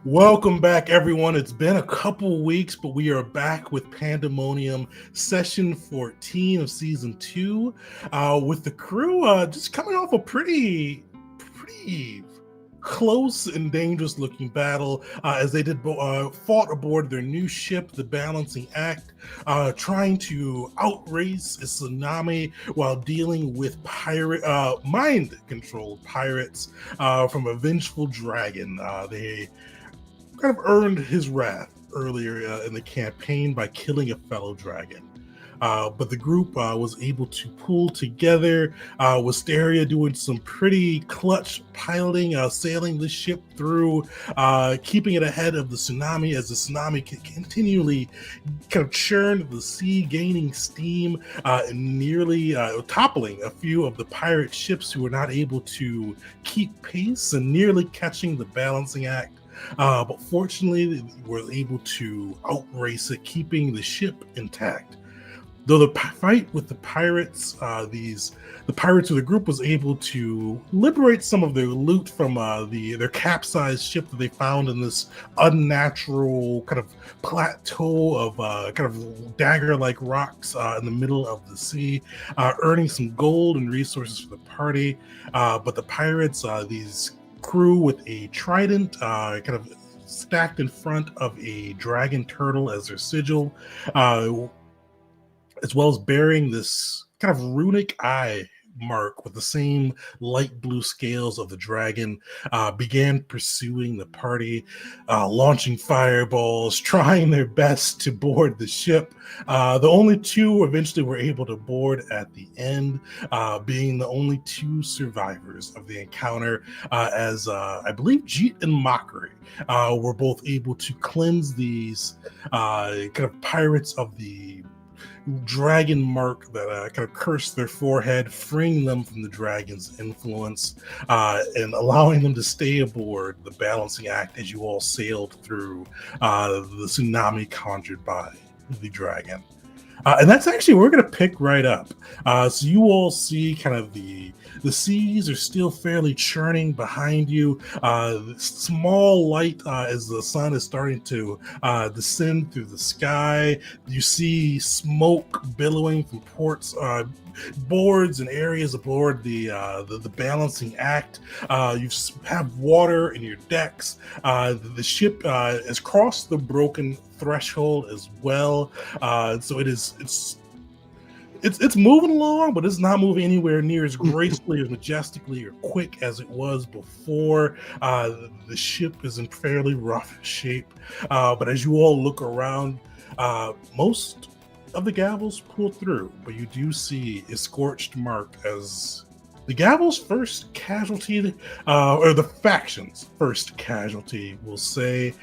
Welcome back, everyone. It's been a couple weeks, but we are back with Pandemonium Session 14 of Season 2 with the crew just coming off a pretty close and dangerous looking battle as they fought aboard their new ship, the Balancing Act, trying to outrace a tsunami while dealing with mind-controlled pirates from a vengeful dragon. They kind of earned his wrath earlier in the campaign by killing a fellow dragon. But the group was able to pull together, Wisteria doing some pretty clutch piloting, sailing the ship through, keeping it ahead of the tsunami as the tsunami continually kind of churned the sea, gaining steam, and nearly toppling a few of the pirate ships who were not able to keep pace and nearly catching the balancing act. But fortunately, they were able to outrace it, keeping the ship intact. Though the fight with the pirates, the pirates of the group was able to liberate some of their loot from their capsized ship that they found in this unnatural kind of plateau of kind of dagger-like rocks in the middle of the sea, earning some gold and resources for the party. But the pirates, these crew with a trident, kind of stacked in front of a dragon turtle as their sigil, as well as bearing this kind of runic eye mark with the same light blue scales of the dragon, began pursuing the party, launching fireballs, trying their best to board the ship. The only two eventually were able to board at the end, being the only two survivors of the encounter, as I believe Jeet and Mockery were both able to cleanse these kind of pirates of the dragon mark that kind of cursed their forehead, freeing them from the dragon's influence, and allowing them to stay aboard the balancing act as you all sailed through the tsunami conjured by the dragon. And that's actually where we're going to pick right up. So you all see kind of the seas are still fairly churning behind you. Small light as the sun is starting to descend through the sky. You see smoke billowing from ports, boards and areas aboard the balancing act. You have water in your decks. The ship has crossed the broken threshold as well. So it's moving along, but it's not moving anywhere near as gracefully or majestically or quick as it was before. The ship is in fairly rough shape, but as you all look around, most of the Gavels pull through, but you do see a scorched mark as the Gavel's first casualty, or the faction's first casualty, we'll say.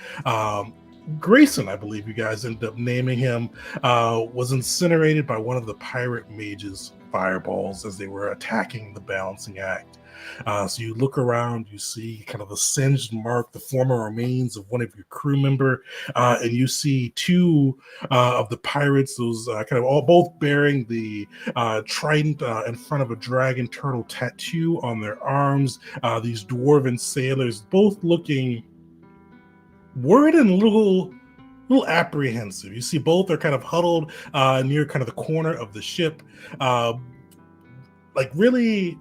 Grayson, I believe you guys ended up naming him, was incinerated by one of the pirate mages' fireballs as they were attacking the balancing act. So you look around, you see kind of a singed mark, the former remains of one of your crew member, and you see two of the pirates, those kind of all both bearing the trident in front of a dragon turtle tattoo on their arms. These dwarven sailors, both looking worried and a little apprehensive. You see both are kind of huddled near kind of the corner of the ship, like really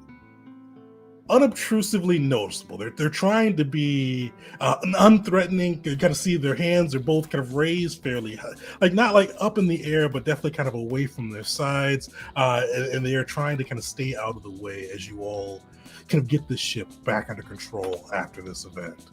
unobtrusively noticeable. They're trying to be unthreatening. You kind of see their hands are both kind of raised fairly high, like not like up in the air, but definitely kind of away from their sides, and they are trying to kind of stay out of the way as you all kind of get the ship back under control after this event.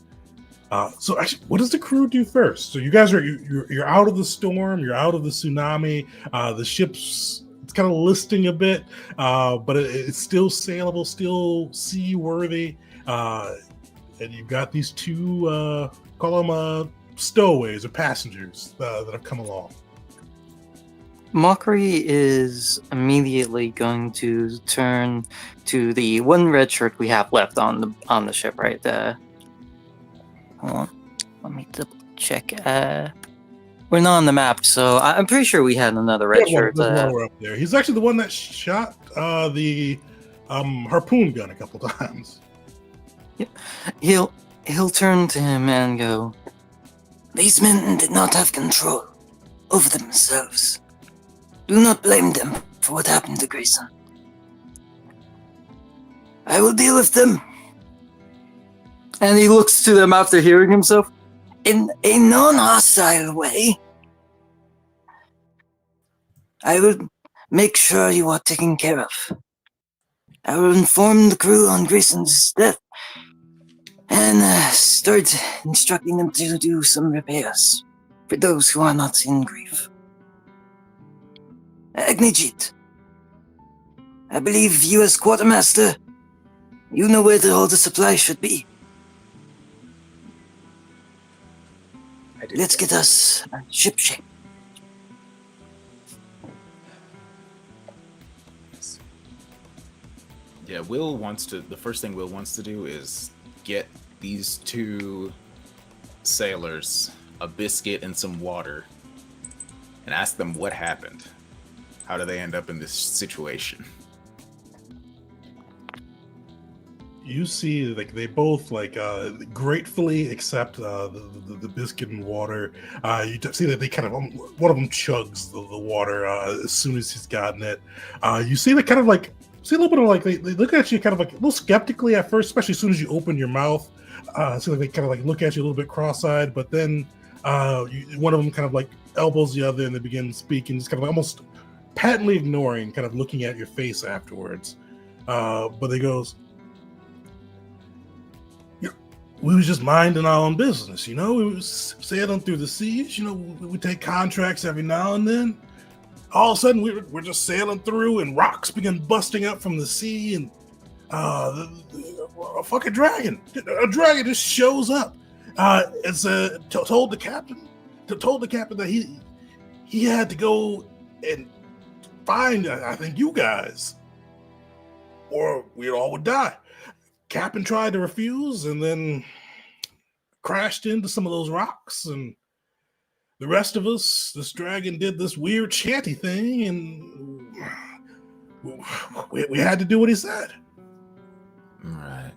So actually, what does the crew do first? So you guys you're out of the storm, you're out of the tsunami. The ship's it's kind of listing a bit, but it's still sailable, still seaworthy. And you've got these two, call them stowaways or passengers that have come along. Mockery is immediately going to turn to the one red shirt we have left on the ship, right? Hold on, let me double check. We're not on the map, so I'm pretty sure we had another red shirt. We're up there. He's actually the one that shot the harpoon gun a couple times. Yep. He'll turn to him and go, These men did not have control over themselves. Do not blame them for what happened to Grayson. I will deal with them. And he looks to them after hearing himself in a non-hostile way. I will make sure you are taken care of. I will inform the crew on Grayson's death and start instructing them to do some repairs for those who are not in grief. Agnijit, I believe you as quartermaster, you know where all the supplies should be. Let's get us ship shape. Yeah, the first thing Will wants to do is get these two sailors a biscuit and some water and ask them what happened. How do they end up in this situation? You see, like they both gratefully accept the biscuit and water. You see that they kind of one of them chugs the water as soon as he's gotten it. You see they kind of like see a little bit of like they look at you kind of like a little skeptically at first, especially as soon as you open your mouth. So they kind of like look at you a little bit cross-eyed, but then one of them kind of like elbows the other and they begin speaking, just kind of like almost patently ignoring, kind of looking at your face afterwards. But he goes, we was just minding our own business, you know. We was sailing through the seas, you know. We take contracts every now and then. All of a sudden, we're just sailing through, and rocks begin busting up from the sea, and a fucking dragon, just shows up. It's told the captain that he had to go and find, I think, you guys, or we all would die. Captain tried to refuse and then crashed into some of those rocks, and the rest of us, this dragon did this weird chanty thing, and we had to do what he said. Right.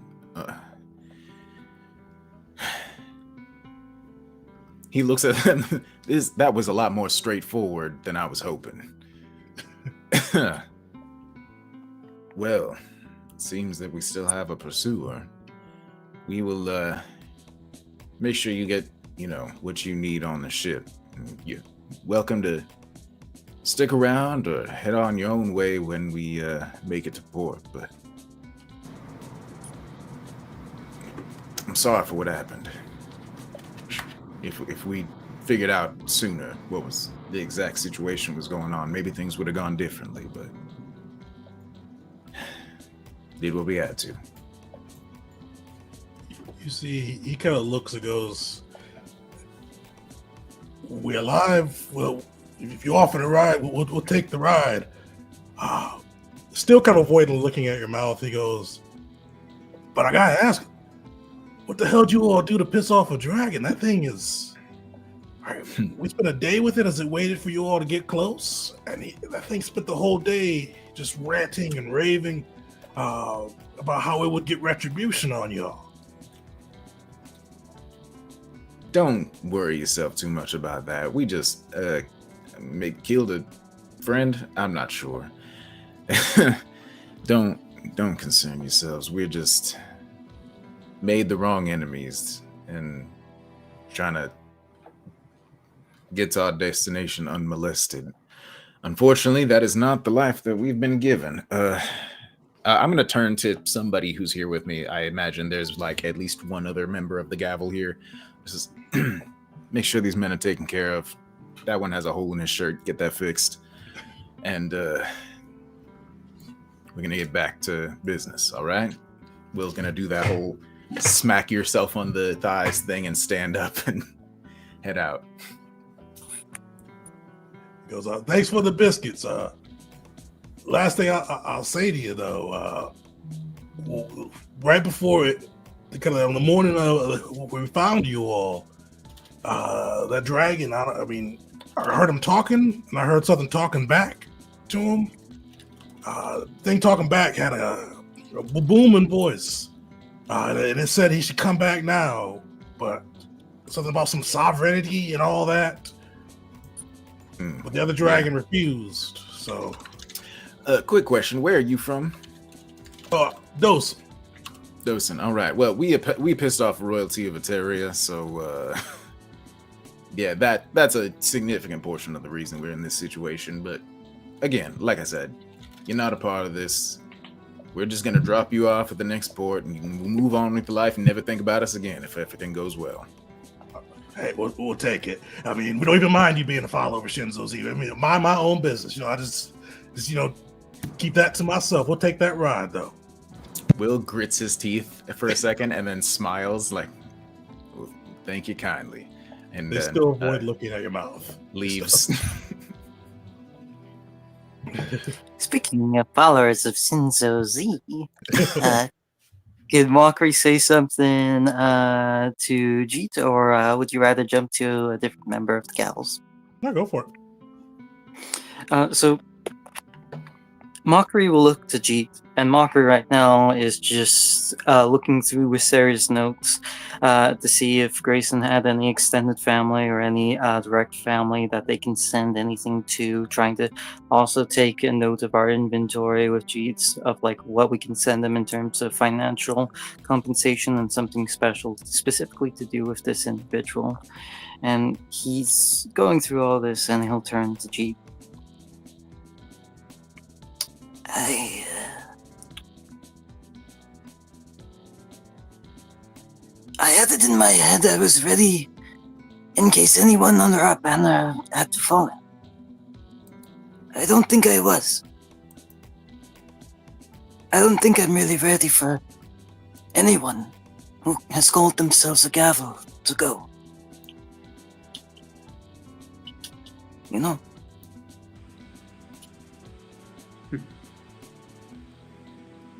He looks at them. That was a lot more straightforward than I was hoping. Well, seems that we still have a pursuer. We will make sure you get, what you need on the ship. You're welcome to stick around or head on your own way when we make it to port, but I'm sorry for what happened. If we figured out sooner what was the exact situation was going on, maybe things would have gone differently, but did what we had to. You see, he kind of looks and goes, we're alive. Well, if you offer the ride, we'll take the ride. Still kind of avoiding looking at your mouth, he goes, but I gotta ask, what the hell did you all do to piss off a dragon? That thing is... we spent a day with it as it waited for you all to get close. And that thing spent the whole day just ranting and raving about how it would get retribution on y'all. Don't worry yourself too much about that. We just killed a friend. I'm not sure. Don't concern yourselves. We're just made the wrong enemies and trying to get to our destination unmolested. Unfortunately, that is not the life that we've been given. I'm going to turn to somebody who's here with me. I imagine there's like at least one other member of the gavel here. Just make sure these men are taken care of. That one has a hole in his shirt. Get that fixed. And we're going to get back to business, all right? Will's going to do that whole smack yourself on the thighs thing and stand up and head out. He goes, thanks for the biscuits. Last thing I'll say to you, though, right before it, kind of on the morning when we found you all, that dragon, I heard him talking, and I heard something talking back to him. Thing talking back had a booming voice, and it said he should come back now, but something about some sovereignty and all that. But the other dragon refused. So, quick question: where are you from? Dose. Dosen. All right. Well, we pissed off royalty of Eteria, so yeah, that's a significant portion of the reason we're in this situation. But again, like I said, you're not a part of this. We're just gonna drop you off at the next port, and you can move on with your life and never think about us again if everything goes well. Hey, we'll take it. I mean, we don't even mind you being a follower of Shinzo's either. I mean, mind my own business. You know, I just keep that to myself. We'll take that ride, though. Will grits his teeth for a second and then smiles like, well, "Thank you kindly," and They then still avoid looking at your mouth. leaves. Speaking of followers of Shinzo Z, could Mockery say something to Jeet, or would you rather jump to a different member of the Gals? No, go for it. So Mockery will look to Jeet, and Mockery right now is just looking through Wiseria's notes to see if Grayson had any extended family or any direct family that they can send anything to, trying to also take a note of our inventory with Jeet of like what we can send them in terms of financial compensation and something special specifically to do with this individual. And he's going through all this, and he'll turn to Jeet. I had it in my head I was ready in case anyone under our banner had to fall. I don't think I was. I don't think I'm really ready for anyone who has called themselves a gavel to go. You know?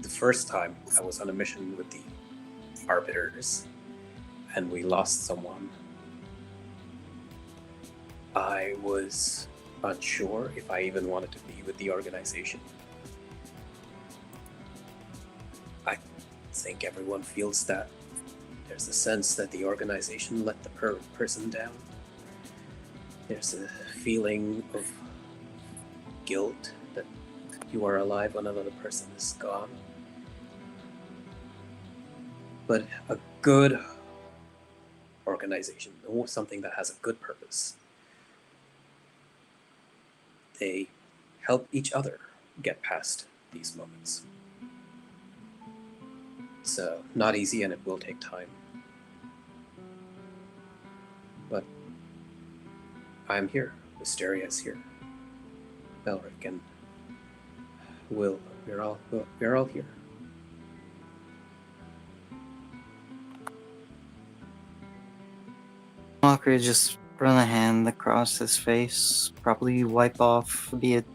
The first time I was on a mission with the Arbiters and we lost someone, I was unsure if I even wanted to be with the organization. I think everyone feels that. There's a sense that the organization let the person down. There's a feeling of guilt that you are alive when another person is gone. But a good organization, or something that has a good purpose, they help each other get past these moments. It's not easy, and it will take time. But I'm here. Wisteria is here. Belric and Will, we're all here. Mockery just run a hand across his face, probably wipe off, be it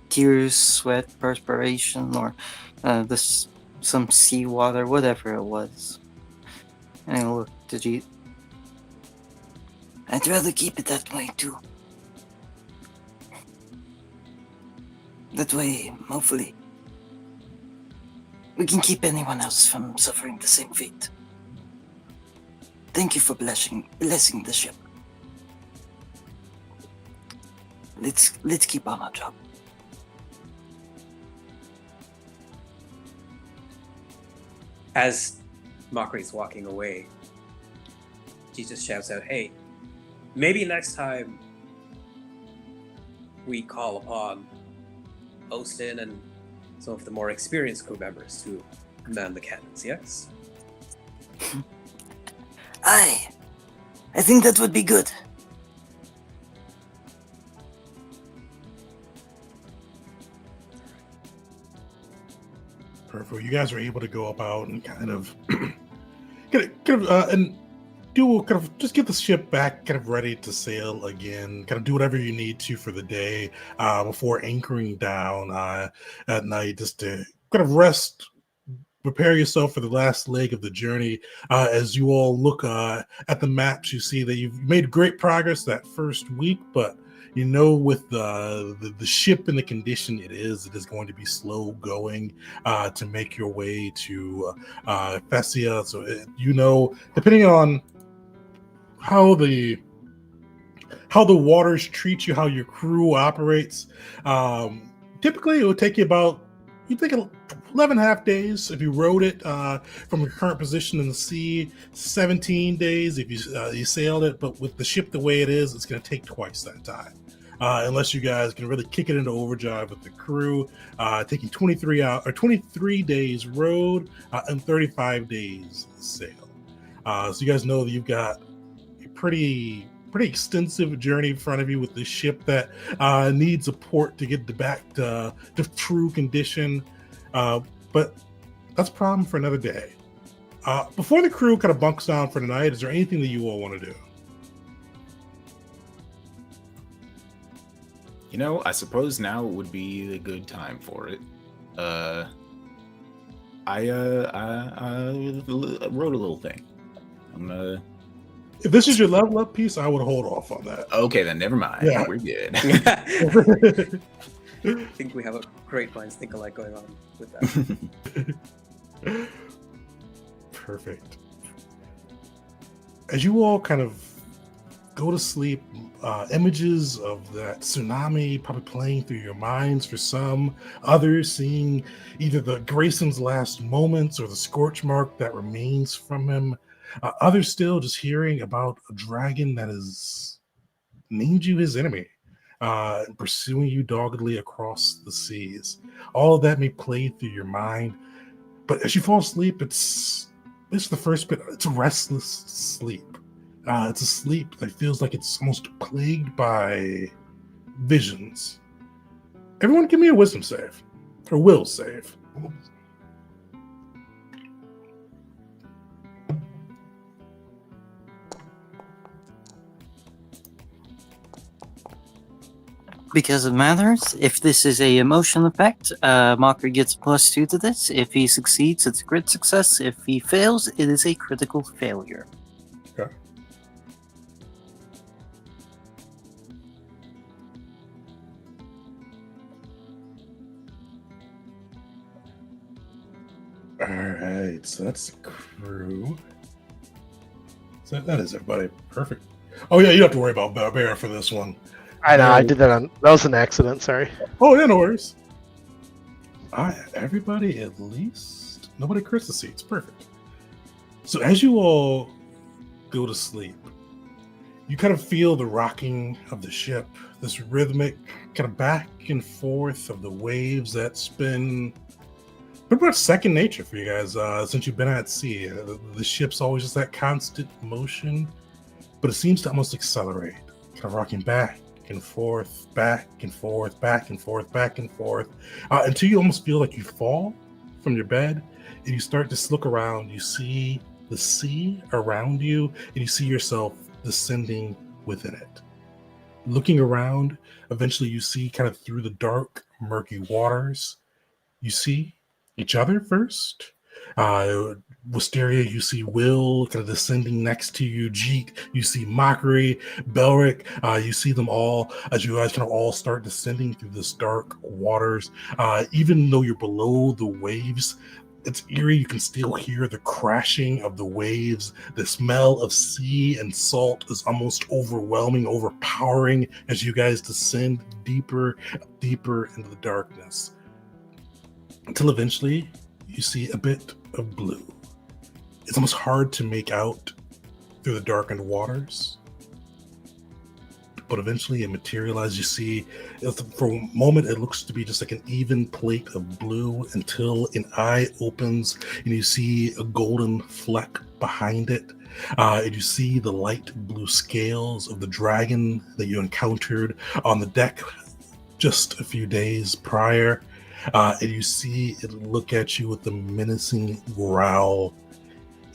tears, sweat, perspiration, or some seawater, whatever it was. And he'll look to Jeet. I'd rather keep it that way too. That way, hopefully, we can keep anyone else from suffering the same fate. Thank you for blessing the ship. Let's keep on our job. As Mockery's walking away, Jesus shouts out, "Hey, maybe next time we call upon Austin and some of the more experienced crew members to man the cannons, yes?" I think that would be good. Perfect. You guys are able to go about and kind of and do kind of just get the ship back kind of ready to sail again, kind of do whatever you need to for the day before anchoring down at night, just to kind of rest, prepare yourself for the last leg of the journey. As you all look at the maps, you see that you've made great progress that first week, but you know, with the ship in the condition it is going to be slow going to make your way to Fesia. So, depending on how the waters treat you, how your crew operates. Typically, it would take you about, you think, 11 half days if you rode it from your current position in the sea. 17 days if you sailed it. But with the ship the way it is, it's going to take twice that time. Unless you guys can really kick it into overdrive with the crew, taking 23 days road and 35 days sail. So you guys know that you've got a pretty extensive journey in front of you with this ship that needs a port to get back to true condition. But that's a problem for another day. Before the crew kind of bunks down for the night, is there anything that you all want to do? You know, I suppose now would be a good time for it. I wrote a little thing. If this is your level up piece, I would hold off on that. Okay, then never mind. Yeah. We're good. I think we have a great minds think alike going on with that. Perfect. As you all kind of go to sleep, images of that tsunami probably playing through your minds for some, others seeing either the Grayson's last moments or the scorch mark that remains from him. Others still just hearing about a dragon that has named you his enemy, pursuing you doggedly across the seas. All of that may play through your mind, but as you fall asleep, it's the first bit. It's a restless sleep. It's a sleep that feels like it's almost plagued by visions. Everyone give me a wisdom save, or will save. Because it matters. If this is a emotion effect, Mocker gets +2 to this. If he succeeds, it's a crit success. If he fails, it is a critical failure. Okay. All right, so that's the crew. So that is everybody. Perfect. Oh yeah, you don't have to worry about Bear for this one. I know, I did that that was an accident, sorry. Oh yeah, no worries. Everybody at least, nobody crits the seats. Perfect. So as you all go to sleep, you kind of feel the rocking of the ship, this rhythmic kind of back and forth of the waves that's been pretty much second nature for you guys since you've been at sea. The ship's always just that constant motion, but it seems to almost accelerate, kind of rocking back and forth, back and forth, back and forth, back and forth, until you almost feel like you fall from your bed and you start to look around. You see the sea around you and you see yourself descending within it. Looking around, eventually you see kind of through the dark, murky waters, you see each other first. Wisteria, you see Will kind of descending next to you. Jeet, you see Mockery, Belric, you see them all as you guys kind of all start descending through this dark waters. Even though you're below the waves, it's eerie. You can still hear the crashing of the waves. The smell of sea and salt is almost overwhelming, overpowering as you guys descend deeper, deeper into the darkness. Until eventually you see a bit of blue. It's almost hard to make out through the darkened waters, but eventually it materializes. You see, for a moment, it looks to be just like an even plate of blue until an eye opens and you see a golden fleck behind it. And you see the light blue scales of the dragon that you encountered on the deck just a few days prior. And you see it look at you with a menacing growl,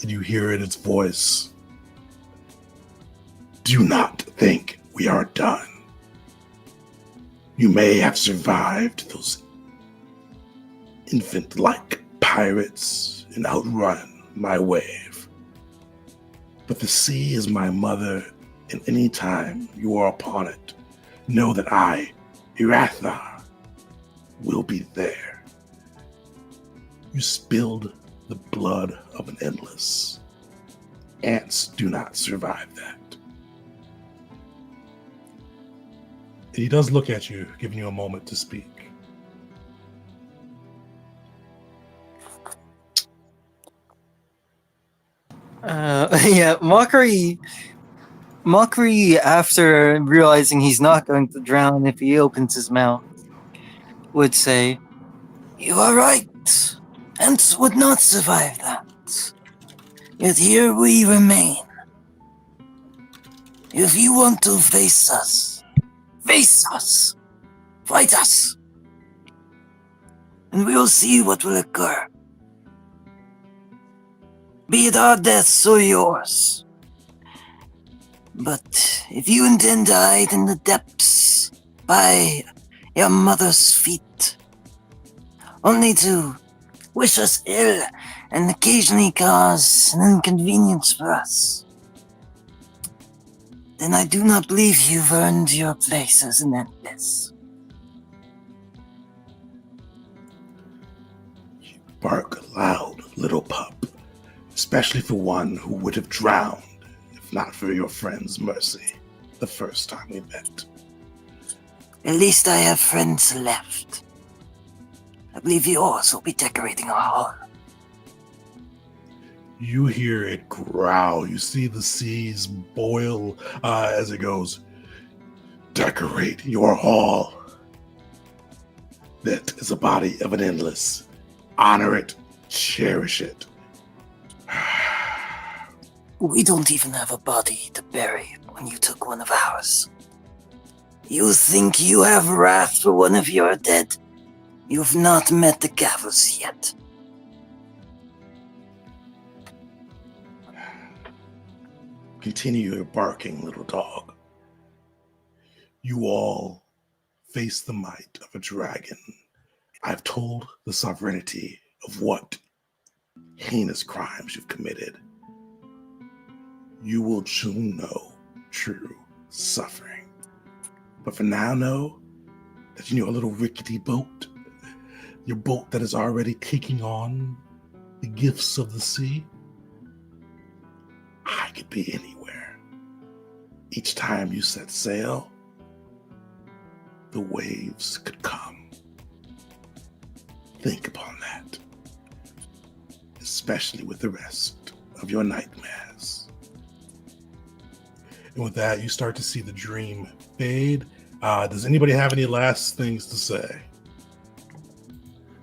and you hear in its voice, "Do not think we are done. You may have survived those infant-like pirates and outrun my wave. But the sea is my mother, and any time you are upon it, know that I, Irathar, will be there. You spilled the blood of an endless. Ants do not survive that. He does look at you, giving you a moment to speak. Yeah, Mockery, after realizing he's not going to drown if he opens his mouth, would say, "You are right. Ents would not survive that. Yet here we remain. If you want to face us, fight us, and we'll see what will occur. Be it our deaths or yours. But if you intend to hide in the depths by your mother's feet, only to wish us ill and occasionally cause an inconvenience for us, then I do not believe you've earned your place as an Endless." You bark loud, little pup, especially for one who would have drowned if not for your friend's mercy the first time we met. At least I have friends left. I believe yours will be decorating our hall. You hear it growl. You see the seas boil as it goes. Decorate your hall. That is a body of an Endless. Honor it. Cherish it. We don't even have a body to bury when you took one of ours. You think you have wrath for one of your dead? You've not met the Gavos yet. Continue your barking, little dog. You all face the might of a dragon. I've told the sovereignty of what heinous crimes you've committed. You will soon know true suffering. But for now, know that your little rickety boat, your boat that is already taking on the gifts of the sea, I could be anywhere. Each time you set sail, the waves could come. Think upon that, especially with the rest of your nightmares. And with that, you start to see the dream fade. Does anybody have any last things to say?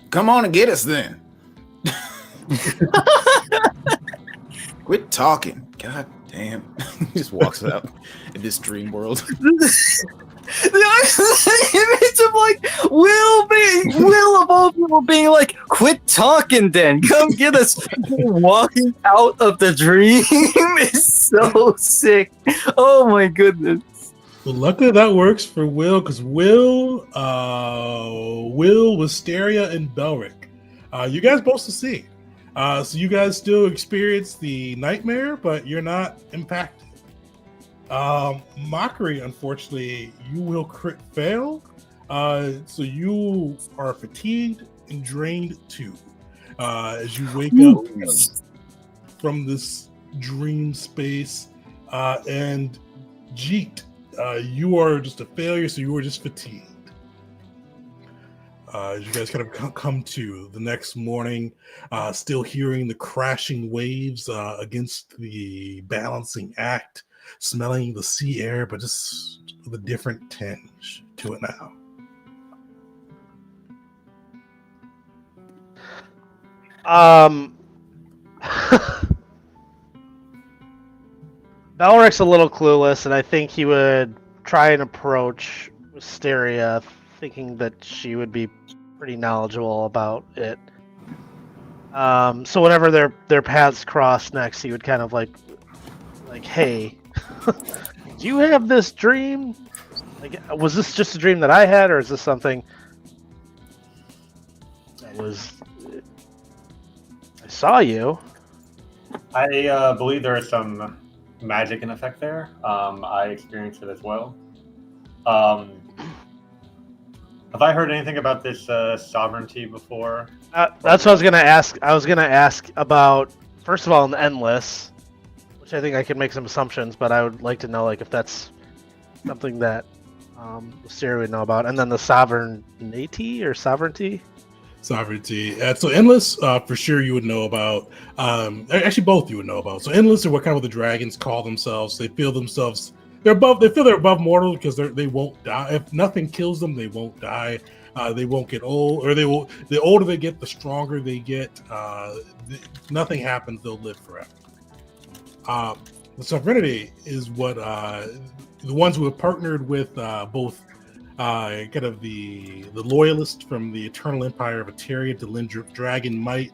Come on and get us then. Quit talking. God damn. He just walks out in this dream world. The image of like Will of all people being like, "Quit talking, then come get us," walking out of the dream is so sick. Oh my goodness. Well, luckily that works for Will, because Will, Wisteria, and Belric, you guys both succeed. So you guys still experience the nightmare, but you're not impacted. Mockery, unfortunately, you will crit fail. So you are fatigued and drained too. As you wake up from this dream space, and Jeet, you are just a failure, so you are just fatigued. As you guys kind of come to the next morning, still hearing the crashing waves against the balancing act, smelling the sea air, but just with a different tinge to it now. Balric's a little clueless, and I think he would try and approach Wisteria, thinking that she would be pretty knowledgeable about it. So whenever their paths cross next, he would kind of like, "Hey, do you have this dream? Like, was this just a dream that I had, or is this something that was? I saw you." I believe there is some magic in effect there. I experienced it as well. Have I heard anything about this sovereignty before? That's what I was gonna ask. I was gonna ask about, first of all, an endless, which I think I can make some assumptions, but I would like to know, like, if that's something that Syria would know about, and then the sovereignty or sovereignty. Sovereignty. So endless, for sure, you would know about. Actually, both you would know about. So endless are what kind of the dragons call themselves. They feel themselves. They're above. They feel they're above mortal because they won't die. If nothing kills them, they won't die. They won't get old, or they will. The older they get, the stronger they get. Nothing happens; they'll live forever. The sovereignty is what the ones who have partnered with both kind of the loyalist from the Eternal Empire of Eteria to lend dragon might.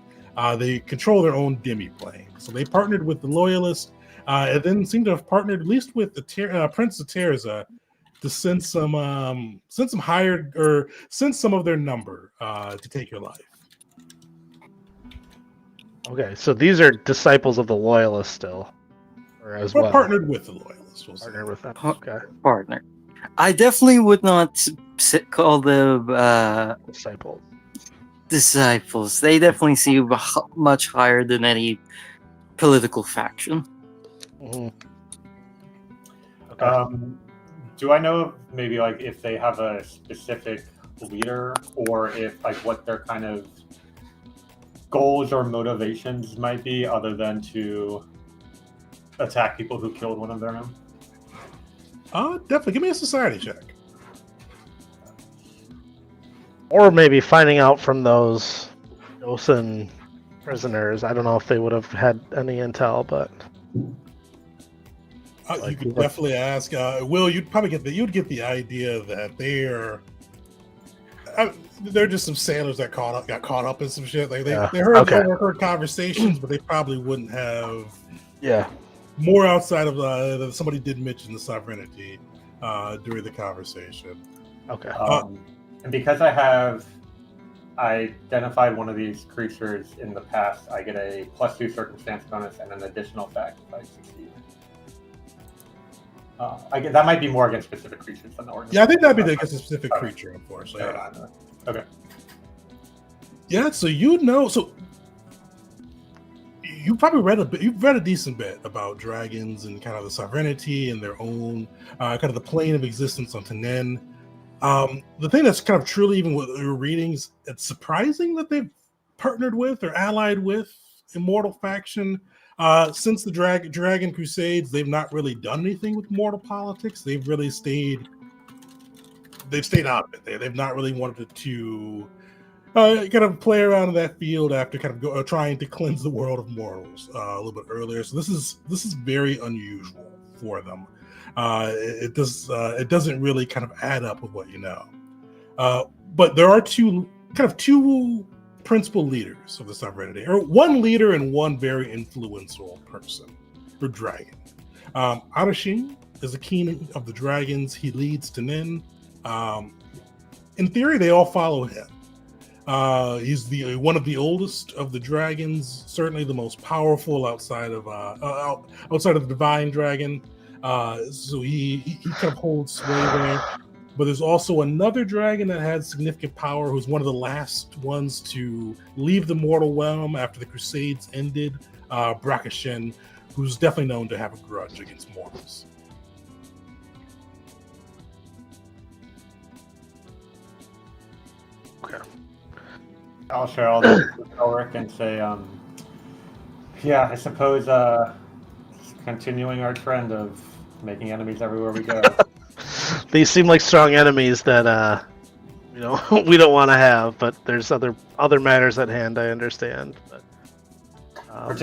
They control their own demi-plane, so they partnered with the loyalist, and then seem to have partnered at least with the Prince of Terza to send some hired or send some of their number to take your life. Okay, so these are disciples of the loyalists still, or as well Partnered with the loyalist. We'll say. partnered with them. Pa- Okay, Partner. I definitely would not call them disciples. disciples. They definitely seem much higher than any political faction. Mhm. Okay. Do I know if maybe like if they have a specific leader, or if like what their kind of goals or motivations might be, other than to attack people who killed one of their own? Definitely. Give me a society check. Or maybe finding out from those Dosen prisoners. I don't know if they would have had any intel, but You Like, could what- definitely ask. Will, you'd probably get the idea that they're just some sailors that got caught up in some shit. Like Yeah. they heard Okay. overheard conversations, but they probably wouldn't have yeah. more outside of that somebody did mention the sovereignty during the conversation. Okay. And because I have identified one of these creatures in the past, I get a +2 circumstance bonus and an additional fact if I succeed. That might be more against specific creatures than the organism. Yeah, I think that'd be against a specific creature, unfortunately. Yeah. Okay. Yeah, so so you probably read a bit. You've read a decent bit about dragons and kind of the sovereignty and their own kind of the plane of existence on Tanen. The thing that's kind of truly, even with your readings, it's surprising that they've partnered with or allied with Immortal faction. Since the Dragon Crusades, they've not really done anything with mortal politics. They've stayed out of it. They've not really wanted to kind of play around in that field after kind of trying to cleanse the world of mortals a little bit earlier. So this is very unusual for them. It doesn't really kind of add up with what you know. But there are two principal leaders of the sovereignty, or one leader and one very influential person for dragon. Arashin is the king of the dragons. He leads Tanin. In theory, they all follow him. He's one of the oldest of the dragons, certainly the most powerful outside of the divine dragon. So he kind of holds sway there. But there's also another dragon that had significant power, who's one of the last ones to leave the mortal realm after the Crusades ended, Brakashen, who's definitely known to have a grudge against mortals. Okay. I'll share all this with Elric and say, yeah, I suppose continuing our trend of making enemies everywhere we go. These seem like strong enemies that we don't want to have, but there's other matters at hand. I understand. But, I'm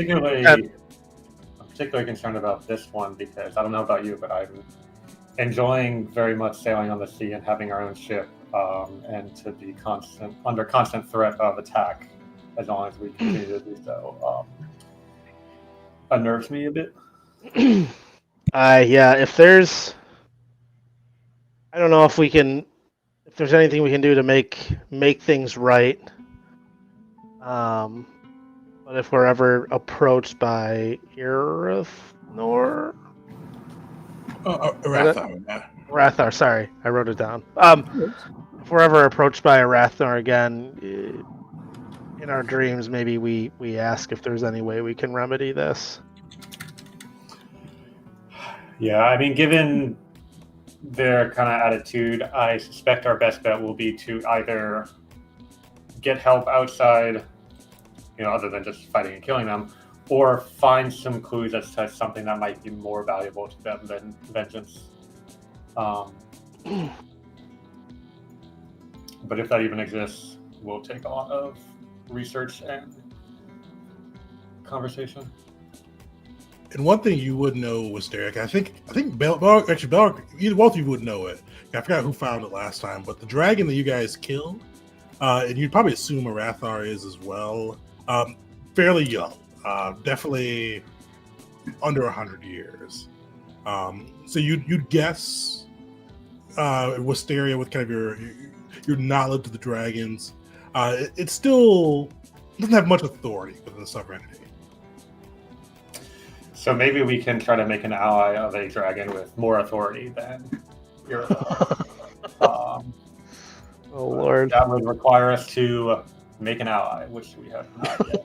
particularly concerned about this one because I don't know about you, but I'm enjoying very much sailing on the sea and having our own ship, and to be under constant threat of attack as long as we continue to do so. Unnerves me a bit. yeah, if I don't know if there's anything we can do to make things right. But if we're ever approached by Irathnor, Rathar, sorry, I wrote it down. If we're ever approached by a Rathar again, in our dreams, maybe we ask if there's any way we can remedy this. Yeah, I mean, given their kind of attitude, I suspect our best bet will be to either get help outside, other than just fighting and killing them, or find some clues as to something that might be more valuable to them than vengeance. But if that even exists, will take a lot of research and conversation. And one thing you would know was Derek. I think Belric, both of you would know it. I forgot who found it last time, but the dragon that you guys killed, and you'd probably assume Arathar is as well, fairly young, definitely under 100 years. So you'd guess Wisteria with kind of your knowledge of the dragons. It still doesn't have much authority within the sovereignty. So maybe we can try to make an ally of a dragon with more authority than your. Oh Lord! That would require us to make an ally, which we have not yet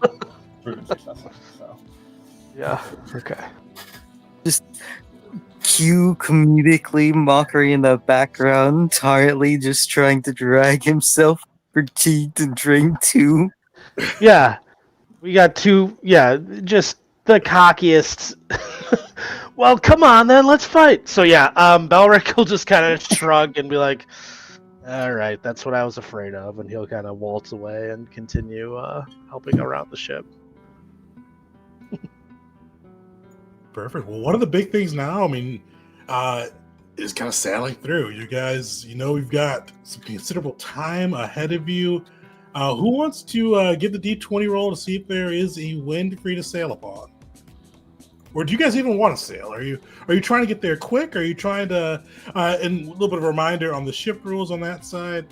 proven successful. So. Yeah. Okay. Just cue comedically Mockery in the background, entirely just trying to drag himself fatigued and drained too. Yeah, we got two. Yeah, just the cockiest. Well, come on then, let's fight. So yeah, Belric will just kind of shrug and be like, "All right, that's what I was afraid of," and he'll kind of waltz away and continue helping around the ship. Perfect. Well, one of the big things now, is kind of sailing through. You guys, you've got some considerable time ahead of you. Who wants to give the D20 roll to see if there is a wind for you to sail upon? Or do you guys even want to sail? Are you trying to get there quick? Are you trying to? And a little bit of a reminder on the ship rules on that side.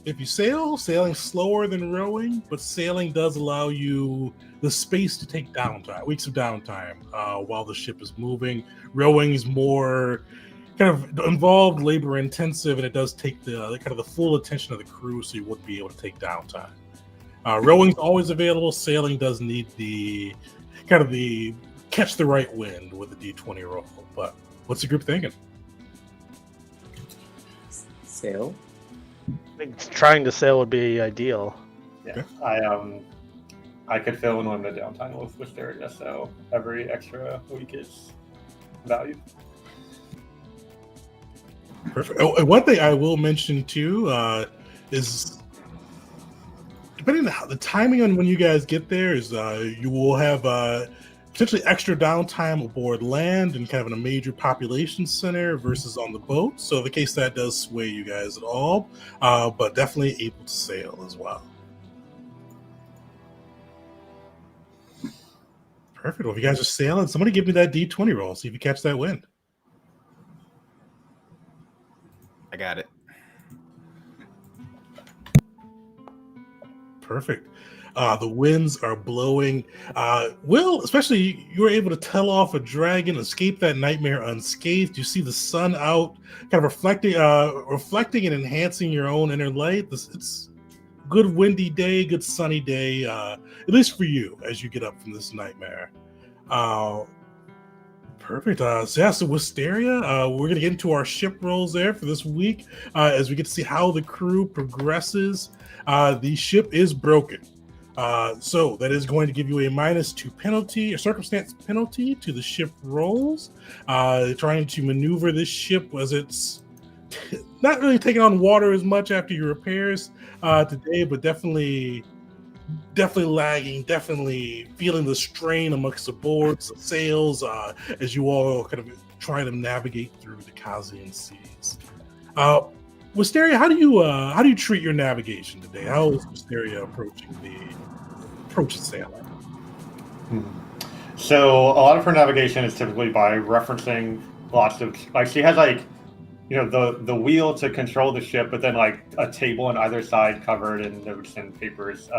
If you sail, sailing's slower than rowing, but sailing does allow you the space to take downtime, weeks of downtime while the ship is moving. Rowing is more kind of involved, labor intensive, and it does take the kind of the full attention of the crew, so you wouldn't be able to take downtime. Rowing's always available. Sailing does need the catch the right wind with a D20 roll. But what's the group thinking? Sail. I think trying to sail would be ideal. Yeah, I could fill in on the downtime with Wisteria, so every extra week is valued. Perfect. Oh, and one thing I will mention too is, depending on the timing on when you guys get there, is you will have potentially extra downtime aboard land and kind of in a major population center versus on the boat. So in the case that does sway you guys at all, but definitely able to sail as well. Perfect. Well, if you guys are sailing, somebody give me that D20 roll. See if you catch that wind. I got it. Perfect. The winds are blowing. Will, especially you were able to tell off a dragon, escape that nightmare unscathed. You see the sun out, kind of reflecting and enhancing your own inner light. It's a good windy day, good sunny day, at least for you as you get up from this nightmare. Perfect. So Wisteria, we're going to get into our ship rolls there for this week as we get to see how the crew progresses. The ship is broken. So that is going to give you a -2 penalty, a circumstance penalty to the ship rolls. Trying to maneuver this ship as it's not really taking on water as much after your repairs today, but definitely lagging, definitely feeling the strain amongst the boards, the sails, as you all kind of try to navigate through the Kazian seas. Wisteria, how do you treat your navigation today? How is Wisteria approaching sailing? So a lot of her navigation is typically by referencing lots of, like, she has the wheel to control the ship, but then like a table on either side covered in notes and papers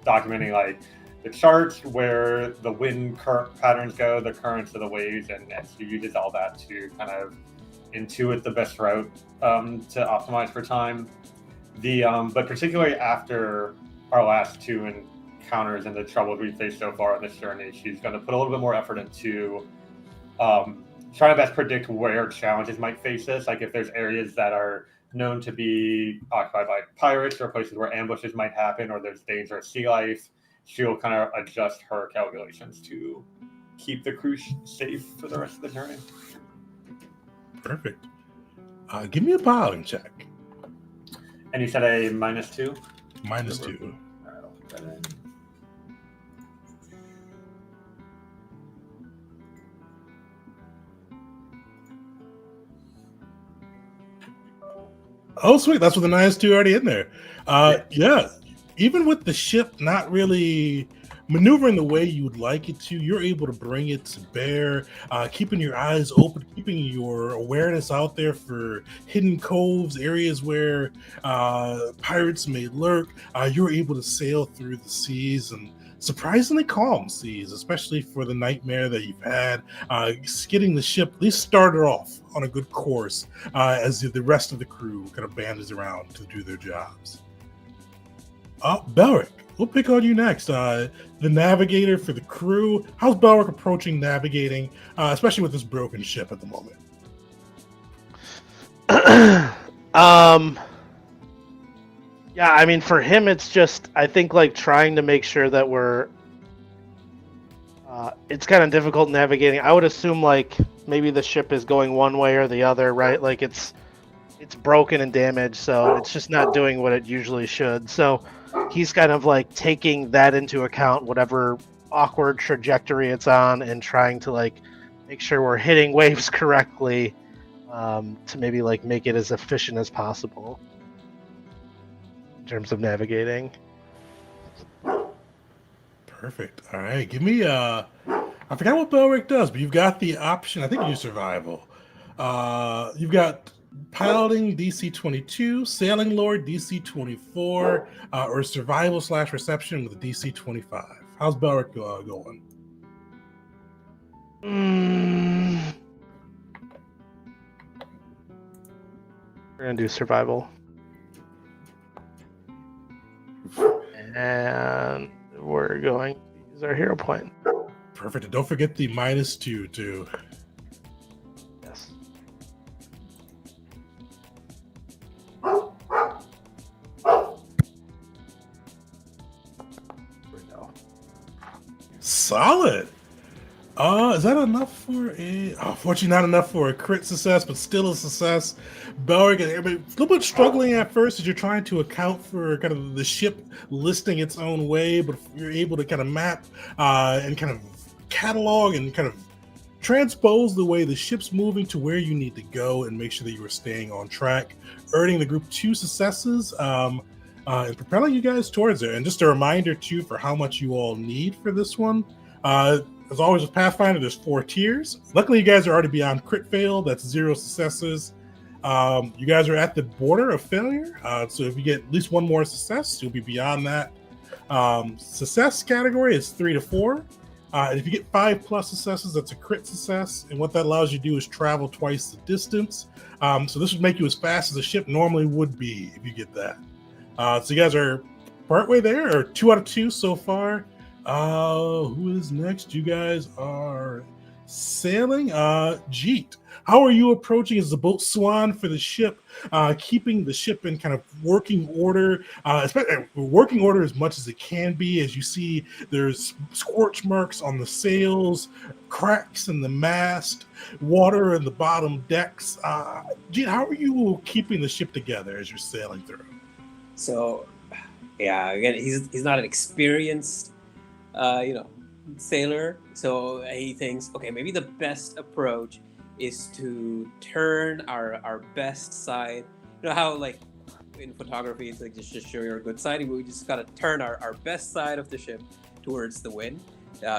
documenting like the charts where the wind patterns go, the currents of the waves, and she uses all that to kind of intuit the best route to optimize for time. But particularly after our last two encounters and the troubles we faced so far on this journey, she's going to put a little bit more effort into trying to best predict where challenges might face us. Like if there's areas that are known to be occupied by pirates or places where ambushes might happen or there's dangerous sea life, she'll kind of adjust her calculations to keep the crew safe for the rest of the journey. Perfect. Give me a piloting check. And you said a -2? -2. All right, I'll put that in. Oh, sweet. That's with the -2 already in there. Yeah. Even with the ship not really maneuvering the way you would like it to, you're able to bring it to bear, keeping your eyes open, keeping your awareness out there for hidden coves, areas where pirates may lurk. You're able to sail through the seas and surprisingly calm seas, especially for the nightmare that you've had. Getting the ship at least started off on a good course as the rest of the crew kind of bandages around to do their jobs. Belric, we'll pick on you next. The navigator for the crew. How's Belric approaching navigating, especially with this broken ship at the moment? Yeah, I mean, for him, it's just, I think, like, trying to make sure that we're... it's kind of difficult navigating. I would assume, like, maybe the ship is going one way or the other, right? Like, it's broken and damaged, so it's just not doing what it usually should. So he's kind of, like, taking that into account, whatever awkward trajectory it's on, and trying to, like, make sure we're hitting waves correctly to maybe, like, make it as efficient as possible in terms of navigating. Perfect. All right, give me I forgot what Belric does, but you've got the option. I think you do survival. You've got piloting DC 22, sailing lord DC 24, or survival / reception with a DC 25. How's Belric going? We're gonna do survival. And we're going to use our hero point. Perfect. And don't forget the -2 too. Yes. Solid. Is that enough for a... Unfortunately, not enough for a crit success, but still a success. Belric, I mean, a little bit struggling at first as you're trying to account for kind of the ship listing its own way, but you're able to kind of map and kind of catalog and kind of transpose the way the ship's moving to where you need to go and make sure that you are staying on track, earning the group 2 successes and propelling you guys towards it. And just a reminder, too, for how much you all need for this one. As always with Pathfinder, there's 4 tiers. Luckily, you guys are already beyond crit fail. That's 0 successes. You guys are at the border of failure. So if you get at least 1 more success, you'll be beyond that. Success category is 3 to 4. And if you get 5+ successes, that's a crit success. And what that allows you to do is travel twice the distance. So this would make you as fast as a ship normally would be if you get that. So you guys are partway there, or 2 out of 2 so far. Who is next? You guys are sailing. Jeet, how are you approaching as the boat swan for the ship, keeping the ship in kind of working order, especially working order as much as it can be? As you see, there's scorch marks on the sails, cracks in the mast, water in the bottom decks. Jeet, how are you keeping the ship together as you're sailing through? So, yeah, again, he's not an experienced sailor, so he thinks, okay, maybe the best approach is to turn our best side. You know how, like, in photography, it's like just show your good side. We just gotta turn our best side of the ship towards the wind,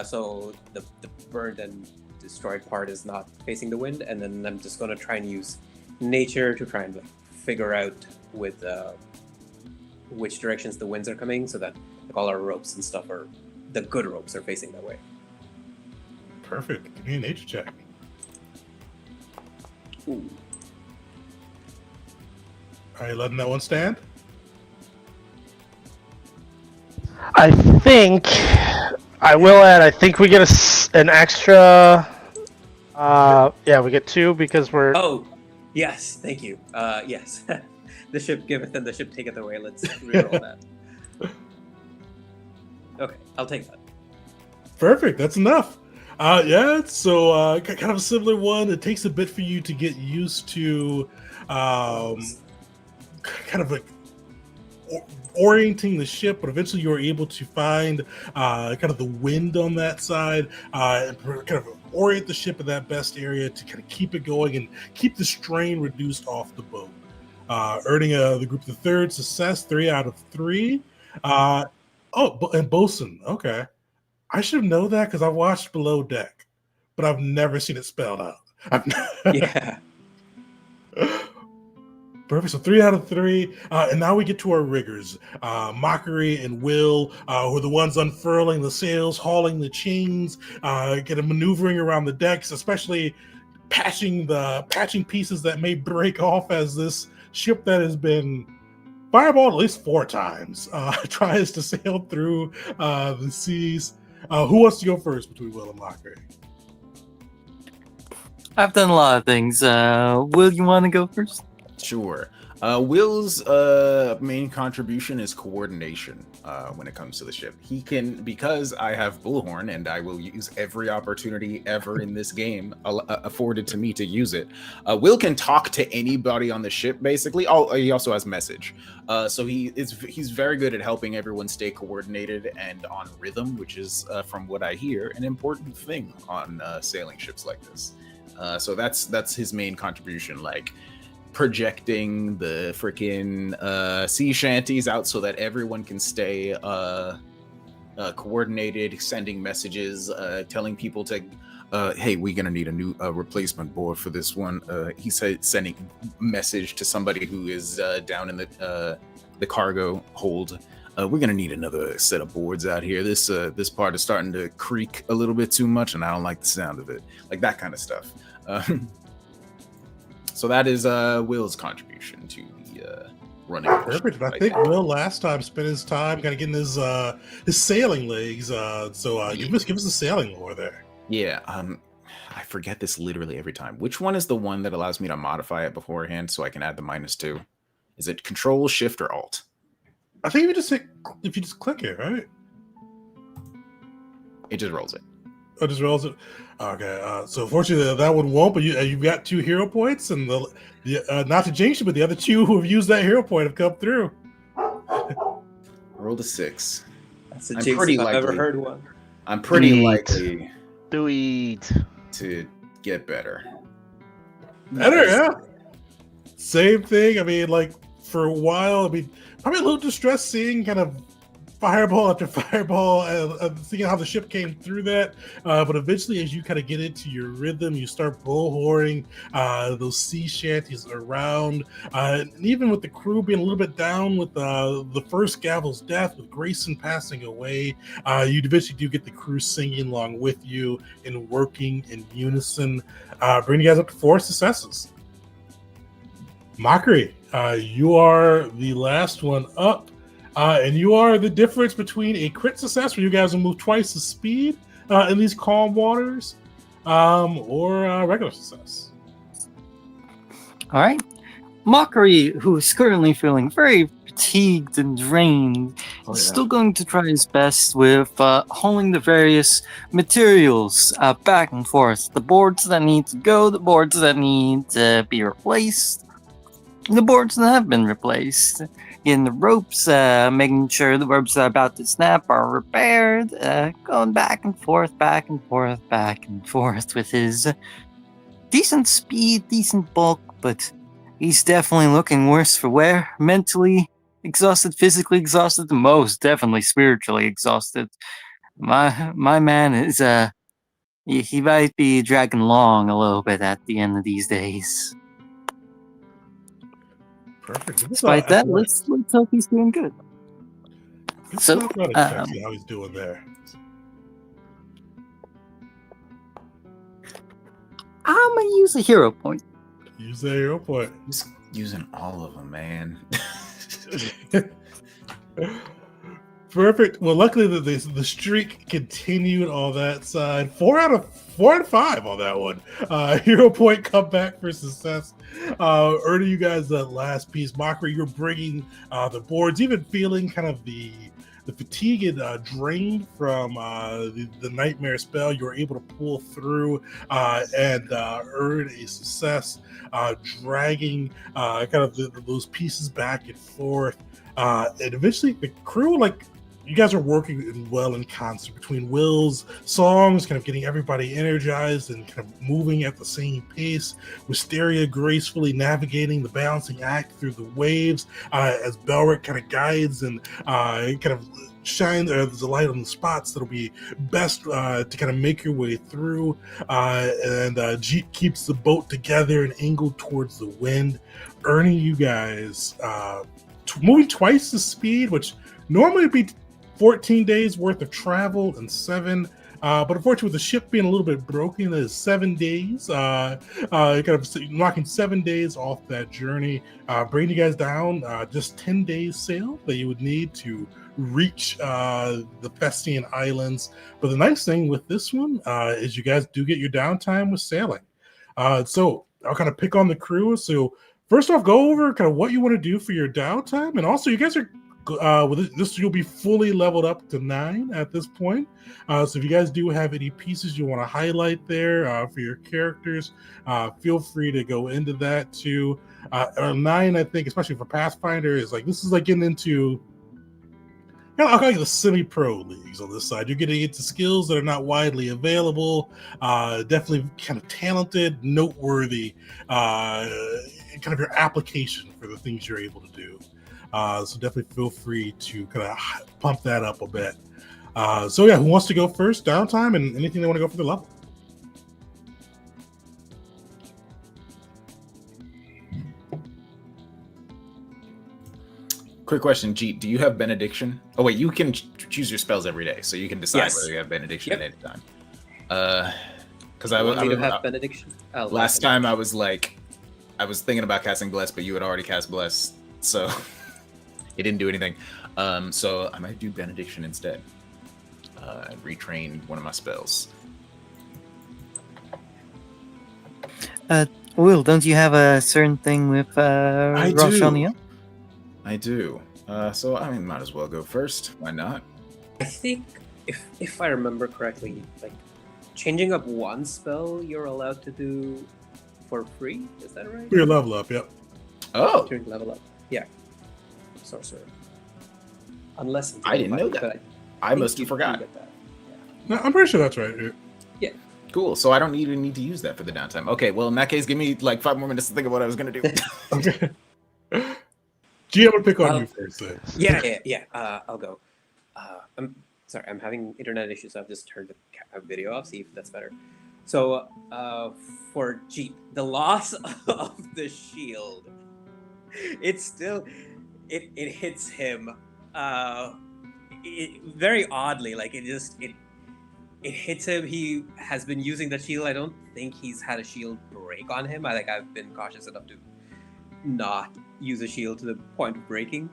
so the burned and destroyed part is not facing the wind. And then I'm just gonna try and use nature to try and, like, figure out with which directions the winds are coming, so that, like, all our ropes and stuff are, the good ropes are facing that way. Perfect. Give me a nature check. Ooh. Are you letting that one stand? I think I will add. I think we get an extra Yeah, we get 2 because we're. Oh, yes, thank you. Yes. The ship giveth and the ship taketh away. Let's reroll that. Okay, I'll take that. Perfect. That's enough. Yeah. So kind of a similar one. It takes a bit for you to get used to, kind of like orienting the ship, but eventually you're able to find kind of the wind on that side, and kind of orient the ship in that best area to kind of keep it going and keep the strain reduced off the boat. Earning the group the 3rd success, 3 out of 3. And bosun. Okay, I should know that because I watched Below Deck, but I've never seen it spelled out. Yeah. Perfect. So 3 out of 3. And now we get to our riggers. Mockery and Will, who are the ones unfurling the sails, hauling the chains, kind of maneuvering around the decks, especially patching pieces that may break off as this ship that has been fireballed at least 4 times tries to sail through the seas. Who wants to go first between Will and Mockery? I've done a lot of things. Will, you want to go first? Sure. Will's main contribution is coordination when it comes to the ship. He can, because I have Bullhorn and I will use every opportunity ever in this game afforded to me to use it. Will can talk to anybody on the ship, basically. Oh, he also has message. So he's very good at helping everyone stay coordinated and on rhythm, which is, from what I hear, an important thing on sailing ships like this. So that's his main contribution, like projecting the freaking sea shanties out so that everyone can stay coordinated, sending messages, telling people to, hey, we're gonna need a new replacement board for this one. He said sending message to somebody who is down in the cargo hold. We're gonna need another set of boards out here. This part is starting to creak a little bit too much, and I don't like the sound of it. Like that kind of stuff. So that is Will's contribution to the running. Perfect. I think Will last time spent his time kind of getting his sailing legs. So give us the sailing lore there. Yeah. I forget this literally every time. Which one is the one that allows me to modify it beforehand so I can add the -2? Is it Control, Shift, or Alt? I think if you just click it, right? It just rolls it. Oh, just rolls it. Okay. So fortunately, that one won't. But you've got 2 hero points, and the not to jinx you, but the other 2 who have used that hero point have come through. Rolled a 6. That's a jinx if I've ever heard one. I'm pretty likely to get better. Better, yeah. Same thing. I mean, like for a while, probably a little distressed seeing kind of fireball after fireball and seeing how the ship came through that. But eventually, as you kind of get into your rhythm, you start bullhorning those sea shanties around. And even with the crew being a little bit down with the first Gavel's death, with Grayson passing away, you eventually do get the crew singing along with you and working in unison, bringing you guys up to 4 successes. Mockery, you are the last one up. And you are the difference between a crit success, where you guys will move twice the speed in these calm waters, or a regular success. All right. Mockery, who is currently feeling very fatigued and drained, is still going to try his best with hauling the various materials back and forth. The boards that need to go, the boards that need to be replaced, the boards that have been replaced. In the ropes, making sure the ropes that are about to snap are repaired, going back and forth, back and forth, back and forth with his decent speed, decent bulk, but he's definitely looking worse for wear. Mentally exhausted, physically exhausted, most definitely spiritually exhausted. My man is, he might be dragging along a little bit at the end of these days. Perfect. Despite that, let's hope he's doing good. So, how he's doing there. I'm gonna use a hero point. Use the hero point. Just using all of them, man. Perfect. Well, luckily the streak continued on that side. 4 out of 5 on that one. Hero point comeback for success. Earning you guys that last piece. Mockery, you're bringing the boards, even feeling kind of the fatigue and drain from the nightmare spell. You're able to pull through and earn a success, dragging kind of those pieces back and forth. And eventually the crew, like, you guys are working well in concert between Will's songs, kind of getting everybody energized and kind of moving at the same pace. Wisteria gracefully navigating the balancing act through the waves as Belric kind of guides and kind of shines the light on the spots that'll be best to kind of make your way through. And Jeet keeps the boat together and angled towards the wind, earning you guys moving twice the speed, which normally would be 14 days worth of travel and 7. But unfortunately, with the ship being a little bit broken, there's 7 days, kind of knocking 7 days off that journey, bringing you guys down just 10 days sail that you would need to reach the Festian Islands. But the nice thing with this one is you guys do get your downtime with sailing. So I'll kind of pick on the crew. So first off, go over kind of what you want to do for your downtime, and also you guys are with this, you'll be fully leveled up to 9 at this point. So if you guys do have any pieces you want to highlight there for your characters, feel free to go into that too. 9, I think, especially for Pathfinder, is like this is like getting into, I'll call it the semi-pro leagues on this side. You're getting into skills that are not widely available. Definitely kind of talented, noteworthy, kind of your application for the things you're able to do. So definitely feel free to kind of pump that up a bit. So yeah, who wants to go first? Downtime and anything they want to go for the level. Quick question, Jeet. Do you have benediction? Oh wait, you can choose your spells every day, so you can decide whether you have benediction at any time. Because I want me to have benediction. Last time I was thinking about casting bless, but you had already cast bless, so it didn't do anything. So I might do benediction instead. And retrain one of my spells. Will, don't you have a certain thing with I Rosh do. Hashanah? I do. So I mean, might as well go first. Why not? I think if I remember correctly, like changing up one spell you're allowed to do for free. Is that right? For your level up, yep. Oh, During level up, yeah. Sorcerer. Unless I didn't know that. but I must have forgot. get that. No, I'm pretty sure that's right. Yeah. Cool. So I don't even need to use that for the downtime. Okay. Well, in that case, give me like 5 more minutes to think of what I was gonna do. Okay. G, I'm gonna pick on you first. Then. Yeah. I'll go. I'm sorry. I'm having internet issues. So I've just turned the video off. See if that's better. So for Jeep, the loss of the shield, it's still it hits him very oddly. Like it hits him. He has been using the shield. I don't think he's had a shield break on him. I've been cautious enough to not use a shield to the point of breaking.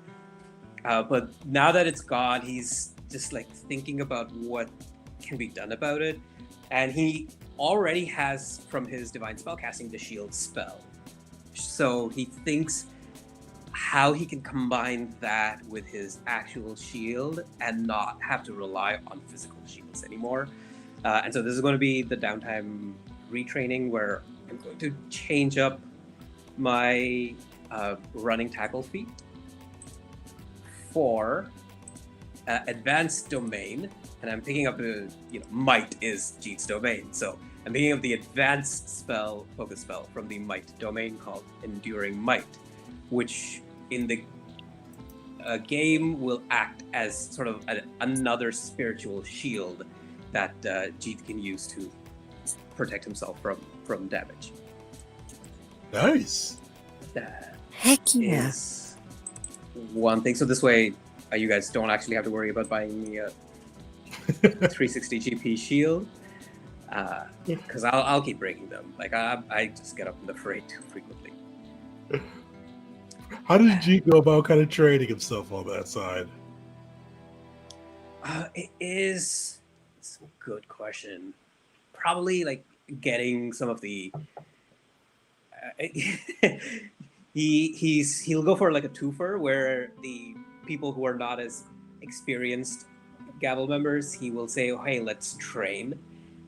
But now that it's gone, he's just like thinking about what can be done about it. And he already has from his divine spellcasting the shield spell. So he thinks how he can combine that with his actual shield and not have to rely on physical shields anymore. And so this is going to be the downtime retraining where I'm going to change up my running tackle feat for advanced domain, and I'm picking up might is Jeet's domain, so I'm picking up the advanced spell, focus spell from the might domain called Enduring Might, which in the game will act as sort of another spiritual shield that Jeet can use to protect himself from damage. Nice. That Heck yeah. is one thing. So this way, you guys don't actually have to worry about buying me a 360 GP shield, because I'll keep breaking them. Like I just get up in the fray too frequently. How did G go about kind of training himself on that side? It's a good question. Probably like getting some of the. He'll go for like a twofer where the people who are not as experienced Gavel members, he will say, "Oh, hey, let's train."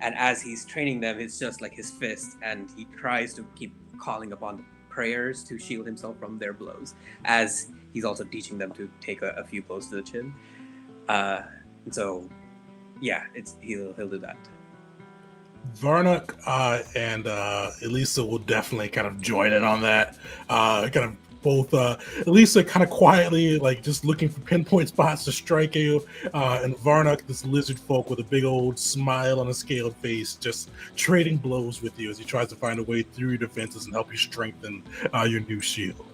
And as he's training them, it's just like his fist, and he tries to keep calling upon prayers to shield himself from their blows, as he's also teaching them to take a few blows to the chin. And so, yeah, he'll do that. Varnock and Elisa will definitely kind of join in on that. Kind of both Elisa kind of quietly, like just looking for pinpoint spots to strike you, and Varnock, this lizard folk with a big old smile on a scaled face, just trading blows with you as he tries to find a way through your defenses and help you strengthen your new shield.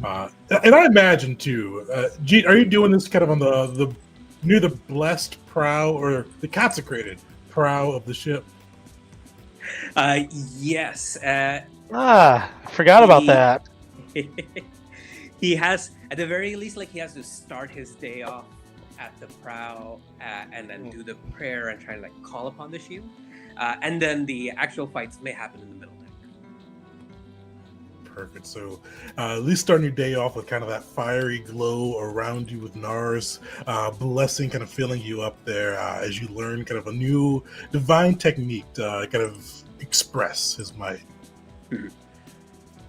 And I imagine too, Jeet, are you doing this kind of on the near the blessed prow or the consecrated prow of the ship? Yes. I forgot about that. He has, at the very least, like he has to start his day off at the prow and then do the prayer and try to like call upon the shield. And then the actual fights may happen in the middle deck. Perfect. So at least starting your day off with kind of that fiery glow around you with Nars, blessing kind of filling you up there as you learn kind of a new divine technique to kind of express his might. Mm-hmm.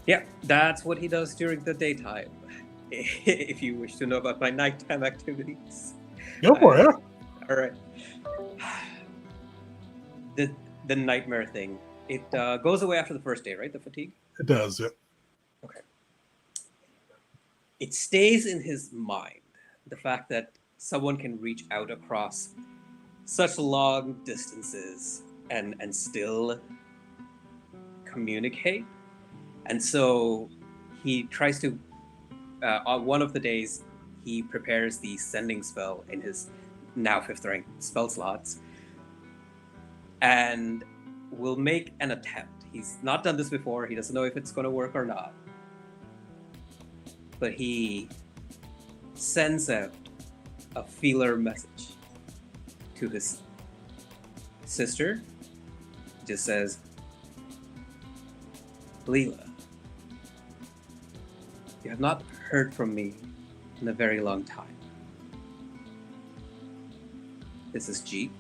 Yeah, that's what he does during the daytime. If you wish to know about my nighttime activities. Go for it. All right. The nightmare thing, it goes away after the first day, right? The fatigue? It does. Yeah. Okay. It stays in his mind, the fact that someone can reach out across such long distances and still communicate. And so he tries to, on one of the days, he prepares the sending spell in his now 5th rank spell slots and will make an attempt. He's not done this before. He doesn't know if it's going to work or not. But he sends out a feeler message to his sister. He just says, Leela, you have not heard from me in a very long time. This is Jeep.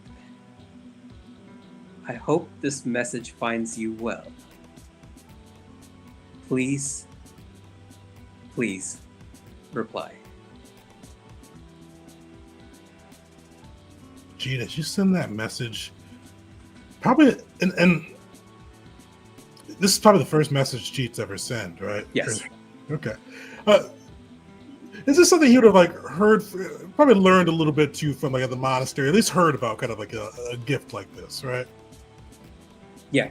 I hope this message finds you well. Please, please reply. Gee, did you send that message? Probably, and this is probably the first message Cheats ever sent, right? Yes. Okay. Is this something he would have like heard, probably learned a little bit too from like at the monastery, at least heard about kind of like a gift like this, right? Yeah.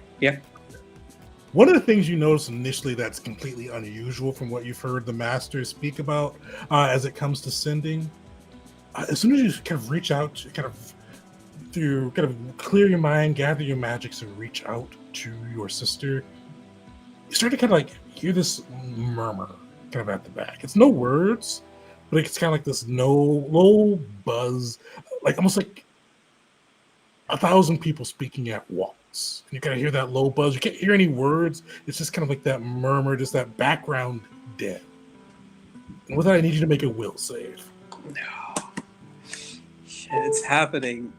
One of the things you notice initially that's completely unusual from what you've heard the masters speak about as it comes to sending, as soon as you kind of reach out, kind of clear your mind, gather your magics, and reach out to your sister, you start to kind of like hear this murmur kind of at the back. It's no words, but it's kind of like this low buzz, like almost like 1,000 people speaking at once. And you kind of hear that low buzz. You can't hear any words. It's just kind of like that murmur, just that background dead. And with that, I need you to make a will save. No. Shit, it's happening.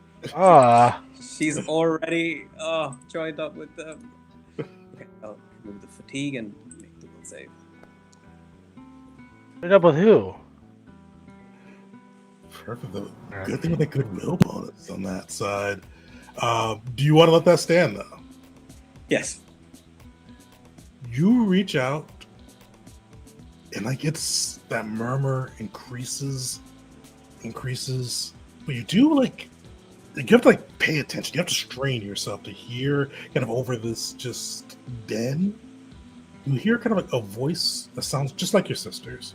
She's already joined up with them. Okay, I'll remove the fatigue and make the will save. Joined up with who? Perfect. Good thing with a good will bonus on that side. Do you want to let that stand though? Yes. You reach out, and like it's that murmur increases, but you do like you have to like pay attention. You have to strain yourself to hear kind of over this just den. You hear kind of like a voice that sounds just like your sister's.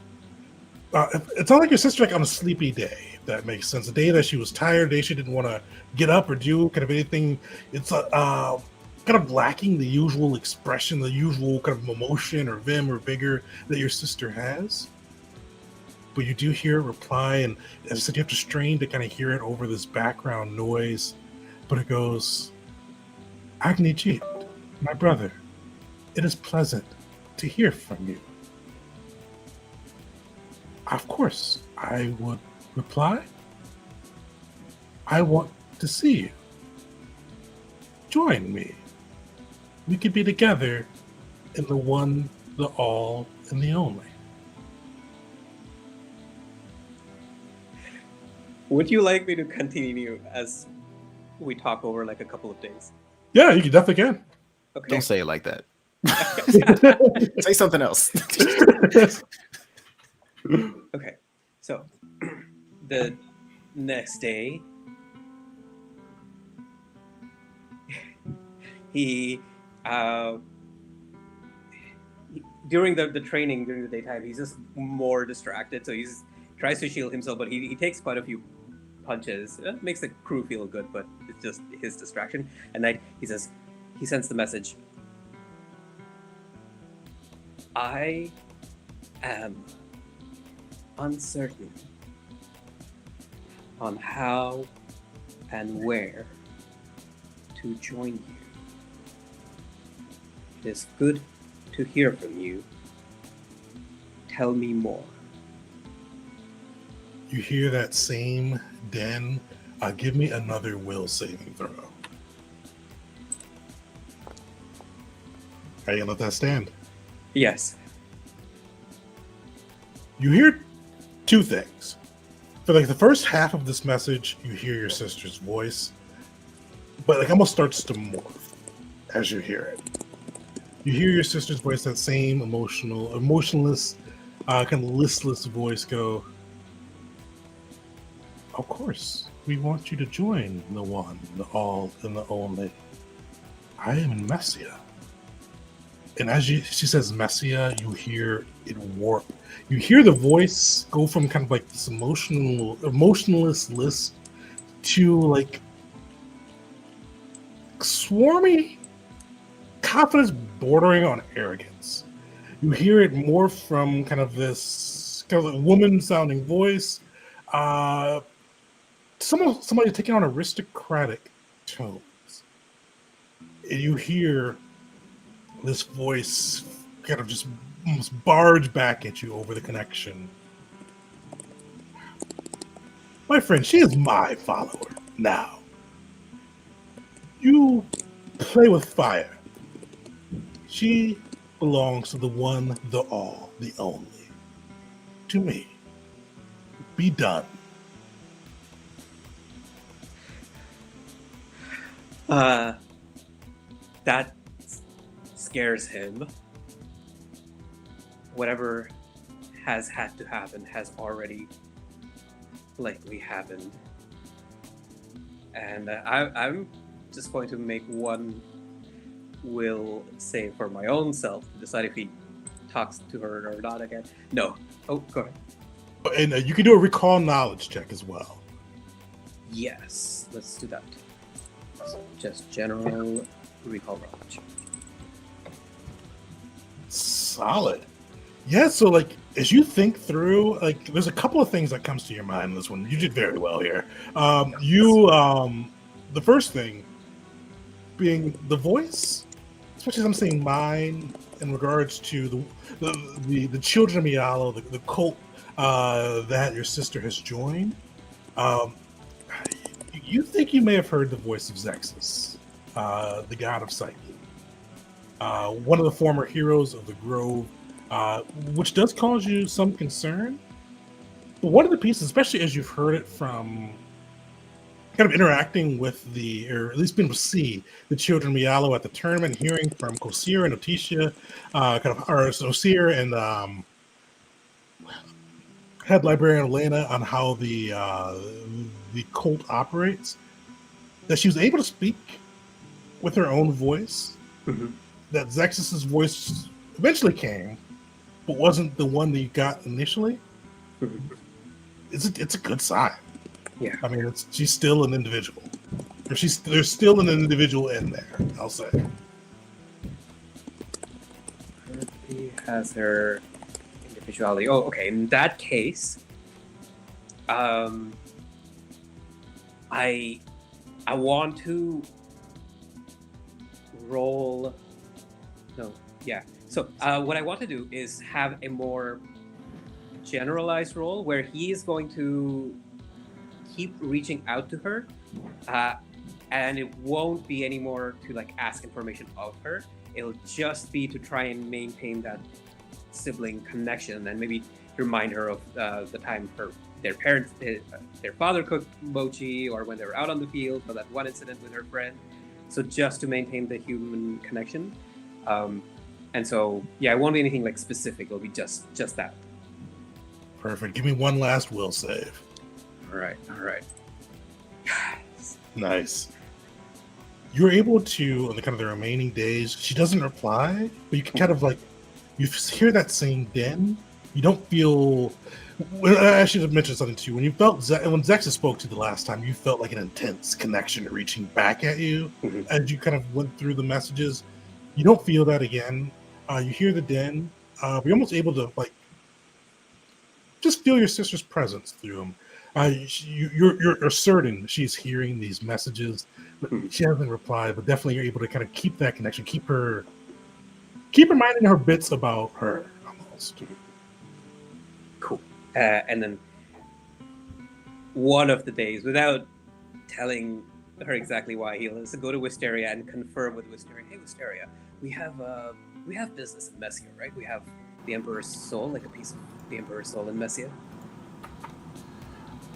It sounds like your sister like on a sleepy day. If that makes sense. A day that she was tired, a day she didn't want to get up or do kind of anything. It's kind of lacking the usual expression, the usual kind of emotion or vim or vigor that your sister has. but you do hear a reply, and as I said, you have to strain to kind of hear it over this background noise. But it goes, Agni Jeet, my brother, it is pleasant to hear from you. Of course, I would reply. I want to see you. Join me. We could be together in the one, the all, and the only. Would you like me to continue as we talk over like a couple of days? Yeah, you definitely can. Okay. Don't say it like that. Say something else. Okay. So the next day, he during the training during the daytime, he's just more distracted. So he's tries to shield himself, but he takes quite a few punches. It makes the crew feel good, but it's just his distraction. At night, he sends the message. I am uncertain on how and where to join you. It is good to hear from you. Tell me more. You hear that same den. Give me another will saving throw. Are you gonna let that stand? Yes. You hear two things. For like the first half of this message, you hear your sister's voice, but like almost starts to morph as you hear it. You hear your sister's voice, that same emotionless, kind of listless voice go, of course, we want you to join the one, the all, and the only. I am in Messia. And as she says Messia, you hear it warp. You hear the voice go from kind of like this emotionless list to like swarmy confidence bordering on arrogance. You hear it morph from kind of this kind of woman sounding voice, somebody taking on aristocratic tones. And you hear this voice kind of just almost barge back at you over the connection. My friend, she is my follower now. You play with fire. She belongs to the one, the all, the only. To me. Be done. That scares him. Whatever has had to happen has already likely happened. And I'm just going to make one will save for my own self to decide if he talks to her or not again. No. Oh, go ahead. And you can do a recall knowledge check as well. Yes, let's do that. Just general recall knowledge. Solid. Yeah, so like as you think through, like there's a couple of things that comes to your mind in this one. You did very well here. The first thing being the voice, especially as I'm saying mine in regards to the children of Mialo, the cult that your sister has joined. You think you may have heard the voice of Zexus, the god of Psyche, one of the former heroes of the Grove, which does cause you some concern. But one of the pieces, especially as you've heard it from kind of interacting with or at least being able to see the children of Mialo at the tournament, hearing from Kosir and Otisha, Osir and head librarian Elena on how the cult operates, that she was able to speak with her own voice. Mm-hmm. That Zexus's voice eventually came, but wasn't the one that you got initially. Mm-hmm. It's a good sign. Yeah. I mean, she's still an individual. There's still an individual in there, I'll say. She has her individuality. Oh, okay. In that case, I want to roll. No, yeah. So what I want to do is have a more generalized role where he is going to keep reaching out to her, and it won't be anymore to like ask information of her. It'll just be to try and maintain that sibling connection and maybe remind her of the time their father cooked mochi, or when they were out on the field, or that one incident with her friend. So just to maintain the human connection. And so, yeah, it won't be anything like specific. It'll be just that. Perfect. Give me one last will save. All right. Nice. You're able to, on the kind of the remaining days, she doesn't reply, but you can kind of like, you hear that same din. You don't feel, I should have mentioned something too. When you felt, when Zexa spoke to you the last time, you felt like an intense connection reaching back at you as you kind of went through the messages. You don't feel that again. You hear the din, but you're almost able to like, just feel your sister's presence through them. You're certain she's hearing these messages, but she hasn't replied. But definitely, you're able to kind of keep that connection, keep reminding her bits about her almost. Cool. And then one of the days, without telling her exactly why, he'll go to Wisteria and confirm with Wisteria. Hey, Wisteria, we have business in Messia, right? We have the Emperor's soul, like a piece of the Emperor's soul in Messia.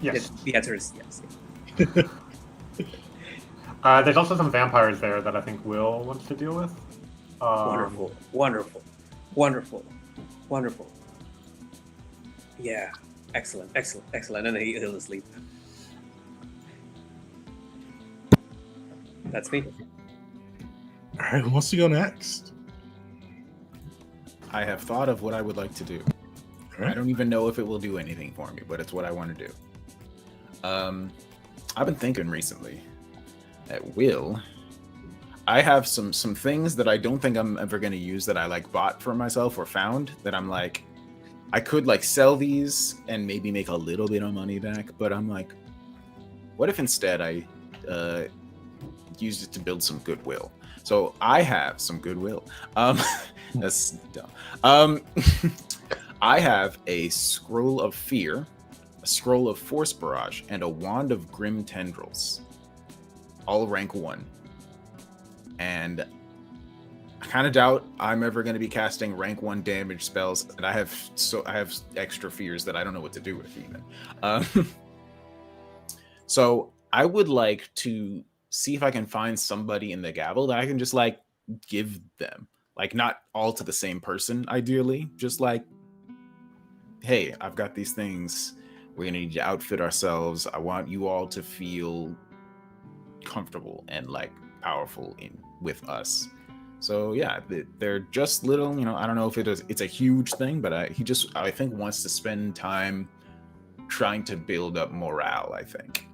Yes. The answer is yes. There's also some vampires there that I think Will wants to deal with. Wonderful. Yeah, excellent. And then he'll sleep. That's me. All right, who wants to go next? I have thought of what I would like to do. Right. I don't even know if it will do anything for me, but it's what I want to do. I've been thinking recently that I have some things that I don't think I'm ever going to use that I like bought for myself or found that I'm like, I could like sell these and maybe make a little bit of money back, but I'm like, what if instead I used it to build some goodwill? So I have some goodwill. That's dumb. I have a scroll of fear, a scroll of force barrage, and a wand of grim tendrils, all rank 1. And I kind of doubt I'm ever going to be casting rank 1 damage spells, and I have extra fears that I don't know what to do with even. So I would like to see if I can find somebody in the Gavel that I can just like give them, like not all to the same person, ideally, just like, hey, I've got these things. We're going to need to outfit ourselves. I want you all to feel comfortable and like powerful with us. So yeah, they're just little, I don't know if it's a huge thing, but I think wants to spend time trying to build up morale, I think.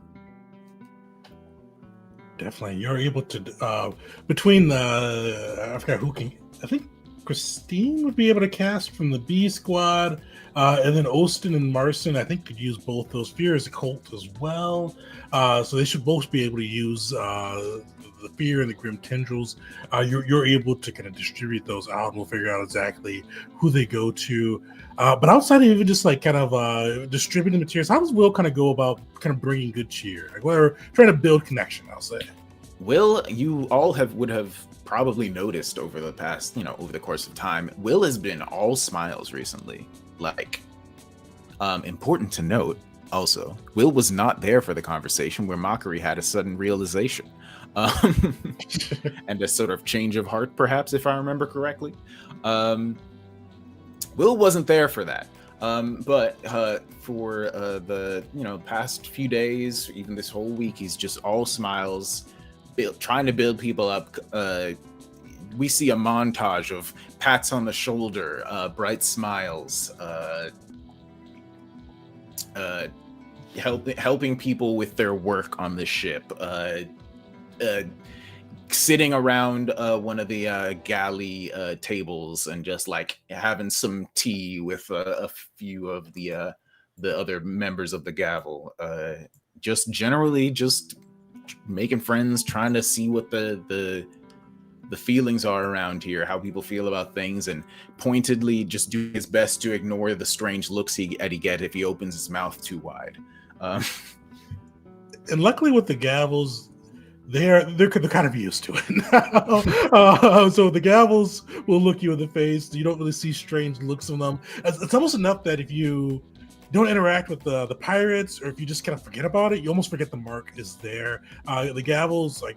Definitely. You're able to, between I forgot who can, I think Christine would be able to cast from the B squad, and then Austin and Marson, I think, could use both those. Fear is a cult as well. So they should both be able to use the fear and the grim tendrils. You're able to kind of distribute those out, and we'll figure out exactly who they go to. But outside of even just like kind of distributing materials, how does Will kind of go about kind of bringing good cheer? Like we're trying to build connection, I'll say. Will, you all would have probably noticed over the past, over the course of time, Will has been all smiles recently. Like, important to note, also, Will was not there for the conversation where Mockery had a sudden realization. And a sort of change of heart, perhaps, if I remember correctly. Will wasn't there for that. But for the past few days, even this whole week, he's just all smiles, trying to build people up. We see a montage of pats on the shoulder, bright smiles, helping people with their work on the ship, sitting around one of the galley tables and just like having some tea with a few of the other members of the gavel. Just generally just making friends, trying to see what the feelings are around here, how people feel about things, and pointedly just doing his best to ignore the strange looks he get if he opens his mouth too wide. And luckily with the gavels, they're kind of used to it so the gavels will look you in the face. You don't really see strange looks from them. It's almost enough that if you don't interact with the pirates, or if you just kind of forget about it, you almost forget the mark is there. The gavels, like,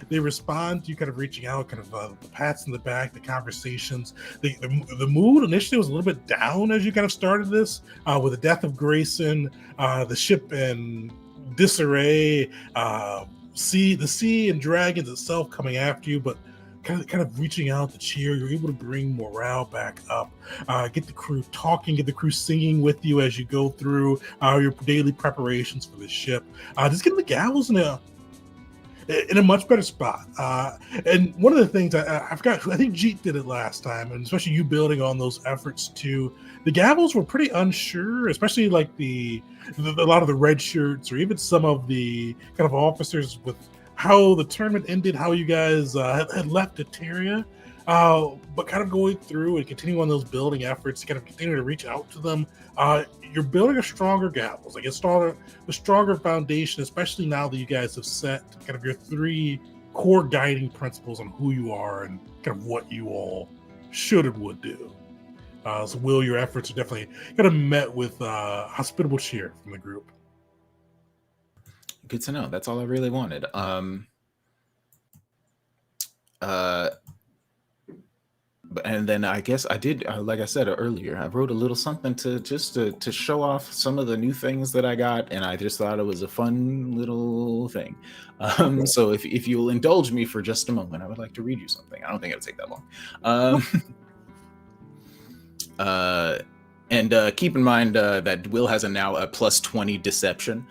they respond to you kind of reaching out, kind of the pats in the back, the conversations. The mood initially was a little bit down as you kind of started this, with the death of Grayson, the ship in disarray, the sea and dragons itself coming after you, but kind of reaching out to cheer. You're able to bring morale back up, get the crew talking, get the crew singing with you as you go through your daily preparations for the ship. Just getting the gavels in a much better spot. And one of the things I forgot, I think Jeet did it last time, and especially you building on those efforts too. The gavels were pretty unsure, especially like a lot of the red shirts, or even some of the kind of officers, with how the tournament ended, how you guys had left Eteria, but kind of going through and continuing on those building efforts, kind of continue to reach out to them. You're building a stronger gavels, like a stronger foundation, especially now that you guys have set kind of your 3 core guiding principles on who you are and kind of what you all should and would do. So Will, your efforts are definitely kind of met with hospitable cheer from the group. Good to know. That's all I really wanted. And then I guess I did, like I said earlier, I wrote a little something to show off some of the new things that I got, and I just thought it was a fun little thing. So if you'll indulge me for just a moment, I would like to read you something. I don't think it'll take that long. And keep in mind that Will has now a +20 deception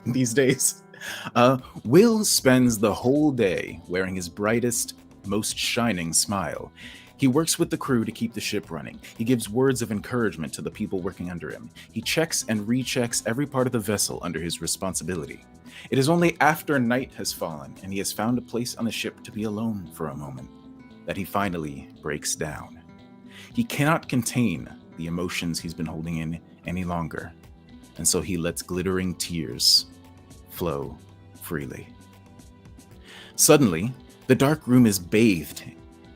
these days. Will spends the whole day wearing his brightest, most shining smile. He works with the crew to keep the ship running. He gives words of encouragement to the people working under him. He checks and rechecks every part of the vessel under his responsibility. It is only after night has fallen and he has found a place on the ship to be alone for a moment that he finally breaks down. He cannot contain the emotions he's been holding in any longer, and so he lets glittering tears flow freely. Suddenly, the dark room is bathed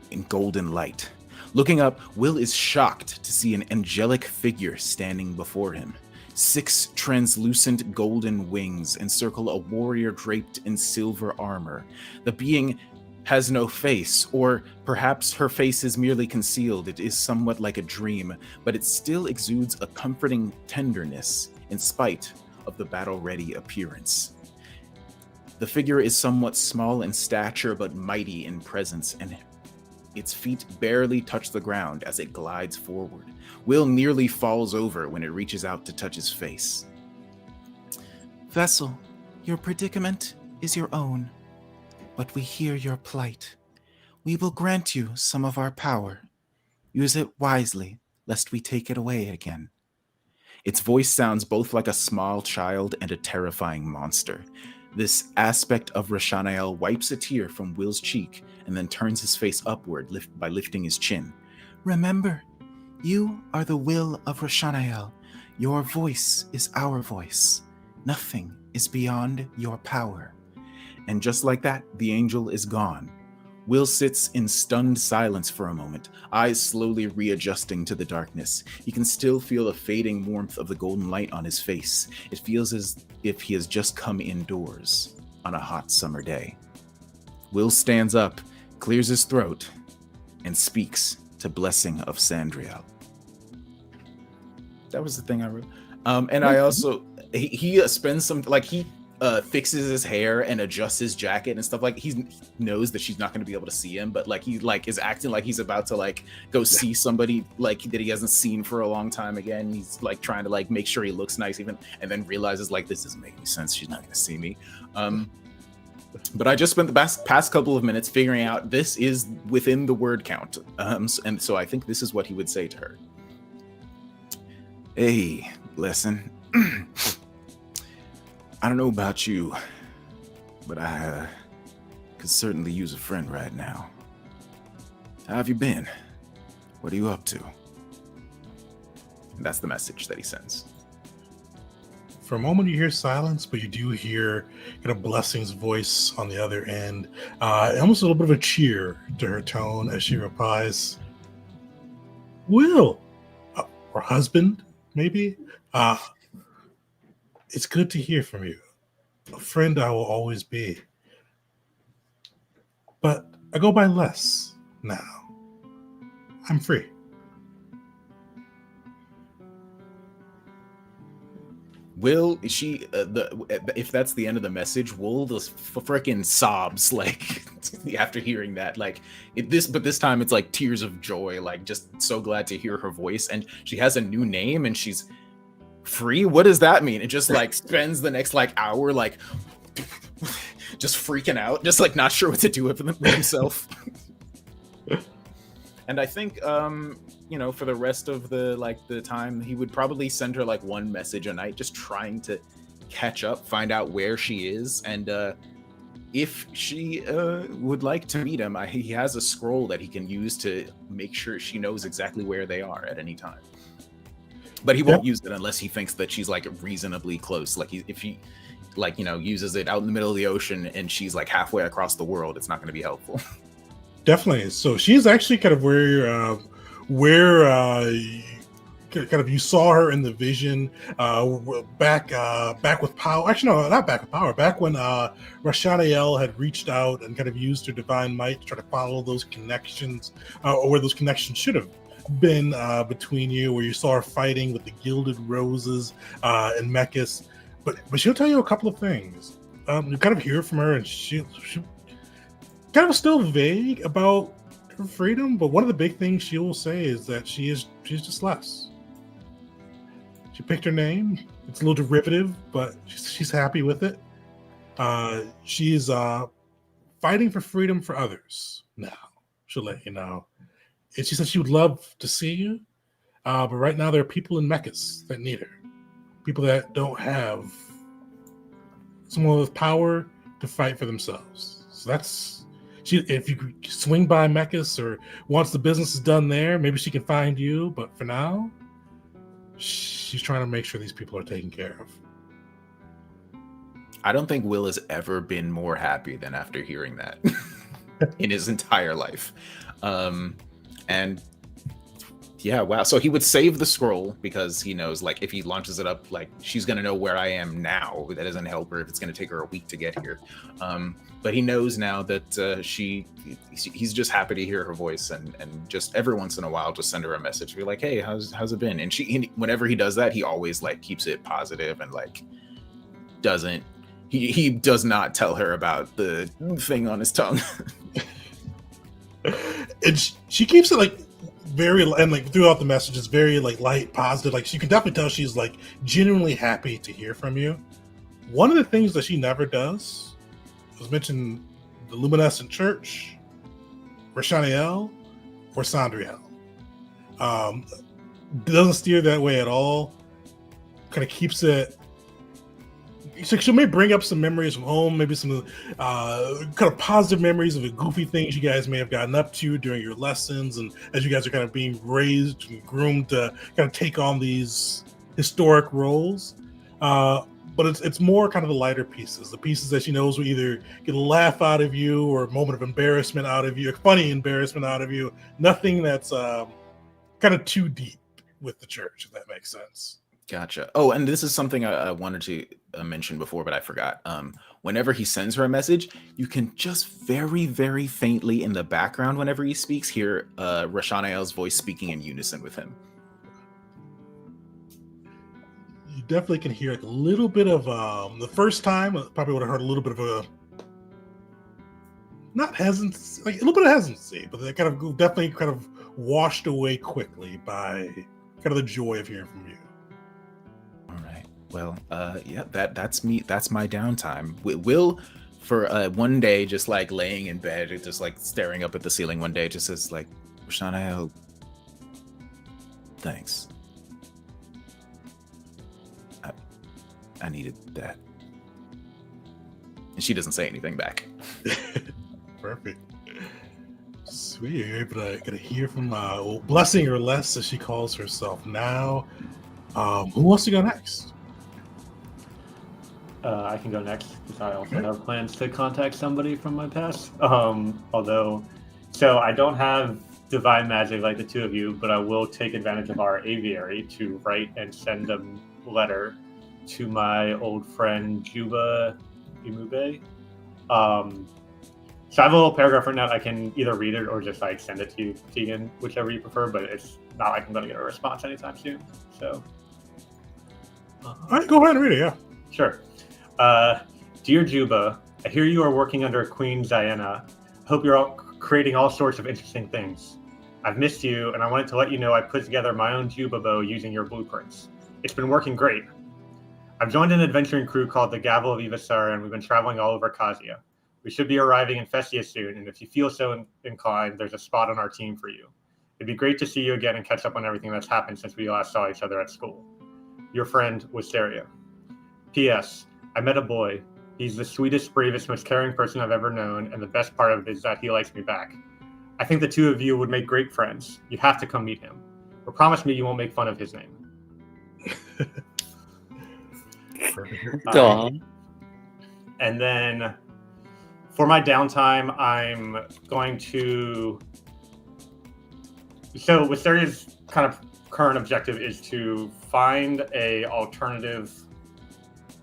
in golden light. Looking up, Will is shocked to see an angelic figure standing before him. 6 translucent golden wings encircle a warrior draped in silver armor. The being has no face, or perhaps her face is merely concealed. It is somewhat like a dream, but it still exudes a comforting tenderness in spite of the battle-ready appearance. The figure is somewhat small in stature, but mighty in presence, and its feet barely touch the ground as it glides forward. Will nearly falls over when it reaches out to touch his face. Vessel, your predicament is your own. But we hear your plight. We will grant you some of our power. Use it wisely, lest we take it away again. Its voice sounds both like a small child and a terrifying monster. This aspect of Rashanael wipes a tear from Will's cheek and then turns his face upward by lifting his chin. Remember, you are the will of Rashanael. Your voice is our voice. Nothing is beyond your power. And just like that, the angel is gone. Will sits in stunned silence for a moment, eyes slowly readjusting to the darkness. He can still feel the fading warmth of the golden light on his face. It feels as if he has just come indoors on a hot summer day. Will stands up, clears his throat, and speaks to Blessing of Sandriel. That was the thing I wrote. And I also, he spends some, like, he fixes his hair and adjusts his jacket and stuff. Like, he knows that she's not going to be able to see him, but like he like is acting like he's about to like go see somebody like that he hasn't seen for a long time again. He's like trying to like make sure he looks nice even, and then realizes like this doesn't make any sense. She's not going to see me. But I just spent the past couple of minutes figuring out this is within the word count. And so I think this is what he would say to her. Hey, listen. I don't know about you, but I could certainly use a friend right now. How have you been? What are you up to? And that's the message that he sends. For a moment, you hear silence, but you do hear kind of Blessing's voice on the other end. Almost a little bit of a cheer to her tone as she replies, Will, or husband, maybe? It's good to hear from you. A friend I will always be. But I go by Les now. I'm free. Will she? If that's the end of the message, Will just freaking sobs like after hearing that. Like but this time it's like tears of joy. Like just so glad to hear her voice, and she has a new name, and she's free. What does that mean? It just like spends the next like hour like just freaking out, just like not sure what to do with himself. And I think for the rest of the time, he would probably send her like one message a night, just trying to catch up, find out where she is, and if she would like to meet him, he has a scroll that he can use to make sure she knows exactly where they are at any time. But he won't use it unless he thinks that she's like reasonably close. Like if he uses it out in the middle of the ocean and she's like halfway across the world, it's not going to be helpful. Definitely. So she's actually kind of where kind of you saw her in the vision back with power. Actually, no, not back with power. Back when Rashaniel had reached out and kind of used her divine might to try to follow those connections, or where those connections should have been between you, where you saw her fighting with the Gilded Roses and Mechis. But she'll tell you a couple of things. You kind of hear from her, and she kind of still vague about her freedom, but one of the big things she will say is that she's just Les. She picked her name. It's a little derivative, but she's happy with it. She's fighting for freedom for others now. She'll let you know. And she said she would love to see you, but right now there are people in Mechis that need her. People that don't have someone with power to fight for themselves. So that's... if you swing by Mechis or once the business is done there, maybe she can find you. But for now, she's trying to make sure these people are taken care of. I don't think Will has ever been more happy than after hearing that in his entire life. And yeah, wow. So he would save the scroll because he knows, like, if he launches it up, like, she's going to know where I am now. That doesn't help her if it's going to take her a week to get here. But he knows now that he's just happy to hear her voice, and just every once in a while just send her a message, be like, hey, how's it been? And whenever he does that, he always like keeps it positive and like he does not tell her about the thing on his tongue. And she keeps it like very, and like throughout the message is very like light, positive. Like you can definitely tell she's like genuinely happy to hear from you. One of the things that she never does was mention the Luminescent Church, Rashaniel, or Sandriel. Doesn't steer that way at all. Kind of keeps it. She may bring up some memories from home, maybe some kind of positive memories of the goofy things you guys may have gotten up to during your lessons, and as you guys are kind of being raised and groomed to kind of take on these historic roles. But it's more kind of the lighter pieces, the pieces that she knows will either get a laugh out of you or a moment of embarrassment out of you, a funny embarrassment out of you. Nothing that's kind of too deep with the church, if that makes sense. Gotcha. Oh, and this is something I wanted to mention before, but I forgot. Whenever he sends her a message, you can just very, very faintly in the background, whenever he speaks, hear Rashaniel's voice speaking in unison with him. You definitely can hear like a little bit of the first time, probably would have heard a little bit of a not hesitancy, like a little bit of hesitancy, but they kind of definitely kind of washed away quickly by kind of the joy of hearing from you. All right. Well, yeah, that's me. That's my downtime. Will for one day, just like laying in bed, just like staring up at the ceiling one day, just says like, Rashanael, thanks. I needed that. And she doesn't say anything back. Perfect. Sweet. You're able to get to hear from Blessing or Less, as she calls herself now. Who wants to go next? I can go next because I also have plans to contact somebody from my past. So I don't have divine magic like the two of you, but I will take advantage of our aviary to write and send a letter to my old friend Juba Imube. So I have a little paragraph written out. I can either read it or just like send it to you, Tegan, whichever you prefer. But it's not like I'm going to get a response anytime soon. So, All right, go ahead and read it. Yeah. Sure. Dear Juba, I hear you are working under Queen Ziana. I hope you're all creating all sorts of interesting things. I've missed you, and I wanted to let you know I put together my own Juba bow using your blueprints. It's been working great. I've joined an adventuring crew called the Gavel of Ivasar, and we've been traveling all over Kazia. We should be arriving in Fesia soon, and if you feel so inclined, there's a spot on our team for you. It'd be great to see you again and catch up on everything that's happened since we last saw each other at school. Your friend, Wisteria. P.S. I met a boy. He's the sweetest, bravest, most caring person I've ever known, and the best part of it is that he likes me back. I think the two of you would make great friends. You have to come meet him. Or promise me you won't make fun of his name. And then for my downtime, I'm going to... So Wisteria's kind of current objective is to find a alternative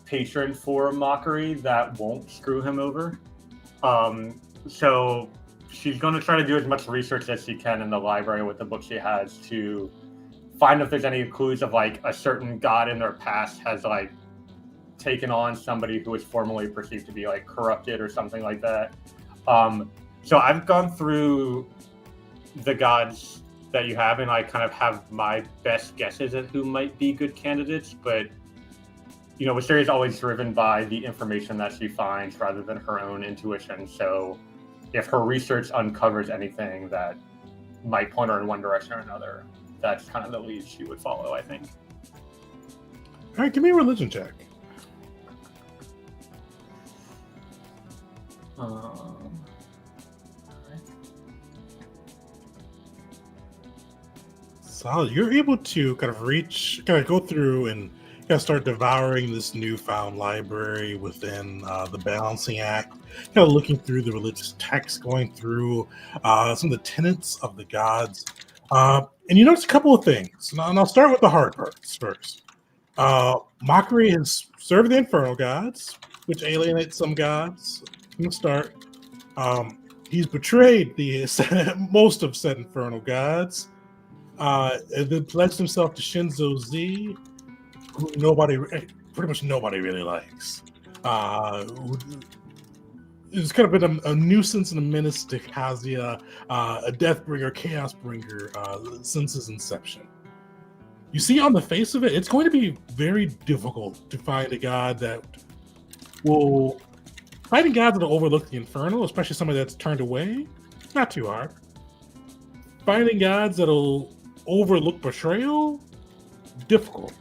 patron for Mockery that won't screw him over. So she's going to try to do as much research as she can in the library with the book she has to find if there's any clues of like a certain god in their past has like taken on somebody who was formerly perceived to be like corrupted or something like that. So I've gone through the gods that you have and I kind of have my best guesses at who might be good candidates, but you know, Wisteria is always driven by the information that she finds rather than her own intuition. So if her research uncovers anything that might point her in one direction or another, that's kind of the lead she would follow, I think. All right, give me a religion check. Solid. You're able to kind of go through and kind of start devouring this newfound library within the Balancing Act, kind of looking through the religious texts, going through some of the tenets of the gods. And you notice a couple of things. And I'll start with the hard parts first. Mockery has served the infernal gods, which alienates some gods from the start. He's betrayed the most of said infernal gods, and then pledged himself to Shinzo Z, who pretty much nobody really likes. It's kind of been a nuisance and a menace to Kazia, a death bringer, chaos bringer since his inception. You see on the face of it, it's going to be very difficult to find a god that will... Fighting gods that'll overlook the infernal, especially somebody that's turned away, not too hard. Finding gods that'll overlook betrayal, difficult.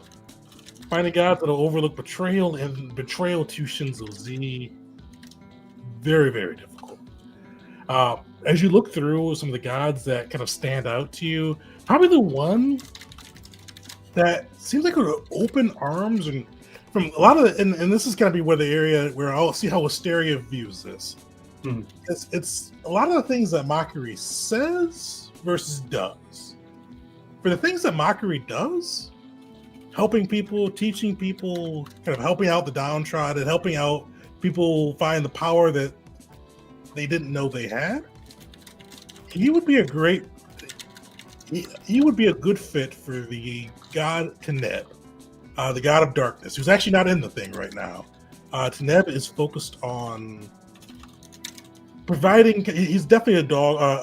Finding gods that'll overlook betrayal and betrayal to Shinzo Z, very, very difficult. As you look through some of the gods that kind of stand out to you, probably the one that seems like it would open arms and from a lot of the, and this is going to be where the area where I'll see how Wisteria views this. It's a lot of the things that Mockery says versus does. For the things that Mockery does, helping people, teaching people, kind of helping out the downtrodden, helping out people find the power that they didn't know they had, he would be a good fit for the god Teneb. The god of darkness, who's actually not in the thing right now. Teneb is focused on providing. He's definitely a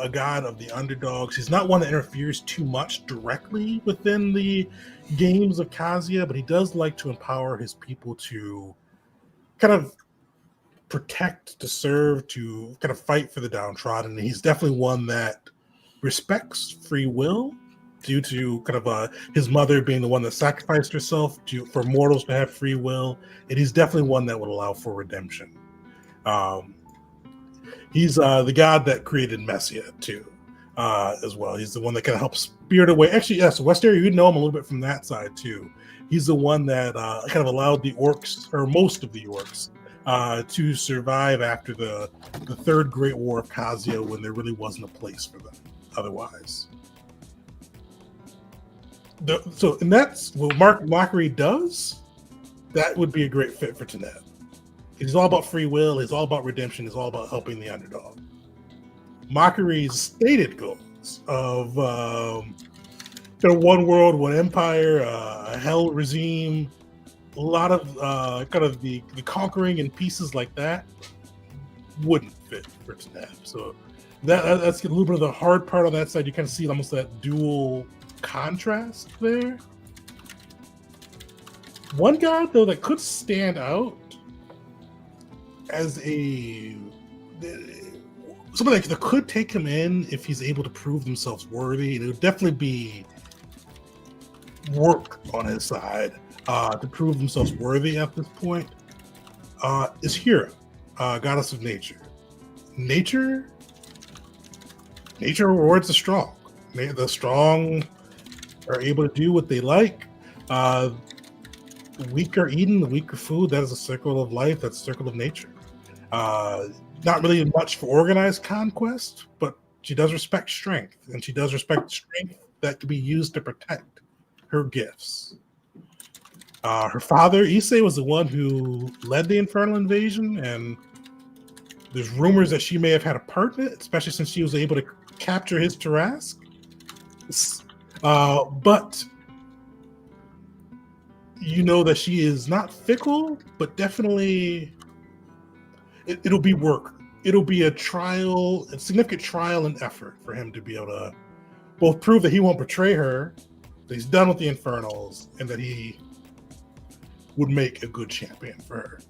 god of the underdogs. He's not one that interferes too much directly within the games of Kazia, but he does like to empower his people to kind of protect, to serve, to kind of fight for the downtrodden. And he's definitely one that respects free will due to kind of his mother being the one that sacrificed herself for mortals to have free will. And he's definitely one that would allow for redemption. He's the god that created Messia too, as well. He's the one that kind of helps spirit away. Actually, yes, Westeria, you know him a little bit from that side too. He's the one that kind of allowed the orcs, or most of the orcs, to survive after the Third Great War of Khazia, when there really wasn't a place for them otherwise. And that's what Mockery does. That would be a great fit for Taneb. He's all about free will. He's all about redemption. He's all about helping the underdog. Mockery's stated goals of one world, one empire, a hell regime, a lot of kind of the conquering and pieces like that wouldn't fit for Taneb. So that's a little bit of the hard part on that side. You kind of see almost that dual contrast there. One god, though, that could stand out as somebody that could take him in if he's able to prove themselves worthy, and it would definitely be work on his side to prove themselves worthy at this point, is Hera, goddess of nature. Nature rewards the strong. The strong are able to do what they like. The weak are eaten, the weak are food. That is a circle of life. That's a circle of nature. Not really much for organized conquest, but she does respect strength, and she does respect strength that can be used to protect her gifts. Her father, Issei, was the one who led the Infernal Invasion, and there's rumors that she may have had a part in it, especially since she was able to capture his Tarask. But you know that she is not fickle, but definitely it'll be work. It'll be a significant trial and effort for him to be able to both prove that he won't betray her, that he's done with the Infernals, and that he would make a good champion for her.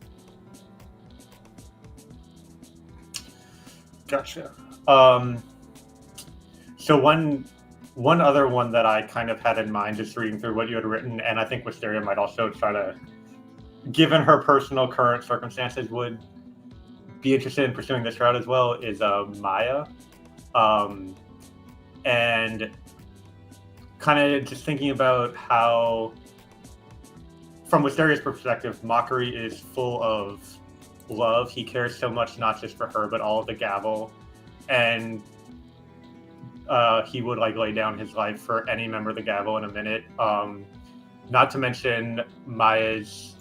Gotcha. So one other one that I kind of had in mind, just reading through what you had written, and I think Wisteria might also try to, given her personal current circumstances, would be interested in pursuing this route as well, is Maya. And kind of just thinking about how, from Wisteria's perspective, Mockery is full of love. He cares so much, not just for her, but all of the Gavel. And he would lay down his life for any member of the Gavel in a minute. Not to mention Maya's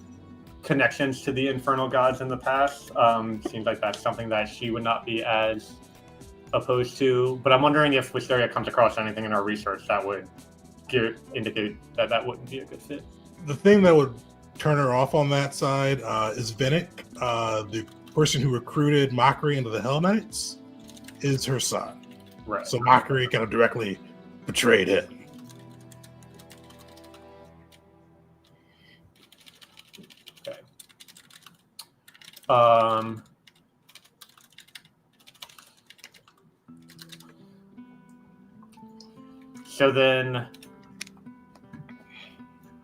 connections to the infernal gods in the past. Seems like that's something that she would not be as opposed to. But I'm wondering if Wisteria comes across anything in our research that would indicate that wouldn't be a good fit. The thing that would turn her off on that side is Vinnick, the person who recruited Mockery into the Hell Knights, is her son. Right. So Mockery kind of directly betrayed him. Okay. So then,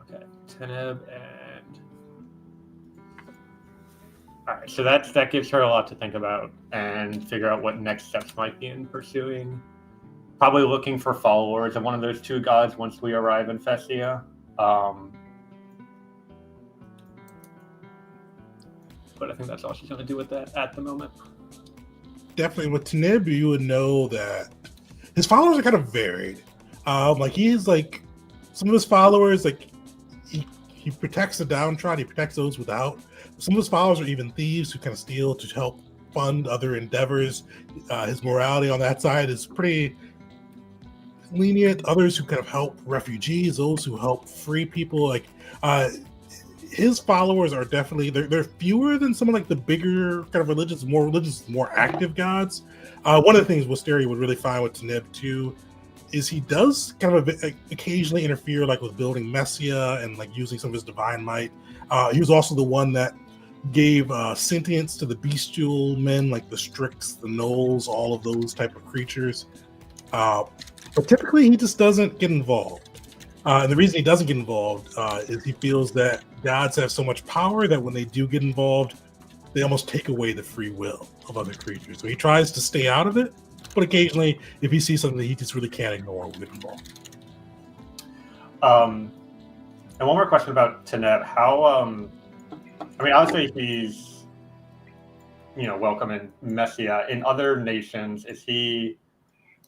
okay, Taneb and all right. So that gives her a lot to think about and figure out what next steps might be in pursuing. Probably looking for followers of one of those two gods once we arrive in Fesia. But I think that's all she's going to do with that at the moment. Definitely with Taneb, you would know that his followers are kind of varied. He's some of his followers, he protects the downtrodden, he protects those without. Some of his followers are even thieves who kind of steal to help fund other endeavors. His morality on that side is pretty lenient. Others who kind of help refugees, those who help free people. His followers are definitely they're fewer than some of the bigger kind of more active gods. One of the things Wisteria would really find with Taneb too is he does kind of occasionally interfere with building Messia and using some of his divine might. He was also the one that gave sentience to the bestial men like the Strix, the Gnolls, all of those type of creatures. But typically he just doesn't get involved. And the reason he doesn't get involved is he feels that gods have so much power that when they do get involved, they almost take away the free will of other creatures. So he tries to stay out of it, but occasionally, if he sees something that he just really can't ignore, will get involved. And one more question about Teneb. How, I mean, obviously he's, welcome in Messia. In other nations,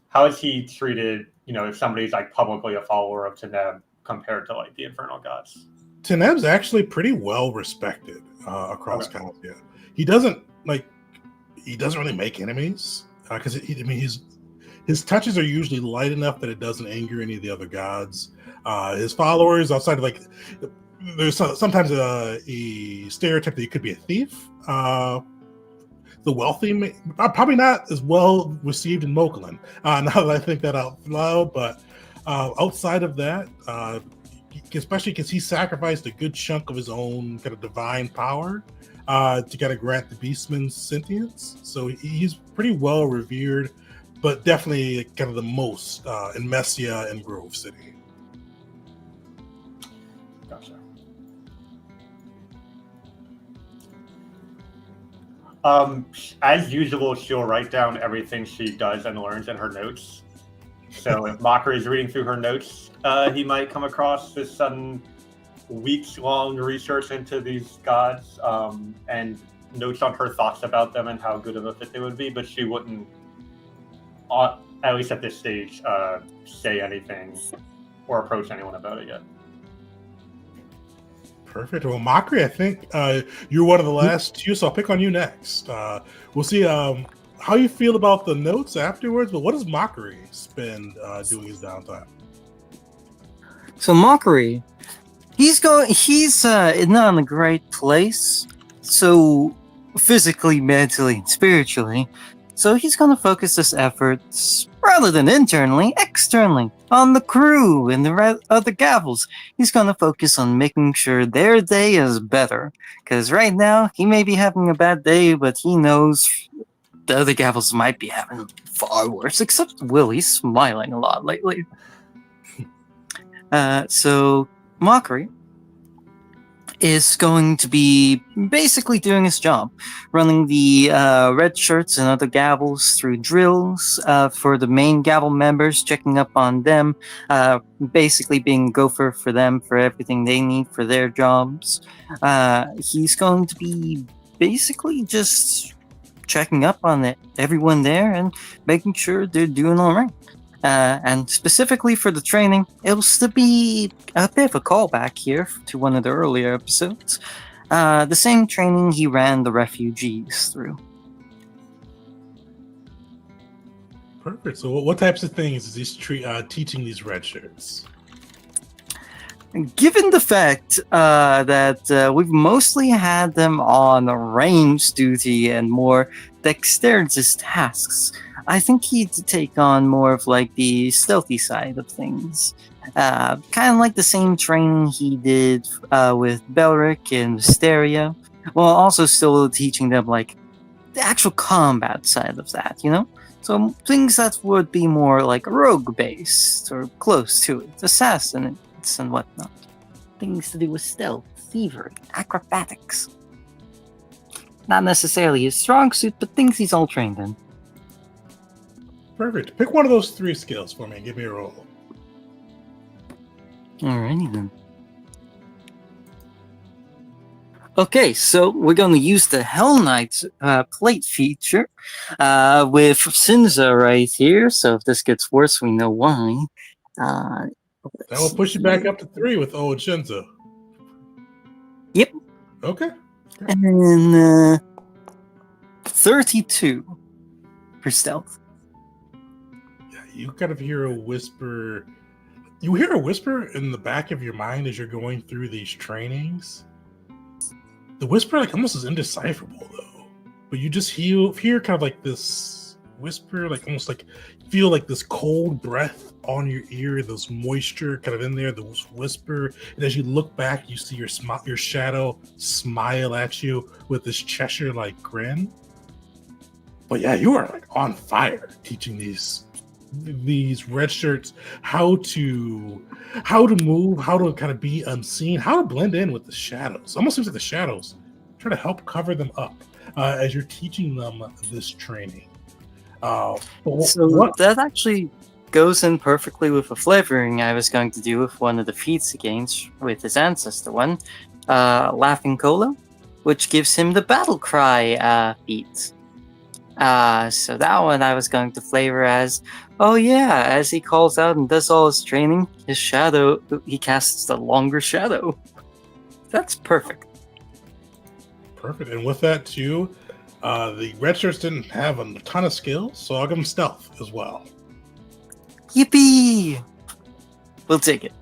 how is he treated, if somebody's like publicly a follower of Teneb compared to like the Infernal Gods? Teneb's actually pretty well respected across Calcia. He doesn't really make enemies because his touches are usually light enough that it doesn't anger any of the other gods. His followers, outside of there's sometimes a stereotype that he could be a thief. The wealthy, probably not as well received in Mokulin. Now that I think that out loud, but outside of that, especially because he sacrificed a good chunk of his own kind of divine power to kind of grant the Beastmen sentience. So he's pretty well revered, but definitely kind of the most in Messia and Grove City. Gotcha. As usual, she'll write down everything she does and learns in her notes. So if Mockery is reading through her notes, he might come across this sudden weeks-long research into these gods and notes on her thoughts about them and how good of a fit they would be, but she wouldn't, at least at this stage, say anything or approach anyone about it yet. Perfect. Well, Mockery, I think you're one of the last two, so I'll pick on you next. We'll see how you feel about the notes afterwards, but what does Mockery spend doing his downtime? So Mockery, he's not in a great place, so physically, mentally, and spiritually. So he's going to focus his efforts, rather than internally, externally, on the crew and the other Gavels. He's going to focus on making sure their day is better. Because right now, he may be having a bad day, but he knows the other Gavels might be having far worse, except Will. He's smiling a lot lately. So Mockery is going to be basically doing his job, running the red shirts and other Gavels through drills for the main Gavel members, checking up on them, basically being gopher for them for everything they need for their jobs. He's going to be basically just checking up on everyone there and making sure they're doing all right. And specifically for the training, it will still be a bit of a callback here to one of the earlier episodes. The same training he ran the refugees through. Perfect. So what types of things is he teaching these red shirts? Given the fact that we've mostly had them on range duty and more dexterity tasks, I think he'd take on more of like the stealthy side of things. Kind of like the same training he did with Belric and Wisteria, while also still teaching them like the actual combat side of that, So things that would be more like rogue-based or close to it, assassinates and whatnot. Things to do with stealth, thievery, acrobatics. Not necessarily his strong suit, but things he's all trained in. Perfect. Pick one of those three skills for me and give me a roll. Alrighty then. Okay, so we're going to use the Hell Knight's plate feature with Sinza right here. So if this gets worse, we know why. That will push you back up to 3 with Old Shinzo. Yep. Okay. And then 32 for stealth. Yeah, you kind of hear a whisper. You hear a whisper in the back of your mind as you're going through these trainings. The whisper almost is indecipherable though. But you just hear kind of like this whisper, like almost like feel like this cold breath on your ear, those moisture kind of in there, those whisper. And as you look back, you see your shadow smile at you with this Cheshire-like grin. But yeah, you are like on fire teaching these red shirts how to move, how to kind of be unseen, how to blend in with the shadows. Almost seems like the shadows try to help cover them up as you're teaching them this training. So that actually goes in perfectly with a flavoring I was going to do with one of the feats against with his ancestor one, Laughing Cola, which gives him the battle cry feat. So that one I was going to flavor as, oh yeah, as he calls out and does all his training, his shadow, he casts the longer shadow. That's perfect. Perfect. And with that too, the red shirts didn't have a ton of skills, so I'll give them stealth as well. Yippee! We'll take it.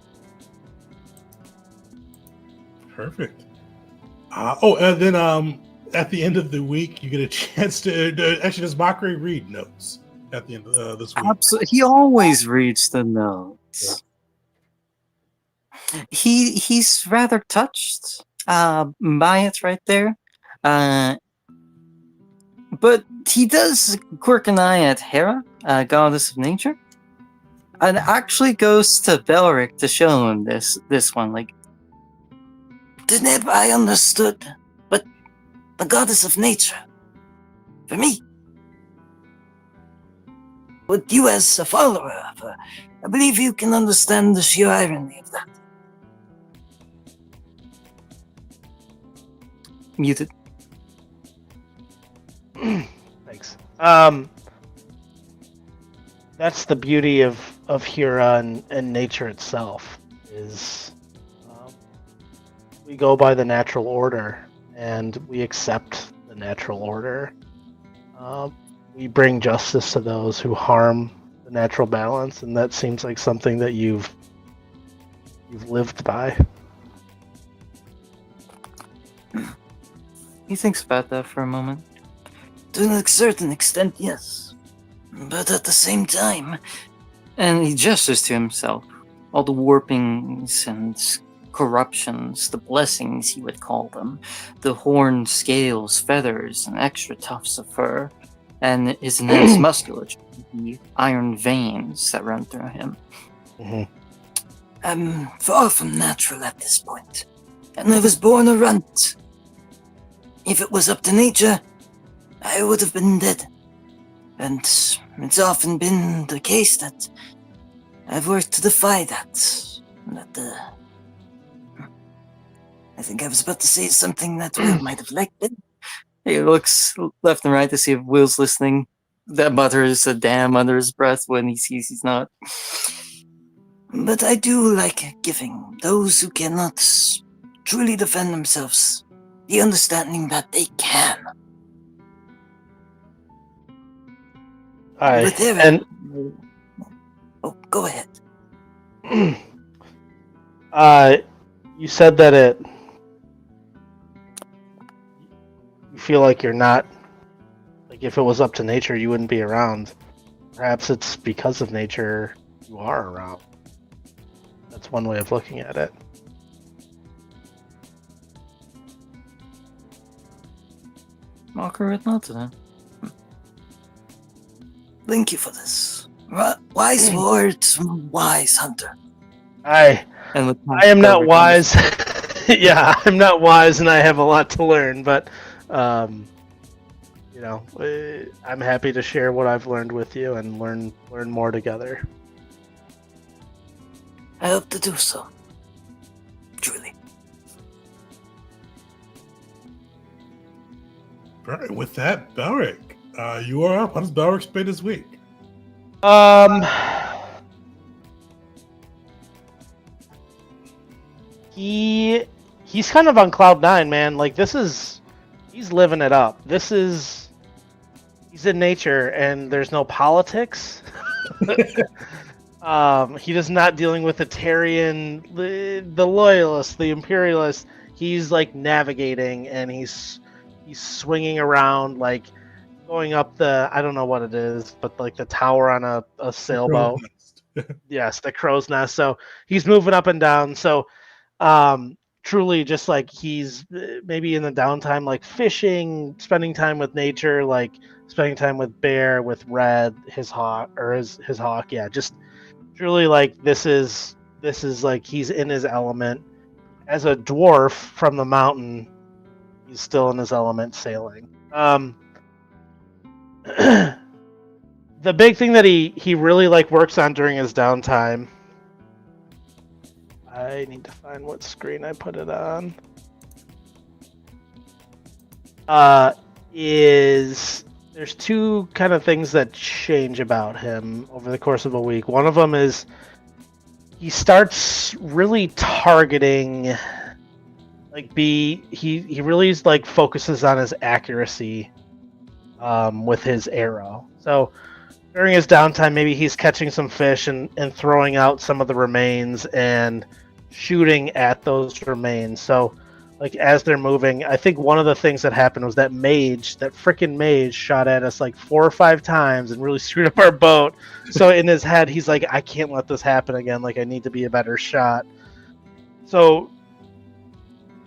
Perfect. And then at the end of the week, you get a chance to actually, does Mockery read notes at the end of this week? Absolutely. He always reads the notes. Yeah. He's rather touched by it right there. But he does quirk an eye at Hera, goddess of nature, and actually goes to Belric to show him this one. Like, Deneb, I understood, but the goddess of nature, for me. But you as a follower of her, I believe you can understand the sheer irony of that. Muted. Thanks. That's the beauty of Hera and nature itself, is we go by the natural order, and we accept the natural order. We bring justice to those who harm the natural balance, and that seems like something that you've lived by. He thinks about that for a moment. To a certain extent, yes. But at the same time, and he gestures to himself, all the warpings and corruptions, the blessings he would call them, the horns, scales, feathers, and extra tufts of fur, and his enhanced musculature, the iron veins that run through him. Mm-hmm. I'm far from natural at this point, and I was born a runt. If it was up to nature, I would have been dead. And it's often been the case that I've worked to defy that. I think I was about to say something that Will might have liked it. He looks left and right to see if Will's listening. That mutters a damn under his breath when he sees he's not. But I do like giving those who cannot truly defend themselves the understanding that they can. Oh, go ahead. You said that you feel like you're not, like if it was up to nature, you wouldn't be around. Perhaps it's because of nature you are around. That's one way of looking at it. Mocker would not to that. Thank you for this. Wise words, wise hunter. I am not wise. Yeah, I'm not wise, and I have a lot to learn. But, I'm happy to share what I've learned with you and learn more together. I hope to do so. Truly. All right, with that, Belric, you are up. How does Belric spend his week? He's kind of on cloud nine, man. Like he's living it up. He's in nature, and there's no politics. He is not dealing with the Tarian, the loyalists, the imperialists. He's like navigating, and he's swinging around like going up the, I don't know what it is, but like the tower on a sailboat. Yes, the crow's nest. So he's moving up and down. So truly just like he's maybe in the downtime, like fishing, spending time with nature, like spending time with Bear, with Red, his hawk, or his hawk. Yeah, just truly like this is like he's in his element. As a dwarf from the mountain, he's still in his element sailing. The big thing that he really like works on during his downtime. I need to find what screen I put it on. Is there's two kind of things that change about him over the course of a week. One of them is he starts really targeting, like he really like focuses on his accuracy with his arrow. So during his downtime, maybe he's catching some fish and throwing out some of the remains and shooting at those remains. So like as they're moving, I think one of the things that happened was that freaking mage shot at us like 4 or 5 times and really screwed up our boat. So in his head, he's like, I can't let this happen again. Like I need to be a better shot. So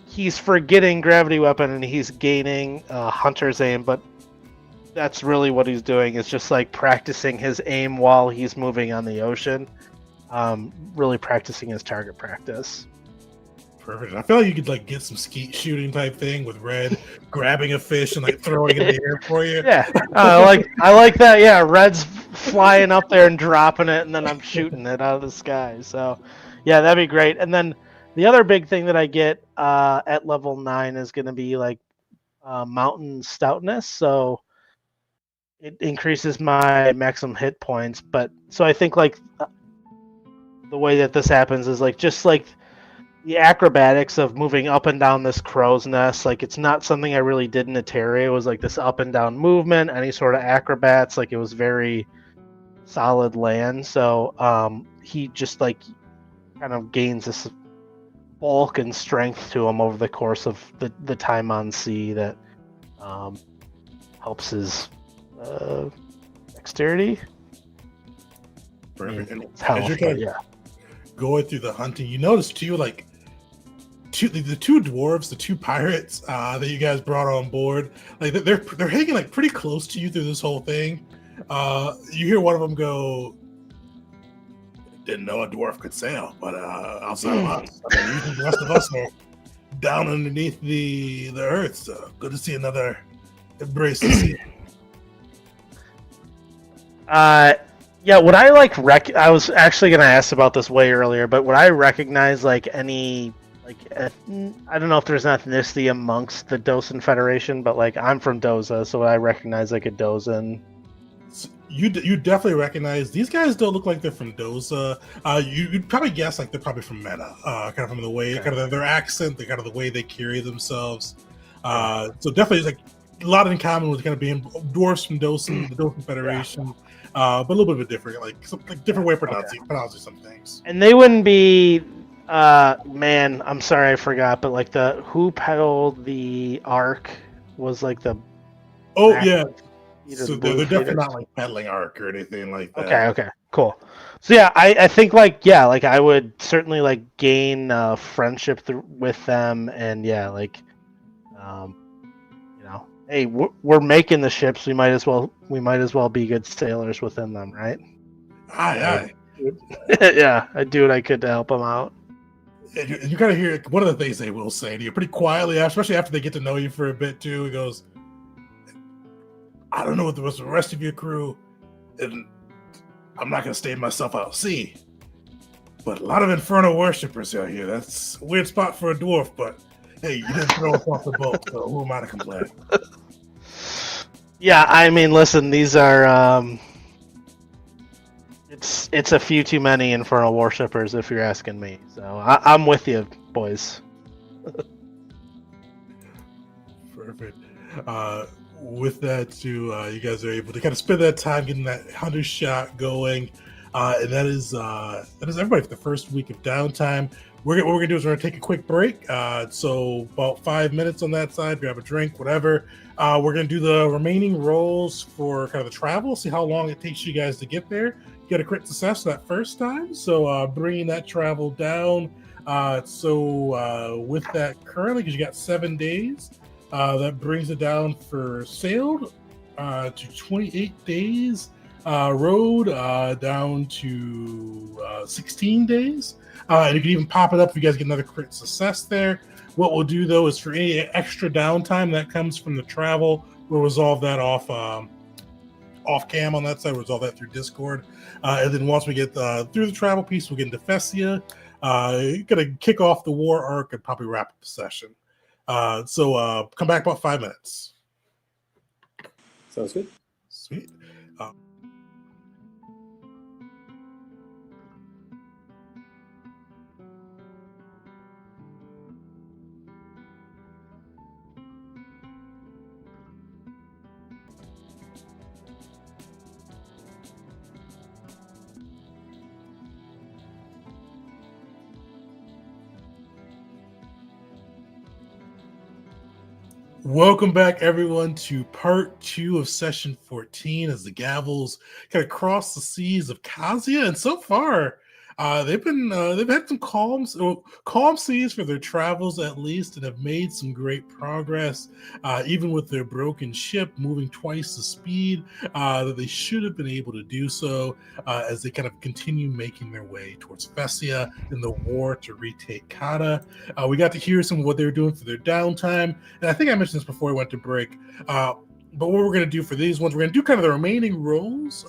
he's forgetting gravity weapon and he's gaining hunter's aim, but that's really what he's doing, is just like practicing his aim while he's moving on the ocean. Really practicing his target practice. Perfect. I feel like you could like get some skeet shooting type thing with Red grabbing a fish and like throwing it in the air for you. Yeah, I like that. Yeah, Red's flying up there and dropping it, and then I'm shooting it out of the sky. So, yeah, that'd be great. And then the other big thing that I get at level 9 is going to be like mountain stoutness. So it increases my maximum hit points. But so I think like the way that this happens is like just like the acrobatics of moving up and down this crow's nest. Like it's not something I really did in Atari. It was like this up and down movement, any sort of acrobats. Like it was very solid land. So he just like kind of gains this bulk and strength to him over the course of the time on sea that helps his dexterity. Perfect. I mean, And health, as you're kind of going through the hunting, you notice too, like the two dwarves, the two pirates that you guys brought on board, like they're hanging like pretty close to you through this whole thing. You hear one of them go, "Didn't know a dwarf could sail, but outside of us, I mean, usually the rest of us are down underneath the earth. So good to see another embrace the sea." Yeah, would I like I was actually gonna ask about this way earlier, but would I recognize like any like I don't know if there's an ethnicity amongst the Dosan Federation, but like I'm from Doza, so would I recognize like a Dosan? You definitely recognize these guys. Don't look like they're from Doza. You'd probably guess like they're probably from Meta, kind of from the way, kind of their accent, the kind of the way they carry themselves. So definitely like a lot in common with kind of being dwarfs from Dosan, the Dosan Federation. But a little bit of a different, like different way of pronouncing some things. And they wouldn't be, man, I'm sorry I forgot, but like the who peddled the Ark was like the. Oh yeah, so they're definitely not like peddling Ark or anything like that. Okay, cool. So yeah, I think like like I would certainly like gain friendship with them, and yeah, like, you know, hey, we're making the ships. We might as well be good sailors within them, right? Aye. Yeah, I do what I could to help them out. And you kind of hear one of the things they will say to you pretty quietly, especially after they get to know you for a bit too. He goes, "I don't know what the rest of your crew, and I'm not going to stain myself out sea, but a lot of Inferno worshippers out here. That's a weird spot for a dwarf, but hey, you didn't throw us off the boat, so who am I to complain?" Yeah, I mean, listen, these are it's a few too many Infernal worshippers, if you're asking me. So I'm with you, boys. Perfect. With that too, you guys are able to kind of spend that time getting that hunter shot going. And that is everybody for the first week of downtime. What we're gonna do is we're gonna take a quick break. So about 5 minutes on that side. Grab a drink, whatever. We're gonna do the remaining rolls for kind of the travel. See how long it takes you guys to get there. Get a crit success that first time. So bringing that travel down. With that currently, because you got 7 days, that brings it down for sailed to 28 days. Road down to 16 days. And you can even pop it up if you guys get another crit success there. What we'll do, though, is for any extra downtime that comes from the travel, we'll resolve that off cam on that side. We'll resolve that through Discord. And then once we get through the travel piece, we'll get into Fesia. Gonna kick off the war arc and probably wrap up the session. Come back about 5 minutes. Sounds good. Sweet. Welcome back, everyone, to part 2 of session 14 as the Gavels kind of cross the seas of Kasia. And so far, they've had some calm seas for their travels at least, and have made some great progress, even with their broken ship moving twice the speed that they should have been able to do so, as they kind of continue making their way towards Fesia in the war to retake Kata. We got to hear some of what they were doing for their downtime, and I think I mentioned this before we went to break. But what we're going to do for these ones, we're going to do kind of the remaining rolls,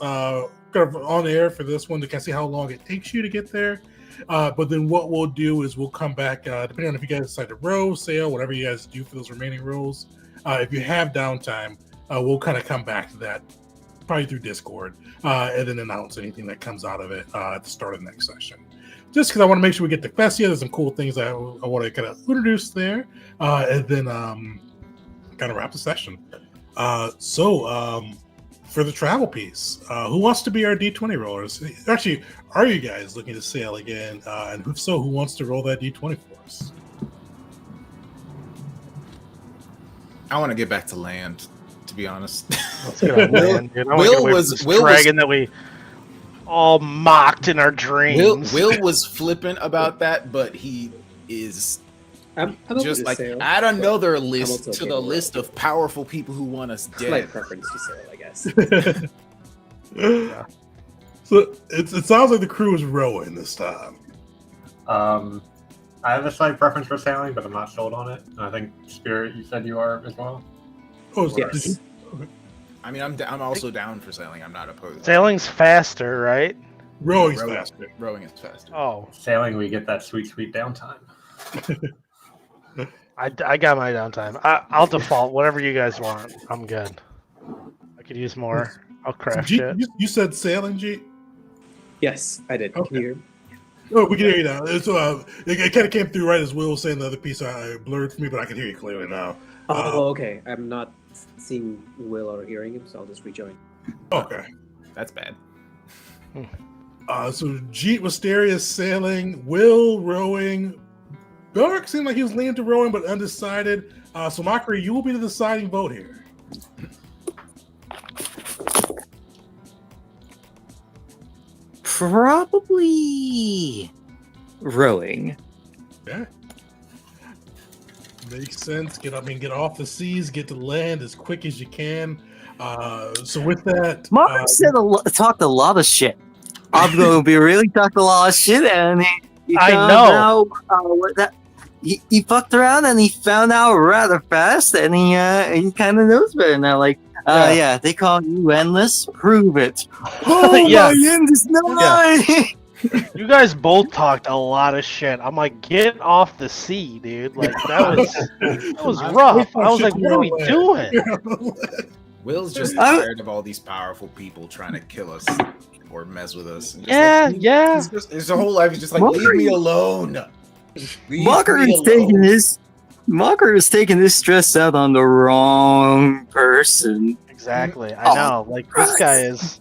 kind of on air for this one to kind of see how long it takes you to get there. But then what we'll do is we'll come back, depending on if you guys decide to row, sail, whatever you guys do for those remaining rolls. If you have downtime, we'll kind of come back to that, probably through Discord, and then announce anything that comes out of it at the start of the next session. Just because I want to make sure we get to Fesia. There's some cool things I want to kind of introduce there, and then kind of wrap the session. For the travel piece, who wants to be our D20 rollers? Actually, are you guys looking to sail again? And if so, who wants to roll that D20 for us? I want to get back to land, to be honest. Let's get on land, dude. I wanna get away from this dragon that we all mocked in our dreams. Will was flippant about that, but he is I'm just like sail, add another list okay to the list of powerful people who want us Slight dead. preference to sail, I guess. Yeah. So it sounds like the crew is rowing this time. I have a slight preference for sailing, but I'm not sold on it. And I think Spirit, you said you are as well. Oh, Yes. I mean, I'm also down for sailing. I'm not opposed. Sailing's faster, right? Rowing's faster. Rowing is faster. Oh, Sailing, we get that sweet downtime. I got my downtime. I'll default whatever you guys want. I'm good. I could use more. I'll craft G, shit. you said sailing, G? Yes, I did. Okay. Can you hear me? Oh, we can hear you now. It kind of came through right as Will was saying the other piece. I blurred for me, but I can hear you clearly now. Okay. I'm not seeing Will or hearing him, so I'll just rejoin. Okay. That's bad. So Jeet Wisteria sailing, Will rowing. Belric seemed like he was leaning to rowing, but undecided. So Mockery, you will be the deciding vote here. Probably rowing. Okay. Makes sense. Get off the seas, get to land as quick as you can. So with that, Mark talked a lot of shit. I'm going to be really talked a lot of shit, and he I found know. out, he fucked around and he found out rather fast, and he kind of knows better now. Like, yeah, they call you endless. Prove it. Oh, Yeah. my end is not. You guys both talked a lot of shit. I'm like, get off the sea, dude. Like that was rough. I was like, what are we doing? Will's just tired of all these powerful people trying to kill us or mess with us. And Yeah. His whole life is just like, leave me alone. Mocker is taking this stress out on the wrong person. Exactly. I know. Like this guy is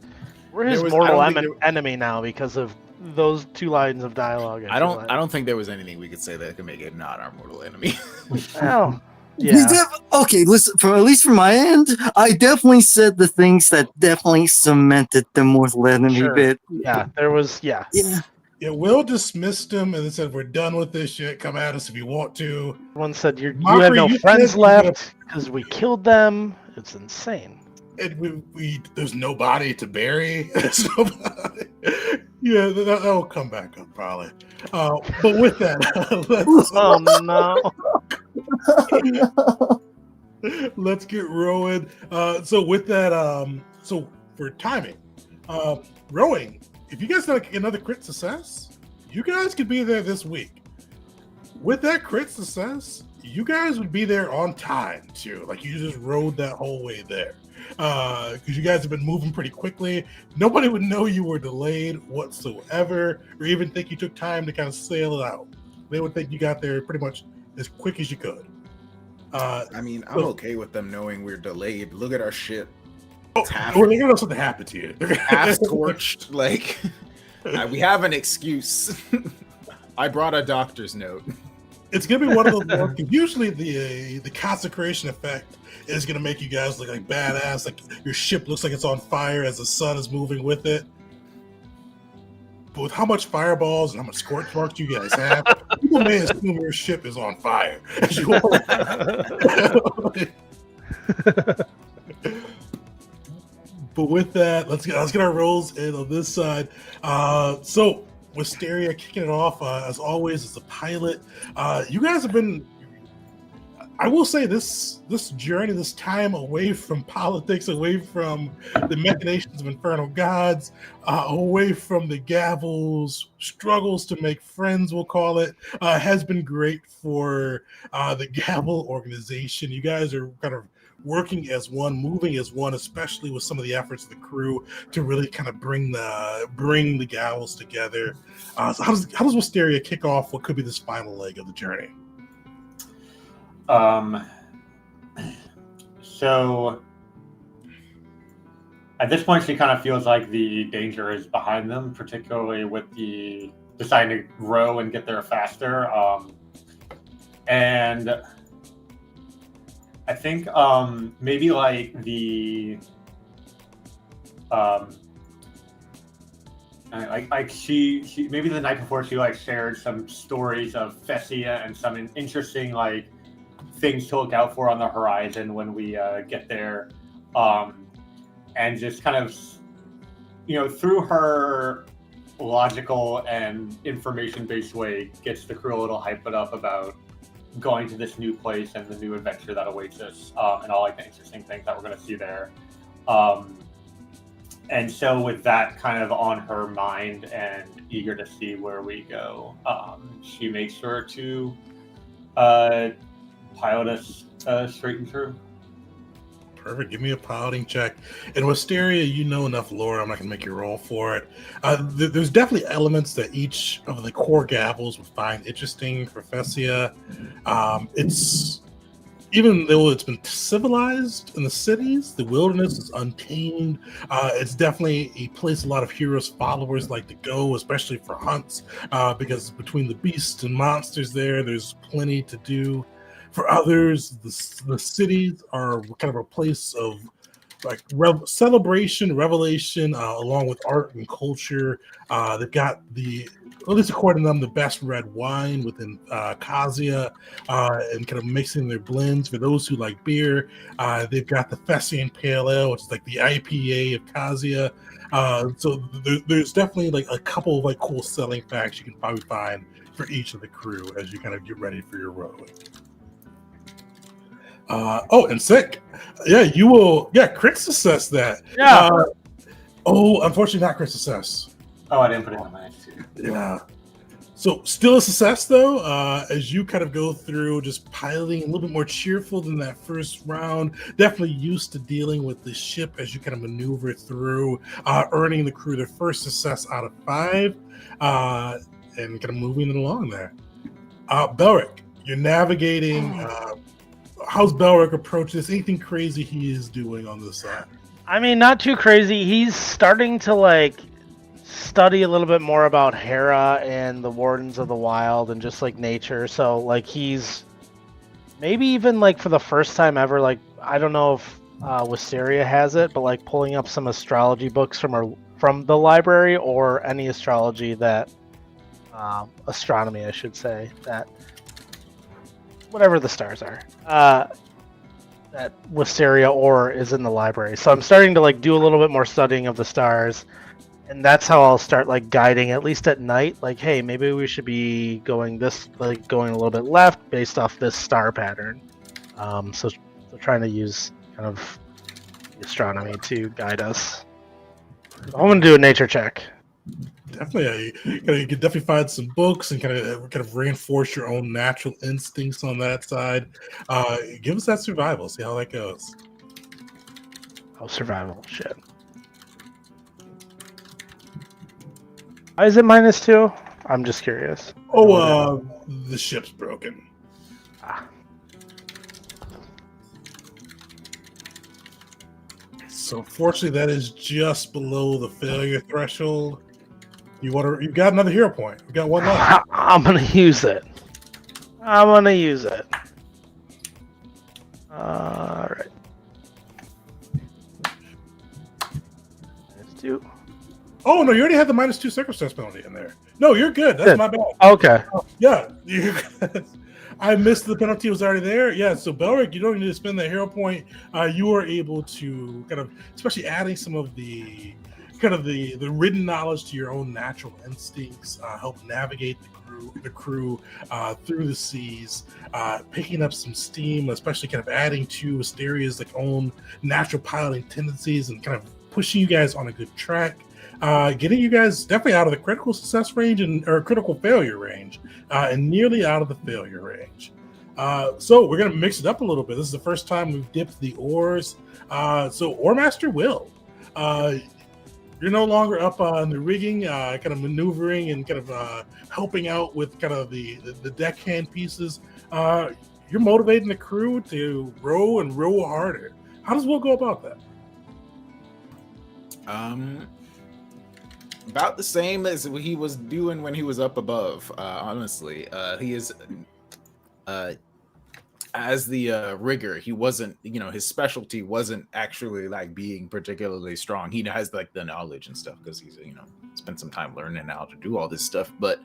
We're his There was- I mortal don't think there- enemy now because of those 2 lines of dialogue. I don't think there was anything we could say that could make it not our mortal enemy. Well, We yeah. okay, listen. At least from my end, I definitely said the things that definitely cemented the mortal enemy Sure. bit. Yeah, there was. Yeah. Yeah. Yeah, Will dismissed him and then said, "We're done with this shit. Come at us if you want to." One said you have Mockery, no you friends said you gotta- left because we killed them. It's insane. And there's nobody to bury. There's nobody. Yeah, that'll come back up probably. But with that, let's get rolling. So with that, so for timing, rowing. If you guys get another crit success, you guys could be there this week. With that crit success, you guys would be there on time too. Like you just rode that whole way there. Because you guys have been moving pretty quickly. Nobody would know you were delayed whatsoever, or even think you took time to kind of sail it out. They would think you got there pretty much as quick as you could. I mean, I'm okay with them knowing we're delayed. Look at our shit. Well, they're gonna know something happened to you. Half torched. Like, we have an excuse. I brought a doctor's note. It's gonna be one of those ones. Usually, the consecration effect is gonna make you guys look like badass. Like your ship looks like it's on fire as the sun is moving with it. But with how much fireballs and how much scorch marks you guys have, people may assume your ship is on fire. As you But with that, let's get our rolls in on this side. So Wisteria kicking it off as always as a pilot. You guys have been. I will say this journey, this time away from politics, away from the machinations of infernal gods, away from the gavels, struggles to make friends, we'll call it, has been great for the Gavel organization. You guys are kind of working as one, moving as one, especially with some of the efforts of the crew to really kind of bring the Gavels together. So how does Wisteria kick off what could be this final leg of the journey? So at this point, she kind of feels like the danger is behind them, particularly with the deciding to row and get there faster. And I think maybe like the like she maybe the night before she like shared some stories of Fesia and some interesting like things to look out for on the horizon when we get there, and just kind of, through her logical and information-based way, gets the crew a little hyped up about going to this new place and the new adventure that awaits us, and all like the interesting things that we're going to see there. And so with that kind of on her mind and eager to see where we go, she makes sure to pilot us straight and true. Perfect. Give me a piloting check. And Wisteria, you know enough lore. I'm not going to make you roll for it. There's definitely elements that each of the core Gavels would find interesting for Fesia. It's even though it's been civilized in the cities, the wilderness is untamed. It's definitely a place a lot of heroes' followers like to go, especially for hunts, because between the beasts and monsters there's plenty to do. For others, the cities are kind of a place of like celebration, revelation, along with art and culture. They've got at least according to them, the best red wine within Kasia, and kind of mixing their blends. For those who like beer, they've got the Fessian Pale Ale, which is like the IPA of Kasia. So there's definitely like a couple of like cool selling facts you can probably find for each of the crew as you kind of get ready for your rowing. And sick. Yeah, you will. Yeah, crit success that. Yeah. Unfortunately, not crit success. Oh, I didn't put it on my attitude. Yeah. So still a success though, as you kind of go through just piloting a little bit more cheerful than that first round. Definitely used to dealing with the ship as you kind of maneuver through, earning the crew their first success out of 5, and kind of moving it along there. Belric, you're navigating. How's Belric approach this? Anything crazy he is doing on this side? I mean, not too crazy. He's starting to like study a little bit more about Hera and the Wardens of the Wild and just like nature. So like he's maybe even like for the first time ever, like I don't know if Wisteria has it, but like pulling up some astrology books from the library or any astrology that astronomy, I should say, that whatever the stars are. That Wisteria or is in the library. So I'm starting to like do a little bit more studying of the stars, and that's how I'll start like guiding at least at night. Like, hey, maybe we should be going going a little bit left based off this star pattern. So trying to use kind of the astronomy to guide us. I'm gonna do a nature check. Definitely, you can definitely find some books and kind of reinforce your own natural instincts on that side. Give us that survival. See how that goes. Oh, survival shit. Why is it -2? I'm just curious. The ship's broken. Ah. So fortunately, that is just below the failure threshold. You've got another hero point. We've got one left. I'm gonna use it. All right. -2. Oh no, you already had the -2 circumstance penalty in there. No, you're good. That's my bad. Okay. Yeah, I missed the penalty was already there. Yeah, so Belric, you don't need to spend that hero point. You are able to kind of, especially adding some of the written knowledge to your own natural instincts, help navigate the crew through the seas, picking up some steam, especially kind of adding to Asteria's like own natural piloting tendencies and kind of pushing you guys on a good track. Getting you guys definitely out of the critical success range or critical failure range, and nearly out of the failure range. So we're going to mix it up a little bit. This is the first time we've dipped the oars. So Oarmaster Will, you're no longer up on the rigging, kind of maneuvering and kind of helping out with kind of the deckhand pieces. You're motivating the crew to row and row harder. How does Will go about that? About the same as he was doing when he was up above. Honestly, he is as the rigger. He wasn't, his specialty wasn't actually like being particularly strong. He has like the knowledge and stuff because he's spent some time learning how to do all this stuff. But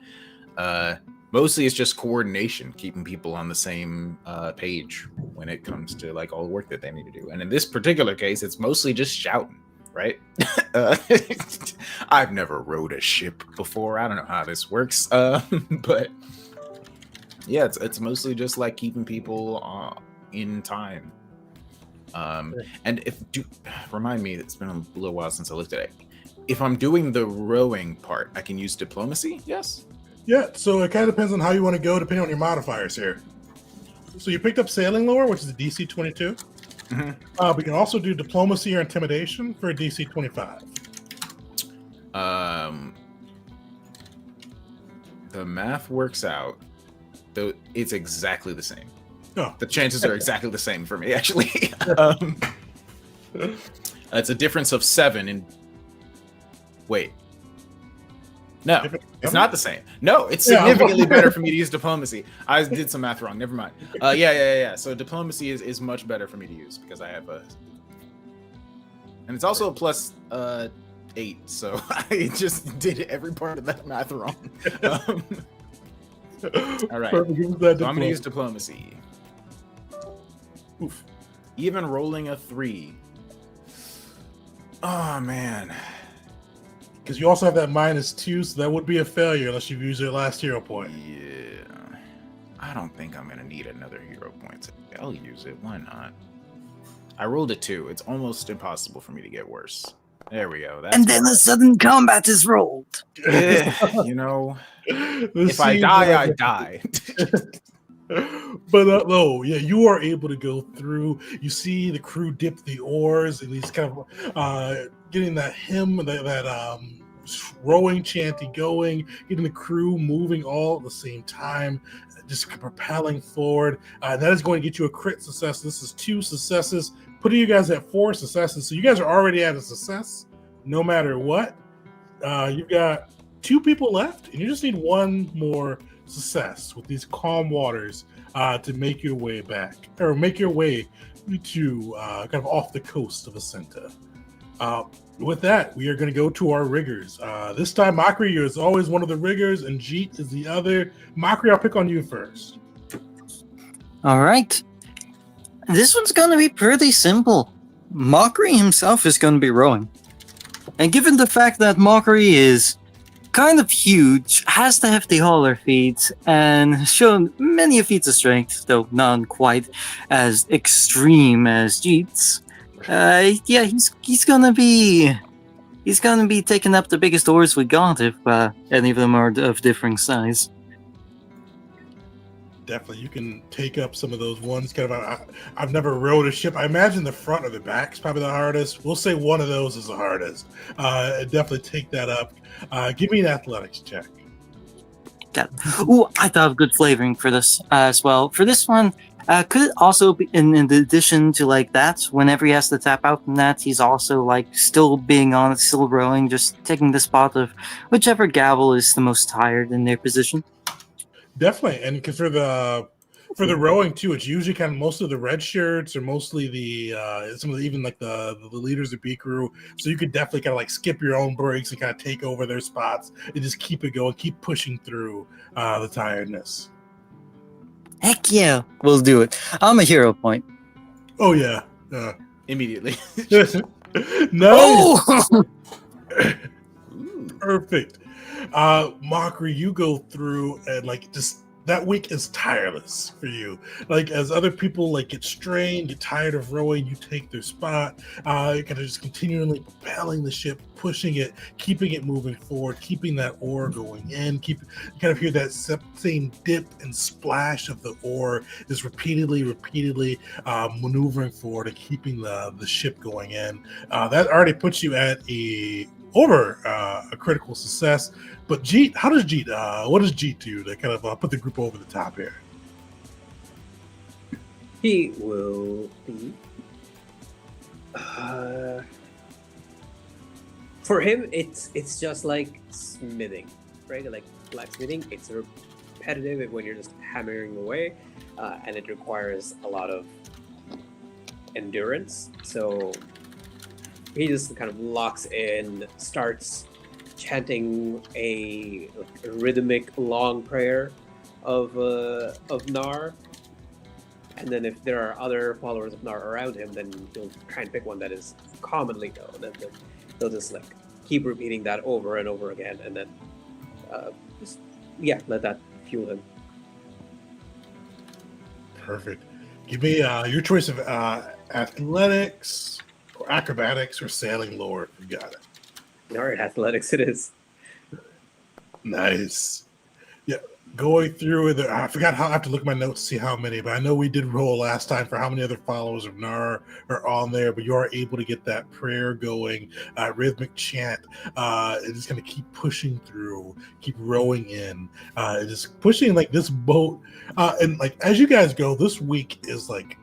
mostly it's just coordination, keeping people on the same page when it comes to like all the work that they need to do. And in this particular case, it's mostly just shouting. Right? I've never rowed a ship before. I don't know how this works. But yeah, it's mostly just like keeping people in time. And remind me, it's been a little while since I looked at it. If I'm doing the rowing part, I can use diplomacy, yes? Yeah, so it kind of depends on how you want to go, depending on your modifiers here. So you picked up sailing lore, which is a DC 22. Mm-hmm. We can also do diplomacy or intimidation for a DC 25. The math works out, though it's exactly the same. Oh. The chances are exactly the same for me, actually. It's a difference of 7 wait. No, it's not the same. No, it's significantly better for me to use diplomacy. I did some math wrong. Never mind. Yeah. So diplomacy is much better for me to use because I have and it's also a plus 8. So I just did every part of that math wrong. All right. So I'm going to use diplomacy. Oof. Even rolling a 3. Oh man. Because you also have that -2, so that would be a failure unless you use your last hero point. Yeah. I don't think I'm going to need another hero point. I'll use it. Why not? I rolled a 2. It's almost impossible for me to get worse. There we go. And then a sudden combat is rolled. If I die, I die. But you are able to go through. You see the crew dip the oars, and he's kind of getting that hymn, that rowing chanty going, getting the crew moving all at the same time, just propelling forward. That is going to get you a crit success. This is 2 successes putting you guys at 4 successes. So you guys are already at a success, no matter what. You've got 2 people left, and you just need 1 more success with these calm waters to make your way back, or make your way to kind of off the coast of Ascenta. With that, we are going to go to our riggers. This time, Mockery is always one of the riggers, and Jeet is the other. Mockery, I'll pick on you first. All right. This one's going to be pretty simple. Mockery himself is going to be rowing. And given the fact that Mockery is kind of huge, has the hefty hauler feat, and has shown many feats of strength, though none quite as extreme as Jeet's, he's gonna be taking up the biggest oars we got if any of them are of differing size. Definitely, you can take up some of those ones. Kind of, I've never rowed a ship. I imagine the front or the back is probably the hardest. We'll say one of those is the hardest. Definitely take that up. Give me an athletics check. Ooh, I thought of good flavoring for this as well. For this one, could it also be in addition to like that, whenever he has to tap out from that, he's also like still being on it, still rowing, just taking the spot of whichever gavel is the most tired in their position. Definitely, and because for the rowing too, it's usually kind of most of the red shirts or mostly the some of the, even like the leaders of B crew. So you could definitely kind of like skip your own breaks and kind of take over their spots and just keep it going, keep pushing through the tiredness. Heck yeah, we'll do it. I'm a hero point. Oh yeah, Immediately. Nice, Oh! perfect. Mockery, you go through and like just that week is tireless for you. Like as other people like get strained, get tired of rowing, you take their spot. You kind of just continually propelling the ship, pushing it, keeping it moving forward, keeping that oar going in. You kind of hear that same dip and splash of the oar is repeatedly maneuvering forward and keeping the ship going in. That already puts you at a critical success. But Jeet, what does Jeet do to kind of put the group over the top here? He will be. For him, it's just like smithing, right? Like blacksmithing. It's repetitive when you're just hammering away, and it requires a lot of endurance. So he just kind of locks in, starts chanting a rhythmic long prayer of Nar, and then if there are other followers of Nar around him, then he'll try and pick one that is commonly known, and then he'll just like keep repeating that over and over again, and then let that fuel him. Perfect. Give me your choice of athletics or acrobatics or sailing lore. You got it. All right, athletics it is. Nice. Yeah, going through it. I forgot how I have to look at my notes to see how many, but I know we did roll last time for how many other followers of Nar are on there, but you are able to get that prayer going, rhythmic chant. It's just going to keep pushing through, keep rowing in, just pushing like this boat. And like as you guys go, this week is like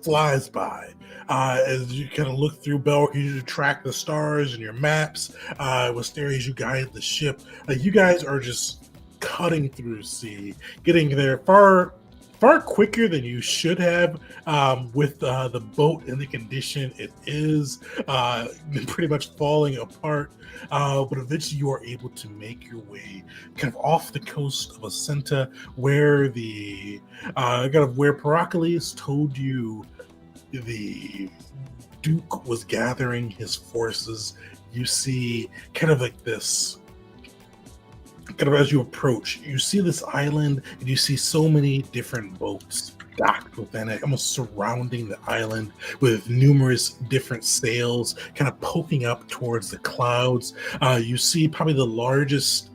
flies by. As you kind of look through Belric, you track the stars and your maps. With Steri, as you guide the ship, you guys are just cutting through sea, getting there far quicker than you should have. With the boat in the condition it is, pretty much falling apart. But eventually, you are able to make your way kind of off the coast of Ascenta, where where Pericles told you the Duke was gathering his forces. You see kind of like this, kind of as you approach, you see this island and you see so many different boats docked within it, almost surrounding the island with numerous different sails kind of poking up towards the clouds. You see probably the largest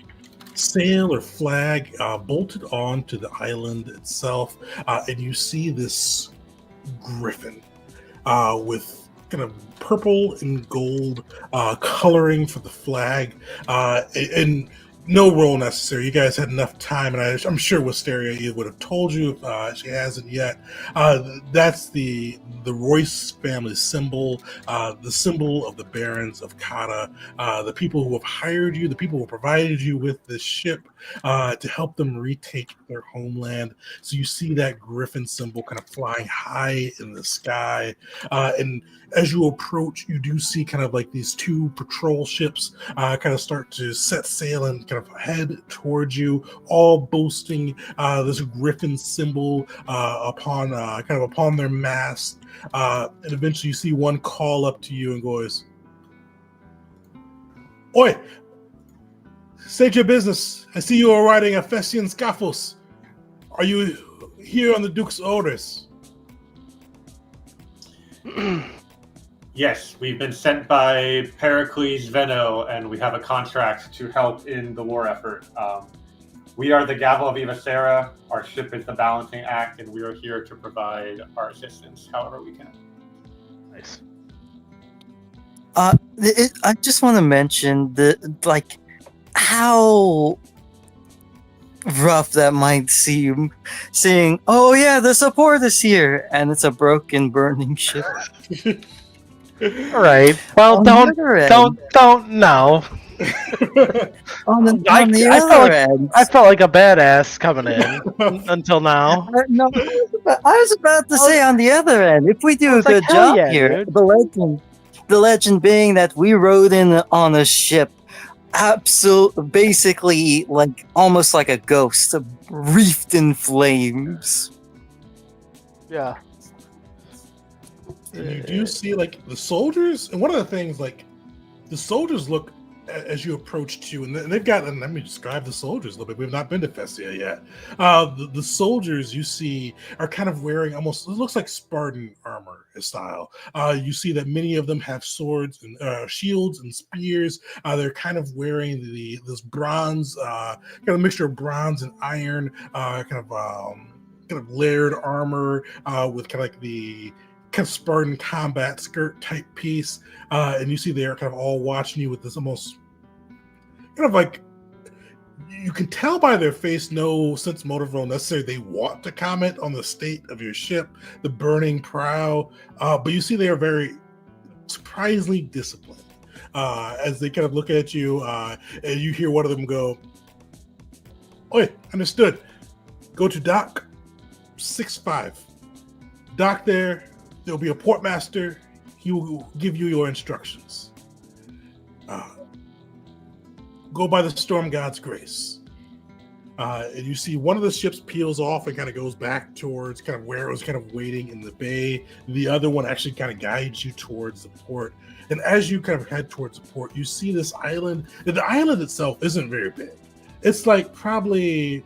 sail or flag bolted onto the island itself, and you see this griffin with kind of purple and gold coloring for the flag, and No roll necessary. You guys had enough time, and I'm sure Wisteria would have told you if she hasn't yet. That's the Royce family symbol, the symbol of the Barons of Kata, the people who have hired you, the people who provided you with this ship to help them retake their homeland. So you see that griffin symbol kind of flying high in the sky, and as you approach, you do see kind of like these two patrol ships kind of start to set sail and kind of head towards you, all boasting this griffin symbol upon their mast. And eventually, you see one call up to you and goes, "Oi, state your business. I see you are riding a Fesian Scaphos. Are you here on the Duke's orders?" Yes, we've been sent by Pericles Veno, and we have a contract to help in the war effort. We are the Gavel of Evasera. Our ship is the Balancing Act, and we are here to provide our assistance however we can. Nice. I just want to mention how rough that might seem, saying, "Oh yeah, the support is here," and it's a broken, burning ship. All right. Well, On don't the other end- now. On the I felt other like end, I felt like a badass coming in until now. no, I was about to say on the other end, if we do a was like, good hell job yeah, here, dude. the legend being that we rode in on a ship, basically like almost like a ghost, reefed in flames. Yeah. And you do see like the soldiers, and one of the things, like the soldiers look as you approach too, and they've got, and let me describe the soldiers a little bit. We've not been to Fesia yet. The soldiers you see are kind of wearing almost, it looks like Spartan armor style. You see that many of them have swords and shields and spears. They're kind of wearing this bronze, kind of mixture of bronze and iron, kind of layered armor with kind of like the kind of Spartan combat skirt type piece, and you see they are kind of all watching you with this almost kind of like, you can tell by their face no sense motive role necessary. They want to comment on the state of your ship, the burning prow, but you see they are very surprisingly disciplined as they kind of look at you, and you hear one of them go, "Oi, understood. Go to dock 6-5. Dock there. There'll be a portmaster. He will give you your instructions. Go by the Storm God's grace." And you see one of the ships peels off and kind of goes back towards kind of where it was kind of waiting in the bay. The other one actually kind of guides you towards the port. And as you kind of head towards the port, you see this island. The island itself isn't very big. It's like probably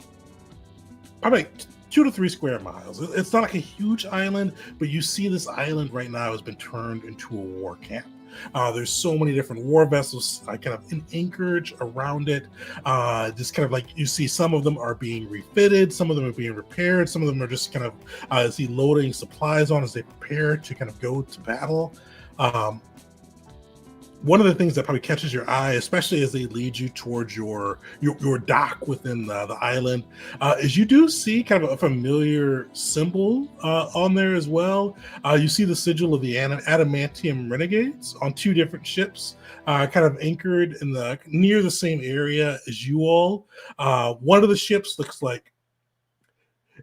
like 2 to 3 square miles. It's not like a huge island, but you see this island right now has been turned into a war camp. There's so many different war vessels kind of in anchorage around it. Just kind of like you see some of them are being refitted, some of them are being repaired, some of them are just kind of see loading supplies on as they prepare to kind of go to battle. One of the things that probably catches your eye, especially as they lead you towards your dock within the island, is you do see kind of a familiar symbol on there as well. You see the sigil of the Adamantium Renegades on 2 different ships, kind of anchored in near the same area as you all. One of the ships looks like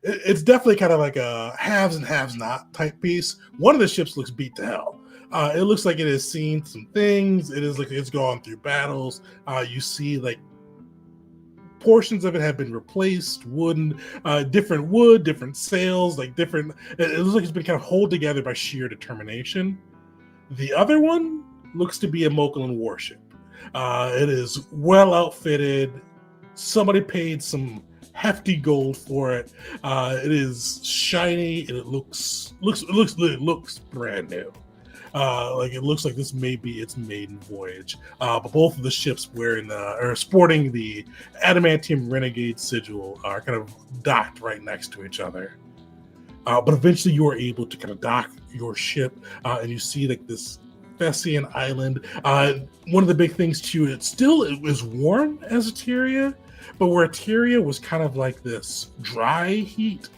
it's definitely kind of like a haves and haves not type piece. One of the ships looks beat to hell. It looks like it has seen some things. It is like it's gone through battles. You see like portions of it have been replaced, different wood, different sails, like different. It looks like it's been kind of held together by sheer determination. The other one looks to be a Mokulan warship. It is well outfitted. Somebody paid some hefty gold for it. It is shiny and it looks brand new. Like it looks like this may be its maiden voyage. But both of the ships sporting the Adamantium Renegade sigil are kind of docked right next to each other. But eventually you are able to kind of dock your ship, and you see like this Fessian Island. One of the big things too, it was warm as Eteria, but where Eteria was kind of like this dry heat,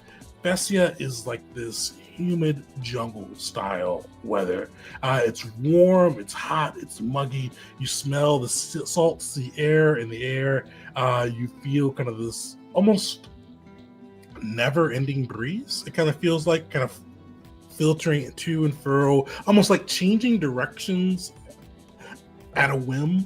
Fesia is like this humid jungle style weather. It's warm, it's hot, it's muggy. You smell the salty air in the air. You feel kind of this almost never-ending breeze. It kind of feels like kind of filtering to and fro, almost like changing directions at a whim.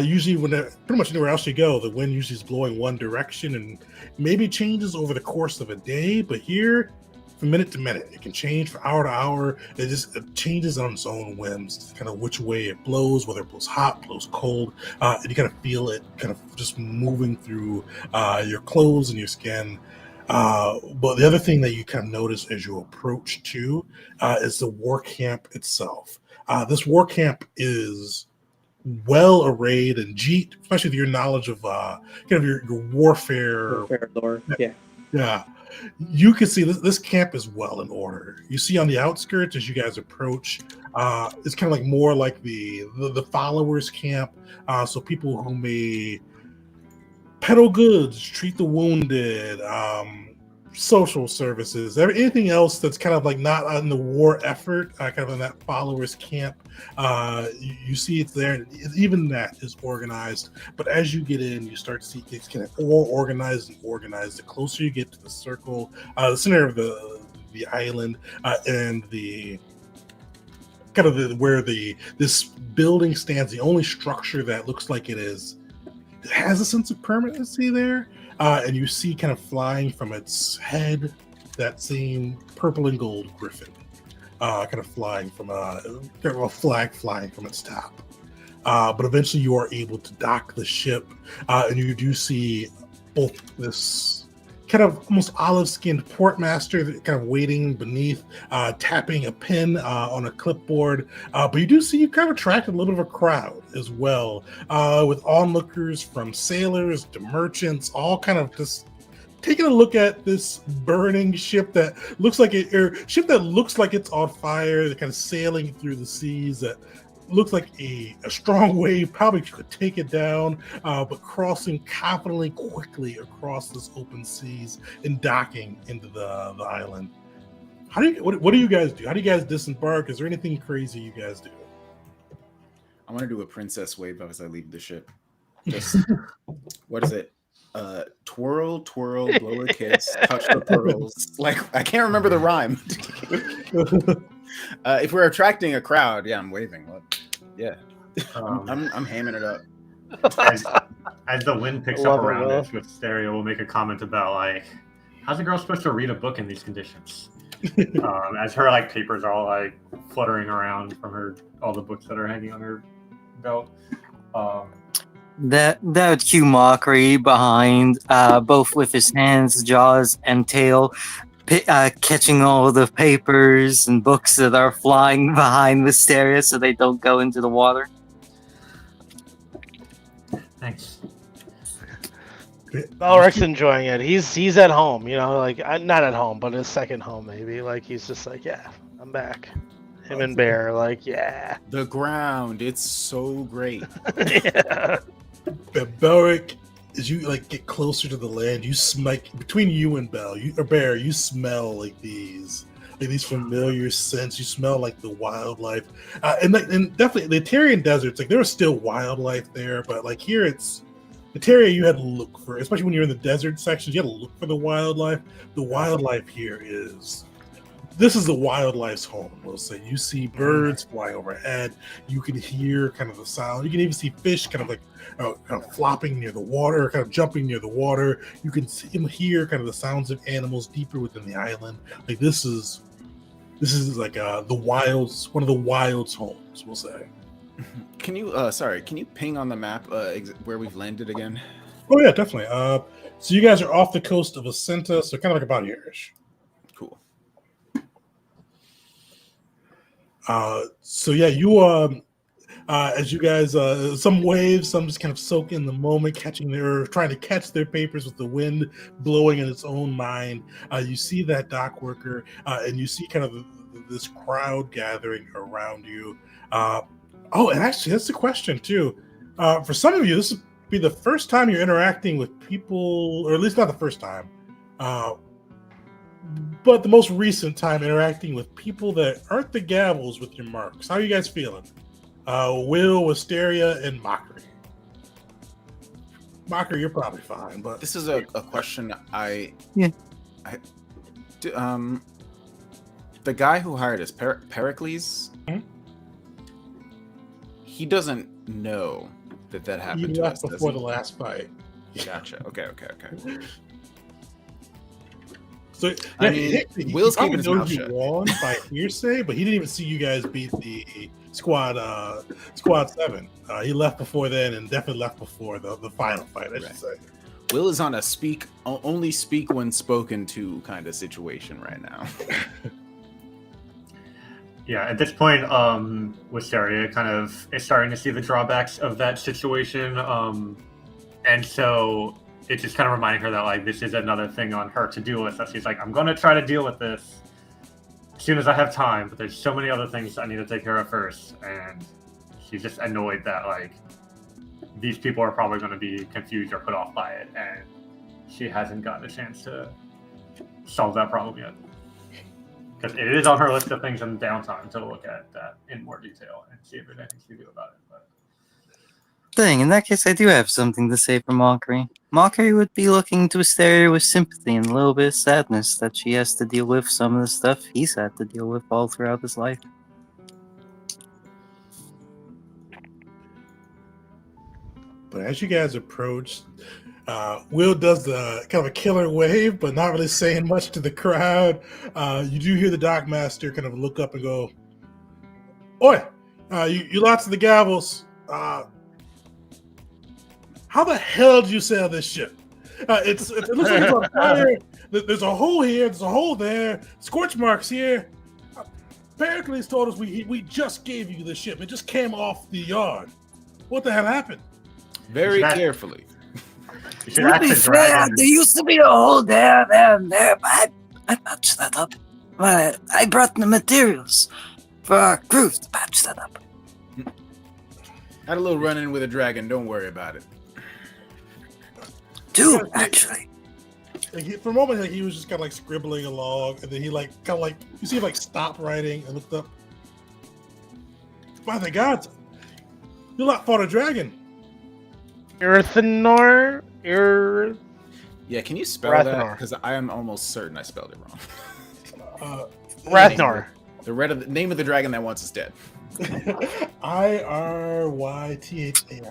Usually, pretty much anywhere else you go, the wind usually is blowing one direction and maybe changes over the course of a day. But here, from minute to minute, it can change from hour to hour. It changes on its own whims, kind of which way it blows, whether it blows hot, blows cold, and you kind of feel it kind of just moving through your clothes and your skin. But the other thing that you kind of notice as you approach too is the war camp itself. This war camp is well arrayed, and Jeet, especially with your knowledge of kind of your warfare lore. Yeah, you can see this camp is well in order. You see on the outskirts as you guys approach, it's kind of like more like the followers camp. So people who may peddle goods, treat the wounded, social services, anything else that's kind of like not on the war effort, kind of in that followers camp. You see it's there, and even that is organized. But as you get in, you start to see it's kind of more organized and organized. The closer you get to the circle, the center of the island, and the kind of where this building stands, the only structure that looks like it has a sense of permanency there. And you see kind of flying from its head that same purple and gold griffin, kind of flying from kind of a flag flying from its top. But eventually you are able to dock the ship, and you do see both this kind of almost olive-skinned portmaster kind of waiting beneath, tapping a pen on a clipboard. But you do see you kind of attracted a little bit of a crowd as well, with onlookers from sailors to merchants, all kind of just taking a look at this burning ship that looks like it's on fire, kind of sailing through the seas that looks like a strong wave probably could take it down, but crossing confidently quickly across this open seas and docking into the island. What do you guys do? How do you guys disembark? Is there anything crazy you guys do? I want to do a princess wave as I leave the ship. Just what is it? Twirl, twirl, blow a kiss, touch the pearls. Like, I can't remember the rhyme. If we're attracting a crowd, yeah, I'm waving. Yeah, I'm hamming it up. As the wind picks up around us with stereo, we'll make a comment about like, how's a girl supposed to read a book in these conditions? As her like papers are all like fluttering around from all the books that are hanging on her belt. That would cue mockery behind, both with his hands, jaws, and tail, catching all the papers and books that are flying behind Mysteria so they don't go into the water. Thanks. Balric's enjoying it. He's at home, like not at home, but his second home maybe. Like he's just like, yeah, I'm back. Him and Bear, like, yeah. The ground, it's so great. Yeah. Belric, as you like get closer to the land, you smell between you and Bear, you smell like these familiar scents. You smell like the wildlife, and definitely the Eterian deserts. Like there was still wildlife there, but like here it's Eteria. You had to look for, especially when you're in the desert sections, you had to look for the wildlife. The wildlife here this is the wildlife's home. We'll say you see birds flying overhead. You can hear kind of the sound. You can even see fish kind of flopping near the water, kind of jumping near the water. You can hear kind of the sounds of animals deeper within the island. Like this is like the wilds, one of the wilds' homes. We'll say. Can you can you ping on the map where we've landed again? Oh yeah, definitely. So you guys are off the coast of Ascenta, so kind of like about here-ish. Cool. So yeah, you as you guys, some waves, some just kind of soak in the moment, trying to catch their papers with the wind blowing in its own mind. You see that dock worker, and you see kind of this crowd gathering around you. Oh, and actually, that's the question too. For some of you, this would be the first time you're interacting with people, or at least not the first time, but the most recent time interacting with people that aren't the Gavels with your marks. How are you guys feeling? Will, Wisteria, and Mockery. Mockery, you're probably fine, but This is a question Yeah. The guy who hired us, Pericles, he doesn't know that he happened to us. left does before he? the last fight. Gotcha. Okay. So I mean, he Will's probably keeping his mouth knows you shut. won by hearsay, but he didn't even see you guys beat the squad 7. He left before then, and definitely left before the final fight, I should Right. say. Will is on a only speak when spoken to kind of situation right now. Yeah, at this point, Wisteria kind of is starting to see the drawbacks of that situation, and so it's just kind of reminding her that like this is another thing on her to deal with. That she's like, I'm going to try to deal with this as soon as I have time, but there's so many other things I need to take care of first, and she's just annoyed that like these people are probably going to be confused or put off by it, and she hasn't gotten a chance to solve that problem yet. Because it is on her list of things in downtime to look at that in more detail and see if there's anything to do about it. But Dang, in that case, I do have something to say for Mockery. Mockery would be looking to Wisteria with sympathy and a little bit of sadness that she has to deal with some of the stuff he's had to deal with all throughout his life. But as you guys approach, Will does the kind of a killer wave, but not really saying much to the crowd. You do hear the dock master kind of look up and go, "Oi, you lots of the Gavels. How the hell did you sail this ship? It looks like it's on fire. There's a hole here. There's a hole there. Scorch marks here. Pericles told us we just gave you the ship. It just came off the yard. What the hell happened?" Very That- carefully. you should ask the dragon. there used to be a hole there, but I patched that up. I brought the materials for our crews to patch that up. Had a little run-in with a dragon. Don't worry about it. Two, actually. Like for a moment, like he was just kind of like scribbling along, and then he like kind of like you see him like stop writing and looked up. By the gods, you lot fought a dragon. Earthenor? Yeah, can you spell that? Rathnor. Because I am almost certain I spelled it wrong. Rathnor. The name of the dragon that wants us dead. Irythar,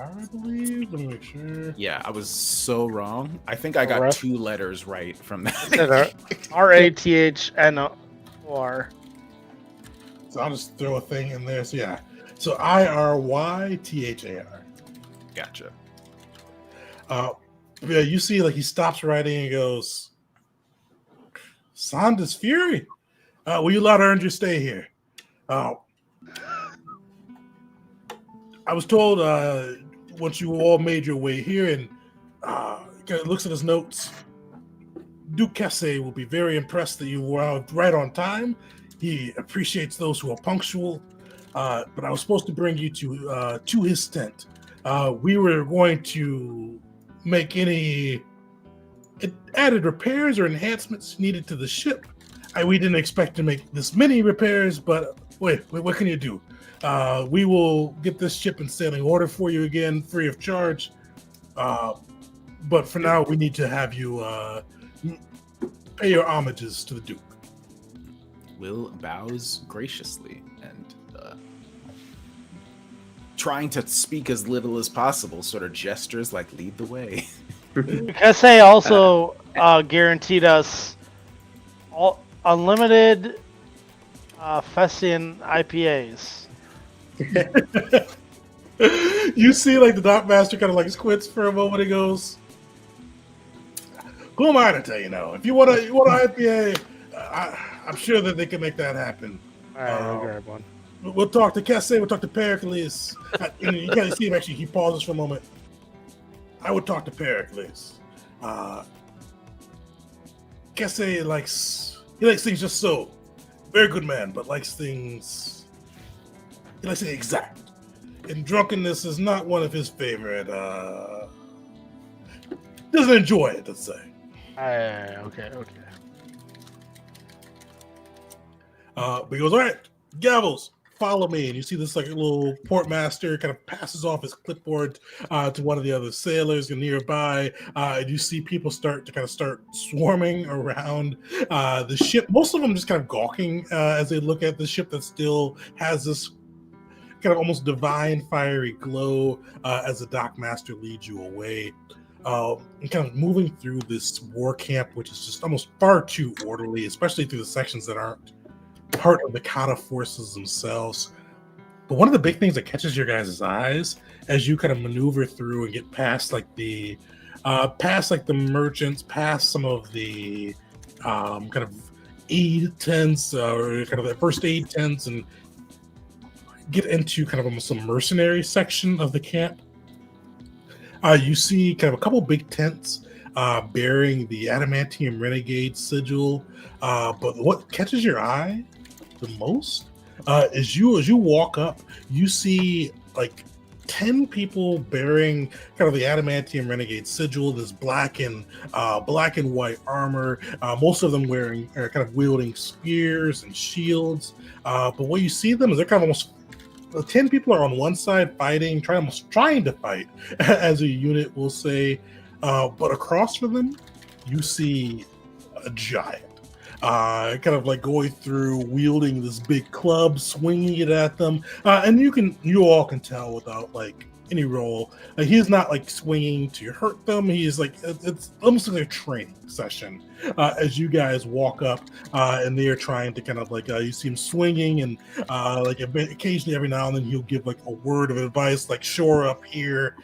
I believe. Let me make sure. Yeah, I was so wrong. I think I got Rath- 2 letters right from that. Rathnor. So I'll just throw a thing in there. So yeah. So Irythar. Gotcha. Yeah, you see, like he stops writing and goes, "Sanda's Fury. Well, you lot earned your stay here. I was told once you all made your way here, and kind of looks at his notes, Duke Kese will be very impressed that you were out right on time. He appreciates those who are punctual. But I was supposed to bring you to his tent. We were going to make any added repairs or enhancements needed to the ship. We didn't expect to make this many repairs, but wait, what can you do? We will get this ship in sailing order for you again, free of charge. But for now, we need to have you pay your homages to the Duke." Will bows graciously and trying to speak as little as possible, sort of gestures like lead the way. Kese also guaranteed us unlimited Fessian IPAs. You see, like the dock master kind of like squints for a moment. He goes, "Who am I to tell you no? If you want an IPA, I'm sure that they can make that happen." Alright, I'll grab one. We'll talk to Kesse, we'll talk to Pericles. And you kind of see him actually, he pauses for a moment. I would talk to Pericles. Kesse likes things just so. Very good man, but likes things, he likes it exact. And drunkenness is not one of his favorite, doesn't enjoy it, let's say. Okay. But he goes, all right, Gavels, follow me. And you see this like little portmaster kind of passes off his clipboard to one of the other sailors nearby. And you see people start swarming around the ship. Most of them just kind of gawking as they look at the ship that still has this kind of almost divine fiery glow as the dockmaster leads you away. And kind of moving through this war camp, which is just almost far too orderly, especially through the sections that aren't part of the Kata forces themselves. But one of the big things that catches your guys' eyes as you kind of maneuver through and get past the merchants, past some of the kind of aid tents or kind of the first aid tents, and get into kind of almost a mercenary section of the camp. You see kind of a couple big tents bearing the Adamantium Renegade sigil. But what catches your eye the most is as you walk up, you see like 10 people bearing kind of the Adamantium Renegade sigil, this black and white armor, most of them wearing kind of wielding spears and shields. But what you see them is they're kind of almost 10 people are on one side fighting, trying to fight as a unit, we'll say. But across from them, you see a giant. Kind of like going through, wielding this big club, swinging it at them, and you all can tell without like any roll, he's not like swinging to hurt them. He's like, it's almost like a training session as you guys walk up, and they are trying to kind of like you see him swinging, and like occasionally every now and then he'll give like a word of advice, like shore up here.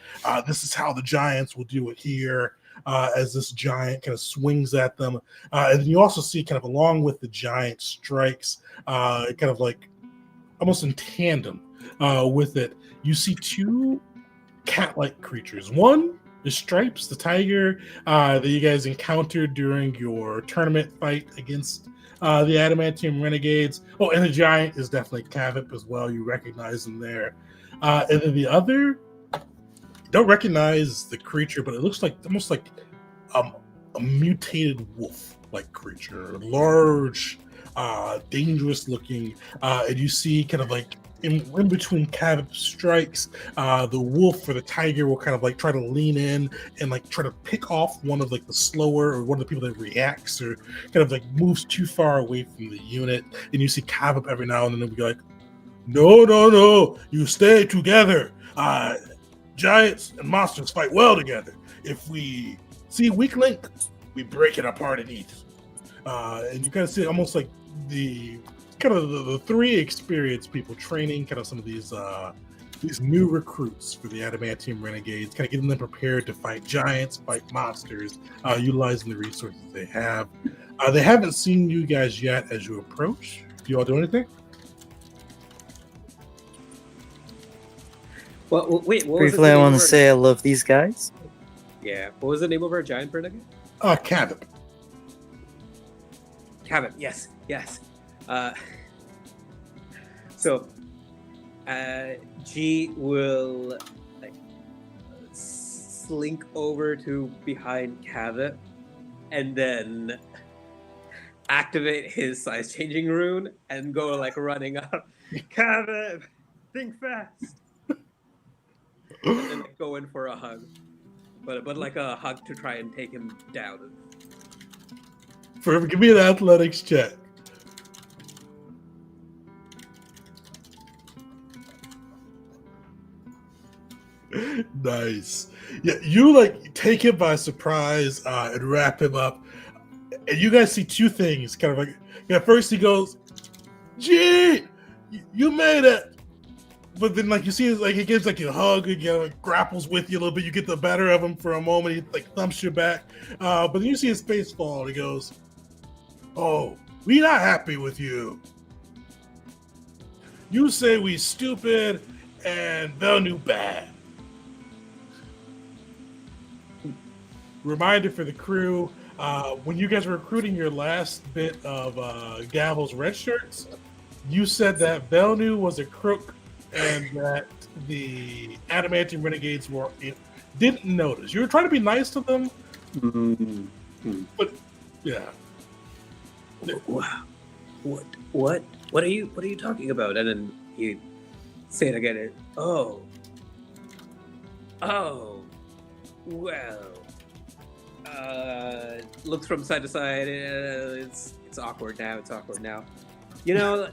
This is how the giants will do it here. As this giant kind of swings at them. And then you also see kind of along with the giant strikes, kind of like almost in tandem with it, you see two cat-like creatures. One is Stripes, the tiger that you guys encountered during your tournament fight against the Adamantium Renegades. Oh, and the giant is definitely Cavip as well. You recognize him there. And then the other, don't recognize the creature, but it looks like almost like a mutated wolf-like creature, large, dangerous looking, and you see kind of like in between Cavip strikes, the wolf or the tiger will kind of like try to lean in and like try to pick off one of like the slower or one of the people that reacts or kind of like moves too far away from the unit, and you see Cavip every now and then will be like, no, you stay together. Giants and monsters fight well together. If we see a weak link, we break it apart and eat. And you kind of see almost like the three experienced people training kind of some of these new recruits for the Adamantium Renegades, kind of getting them prepared to fight giants, fight monsters, utilizing the resources they have. They haven't seen you guys yet as you approach. Do you all do anything? Well, wait. What was Briefly, I want to say I love these guys. Yeah. What was the name of our giant bird again? Cavip. Cabin. Yes. So, G will like slink over to behind Cavit, and then activate his size changing rune and go like running up. Cavit, think fast. And then like, go in for a hug, but like a hug to try and take him down. Give me an athletics check. Nice. Yeah, you like take him by surprise and wrap him up, and you guys see two things. Kind of like, first he goes, "Gee, you made it." But then, like, you see, like, he gives like a hug, like, grapples with you a little bit. You get the better of him for a moment. He like thumps your back, but then you see his face fall. And he goes, "Oh, we not happy with you." You say we stupid and Velnu bad. Reminder for the crew, when you guys were recruiting your last bit of Gavel's red shirts, you said that Velnu was a crook and that the Adamantium Renegades didn't notice. You were trying to be nice to them, but yeah. Wow. What are you talking about? And then you say it again. Oh, well. Looks from side to side. It's awkward now. You know,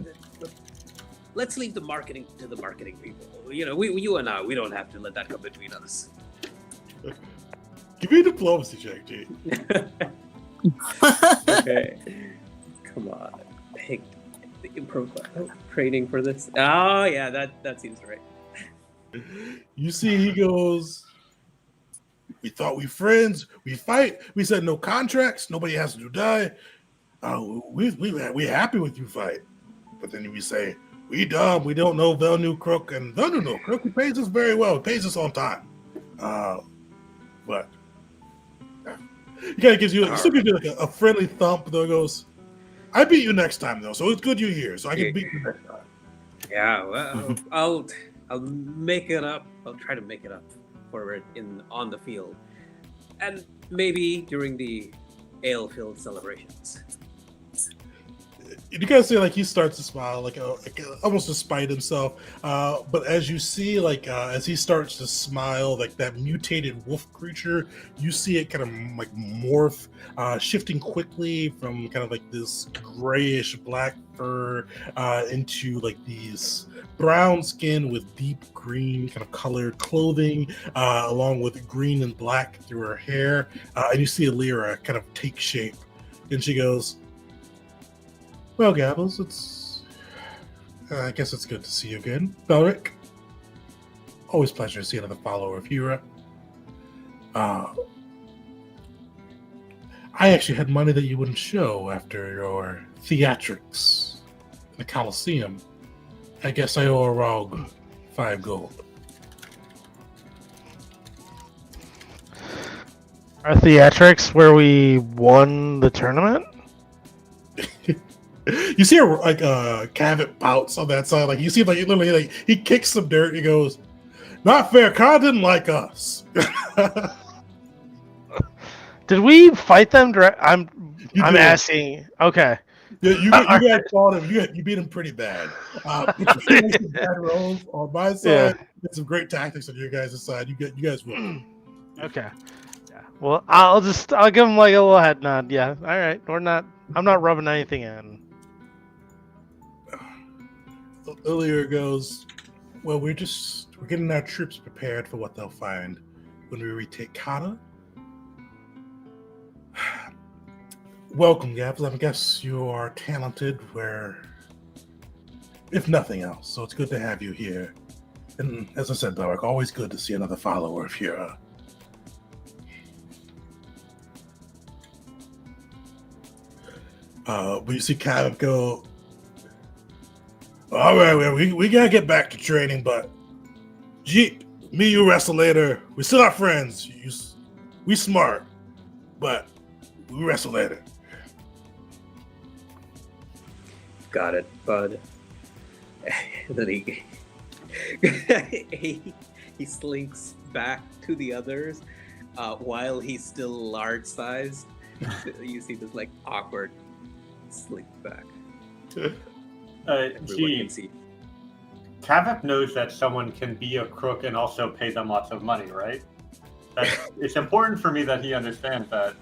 let's leave the marketing to the marketing people. You know, you and I, we don't have to let that come between us. Give me a diplomacy check, G. Okay. Come on. Hey, the improv training for this. Oh yeah, that seems right. You see, he goes, we thought we friends, we fight, we said no contracts, nobody has to die. We happy with you fight. But then we say, we dumb, we don't know Velnu Crook, and Velnu no Crook, he pays us very well, he pays us on time. But he kind of gives you, still gives you like a friendly thump, though. He goes, I beat you next time, though, so it's good you're here, so I can beat you next time. Yeah, well, I'll make it up. I'll try to make it up for it on the field, and maybe during the ale-filled celebrations. You guys see, like, he starts to smile, like almost despite himself. But as you see, like, as he starts to smile, like that mutated wolf creature, you see it kind of like morph, shifting quickly from kind of like this grayish black fur into like these brown skin with deep green kind of colored clothing, along with green and black through her hair. And you see Alira kind of take shape, and she goes, well, Gabbles, I guess it's good to see you again. Belric, always pleasure to see another follower of Hera. I actually had money that you wouldn't show after your theatrics in the Coliseum. I guess I owe a Rog 5 gold. Our theatrics where we won the tournament? You see like Cavett pouts on that side, like you see, like literally, like he kicks some dirt. He goes, "Not fair. Khan didn't like us." Did we fight them? I'm You did. asking. Okay. Yeah, you guys fought him. You beat him pretty bad. But you made some bad rolls on my side. Yeah. And some great tactics on your guys' side. You guys will. Okay. Yeah. Well, I'll give him like a little head nod. Yeah. All right. I'm not rubbing anything in. Illyr goes, well, we're getting our troops prepared for what they'll find when we retake Kata. Welcome, Gabs. I guess you are talented if nothing else. So it's good to have you here. And as I said, Belric, always good to see another follower of Hera. But you see Cav go, all right, we gotta get back to training, but Jeep, me, you wrestle later. We're still not friends. We smart, but we wrestle later. Got it, bud. And then he slinks back to the others while he's still large-sized. You see this like awkward slink back. Gee, Kavak knows that someone can be a crook and also pay them lots of money, right? It's important for me that he understands that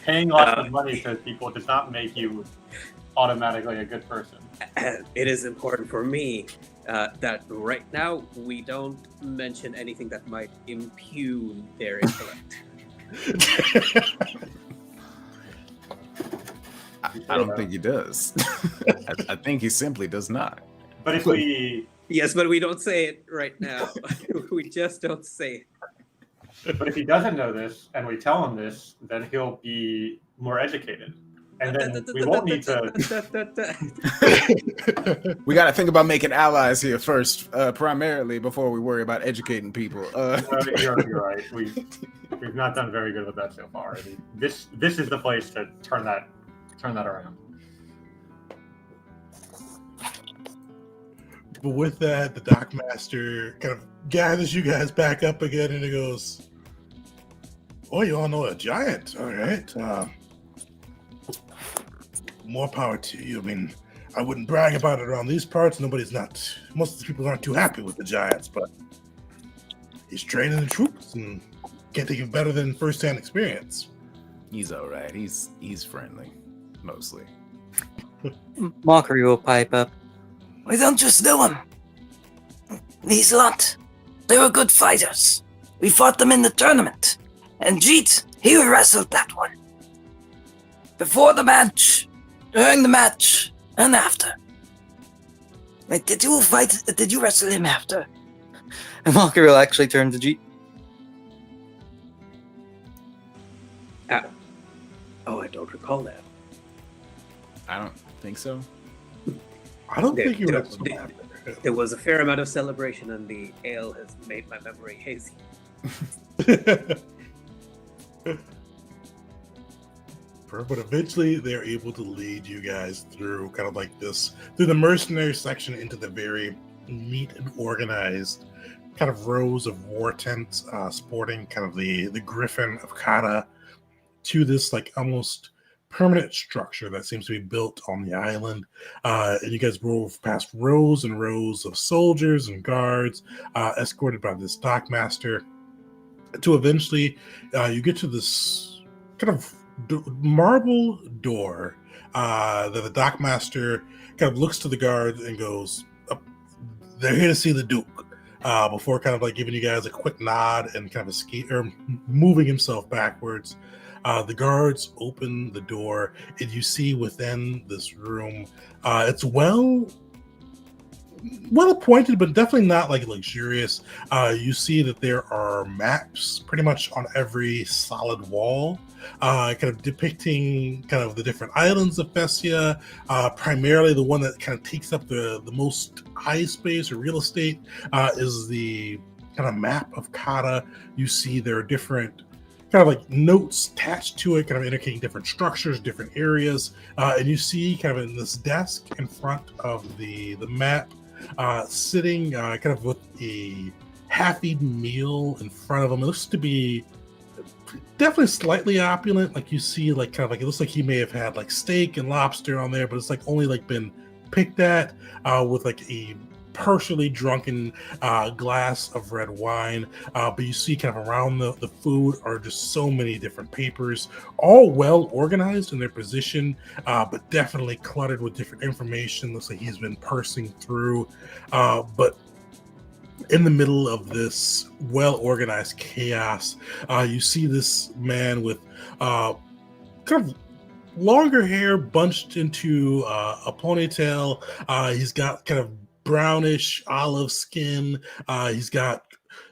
paying lots of money to people does not make you automatically a good person. It is important for me that right now we don't mention anything that might impugn their intellect. I don't think he does. I think he simply does not. But if we... Yes, but we don't say it right now. We just don't say it. But if he doesn't know this and we tell him this, then he'll be more educated. And then we won't need to. We got to think about making allies here first, primarily, before we worry about educating people. You're right. We've not done very good with that so far. I mean, this is the place to turn that around. But with that, the dock master kind of gathers you guys back up again, and he goes, "Oh, you all know a giant, all right? More power to you. I mean, I wouldn't brag about it around these parts. Most of the people aren't too happy with the giants, but he's training the troops and can't think of better than first-hand experience." He's all right. He's friendly, mostly. Mockery will pipe up. We don't just know them. These lot, they were good fighters. We fought them in the tournament. And Jeet, he wrestled that one. Before the match, during the match, and after. Wait, did you wrestle him after? And Mockery will actually turn to Jeet. Oh, I don't recall that. I don't think so. I don't think you were. There was a fair amount of celebration, and the ale has made my memory hazy. But eventually they're able to lead you guys through kind of like this, through the mercenary section into the very neat and organized kind of rows of war tents, sporting kind of the griffin of Kata, to this like almost permanent structure that seems to be built on the island. And you guys drove past rows and rows of soldiers and guards, escorted by this dockmaster, to eventually you get to this kind of marble door that the dockmaster kind of looks to the guards and goes, "They're here to see the Duke," before kind of like giving you guys a quick nod and kind of moving himself backwards. The guards open the door, and you see within this room, it's well appointed, but definitely not like luxurious. You see that there are maps pretty much on every solid wall, kind of depicting kind of the different islands of Fesia. Primarily the one that kind of takes up the most eye space or real estate is the kind of map of Kata. You see there are different kind of like notes attached to it, kind of indicating different structures, different areas. And you see kind of in this desk in front of the map, sitting kind of with a half-eaten meal in front of him. It looks to be definitely slightly opulent. Like you see like kind of like, it looks like he may have had like steak and lobster on there, but it's like only like been picked at, with like a partially drunken glass of red wine. But you see kind of around the food are just so many different papers, all well organized in their position, but definitely cluttered with different information. Looks like he's been parsing through. But in the middle of this well organized chaos, you see this man with kind of longer hair bunched into a ponytail. He's got kind of brownish olive skin. He's got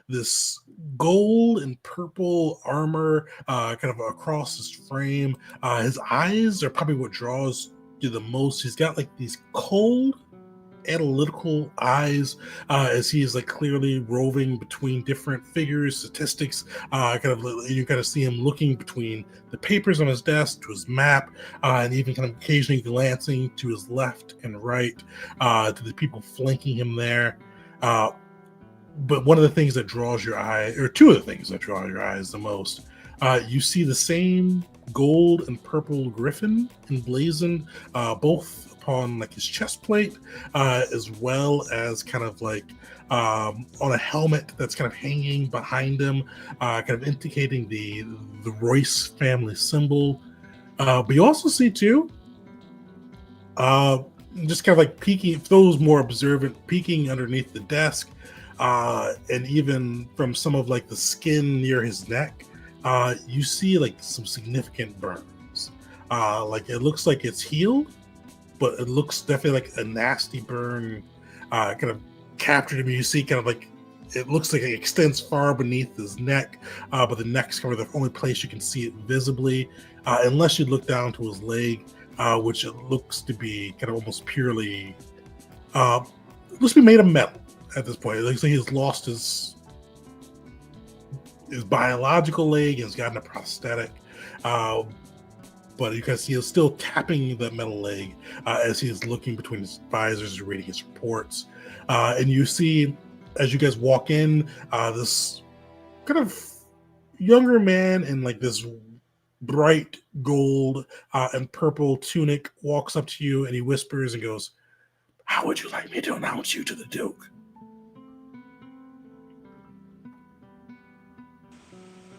this gold and purple armor kind of across his frame. His eyes are probably what draws you the most. He's got like these cold analytical eyes, as he is like clearly roving between different figures, statistics. You kind of see him looking between the papers on his desk to his map, and even kind of occasionally glancing to his left and right, to the people flanking him there. But one of the things that draws your eye, or two of the things that draw your eyes the most, you see the same gold and purple griffin emblazoned, both upon like his chest plate, as well as kind of like on a helmet that's kind of hanging behind him, kind of indicating the Royce family symbol. But you also see too, just kind of like peeking, for those more observant, peeking underneath the desk, and even from some of like the skin near his neck, you see like some significant burns. Like it looks like it's healed, but it looks definitely like a nasty burn kind of captured him. You see kind of like, it looks like it extends far beneath his neck, but the neck's kind of the only place you can see it visibly, unless you look down to his leg. which it looks to be kind of almost purely, looks to be made of metal at this point. It looks like he's lost his biological leg and has gotten a prosthetic. But you can see he's still tapping the metal leg as he's looking between his visors and reading his reports. And you see, as you guys walk in, this kind of younger man in like this bright gold and purple tunic walks up to you and he whispers and goes, "How would you like me to announce you to the Duke?"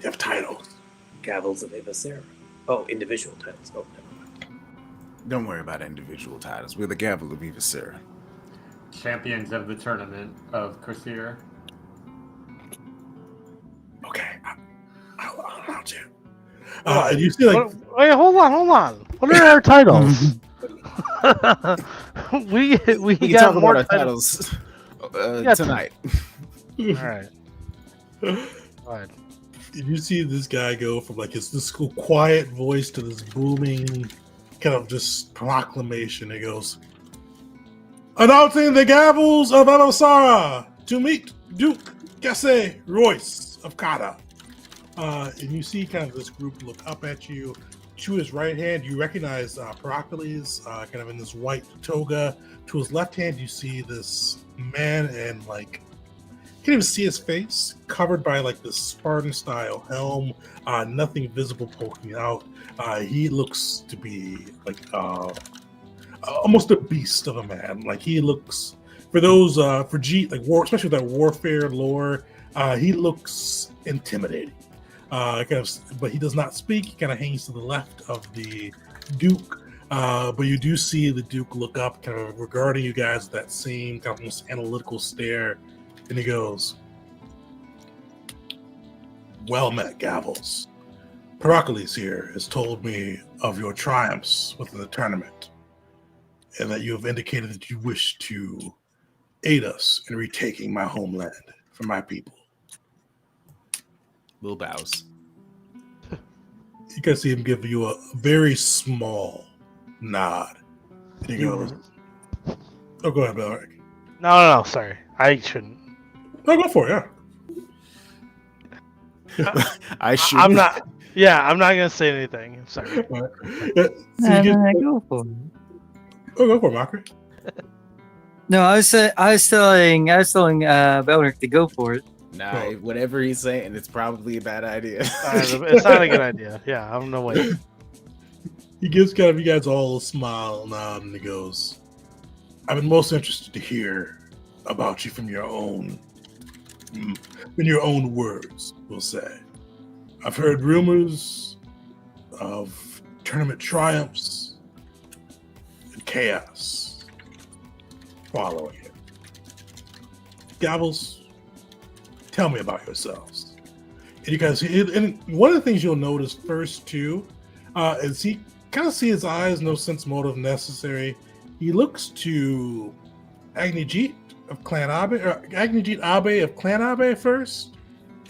You have titles. Gavels of Avacera. Oh, individual titles. Oh, never mind. Don't worry about individual titles. We're the Gavel of Evasera. Champions of the tournament of Corsair. Okay, I'll announce you. And you see, like, wait, hold on. What are our titles? we We can got talk more about our titles tonight. All right. Fine. you see this guy go from like this cool quiet voice to this booming kind of just proclamation. It goes, "Announcing the Gavels of Avasara to meet Duke Gesse Royce of Kata." And you see kind of this group look up at you. To his right hand, you recognize Pericles, kind of in this white toga. To his left hand, you see this man and like, you can't even see his face, covered by like this Spartan-style helm, nothing visible poking out. He looks to be like almost a beast of a man. Like he looks, for those like war, especially with that warfare lore, he looks intimidating. But he does not speak. He kind of hangs to the left of the Duke. But you do see the Duke look up, kind of regarding you guys with that same kind of almost analytical stare. And he goes, "Well met, Gavels. Pericles here has told me of your triumphs within the tournament, and that you have indicated that you wish to aid us in retaking my homeland for my people." Little bows. You can see him give you a very small nod. And he goes, "Oh, go ahead, Belric." No, sorry. I shouldn't. No, go for it, I should. I'm not. Yeah, I'm not gonna say anything. I'm sorry. yeah. So you get, Go for it. go for it, Mockery. No, I was telling Belric to go for it. Nah, whatever he's saying, it's probably a bad idea. It's not a good idea. Yeah, I'm gonna wait. He gives kind of you guys all a smile, nod, and he goes, "I've been most interested to hear about you from your own words, we'll say. I've heard rumors of tournament triumphs and chaos following it. Gavels, tell me about yourselves." And you guys, and one of the things you'll notice first too, is he kind of see his eyes, no sense motive necessary. He looks to Agnijit of Clan Abe, or Agnijit Abe of Clan Abe first,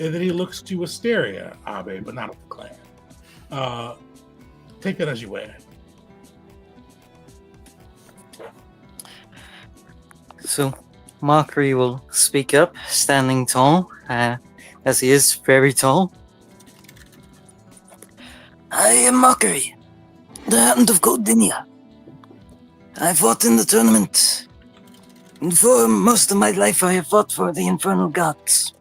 and then he looks to Asteria Abe, but not of the clan. Take that as you will. So, Mockery will speak up, standing tall, as he is very tall. "I am Mockery, the Hand of Goldinia. I fought in the tournament, and for most of my life I have fought for the Infernal Gods.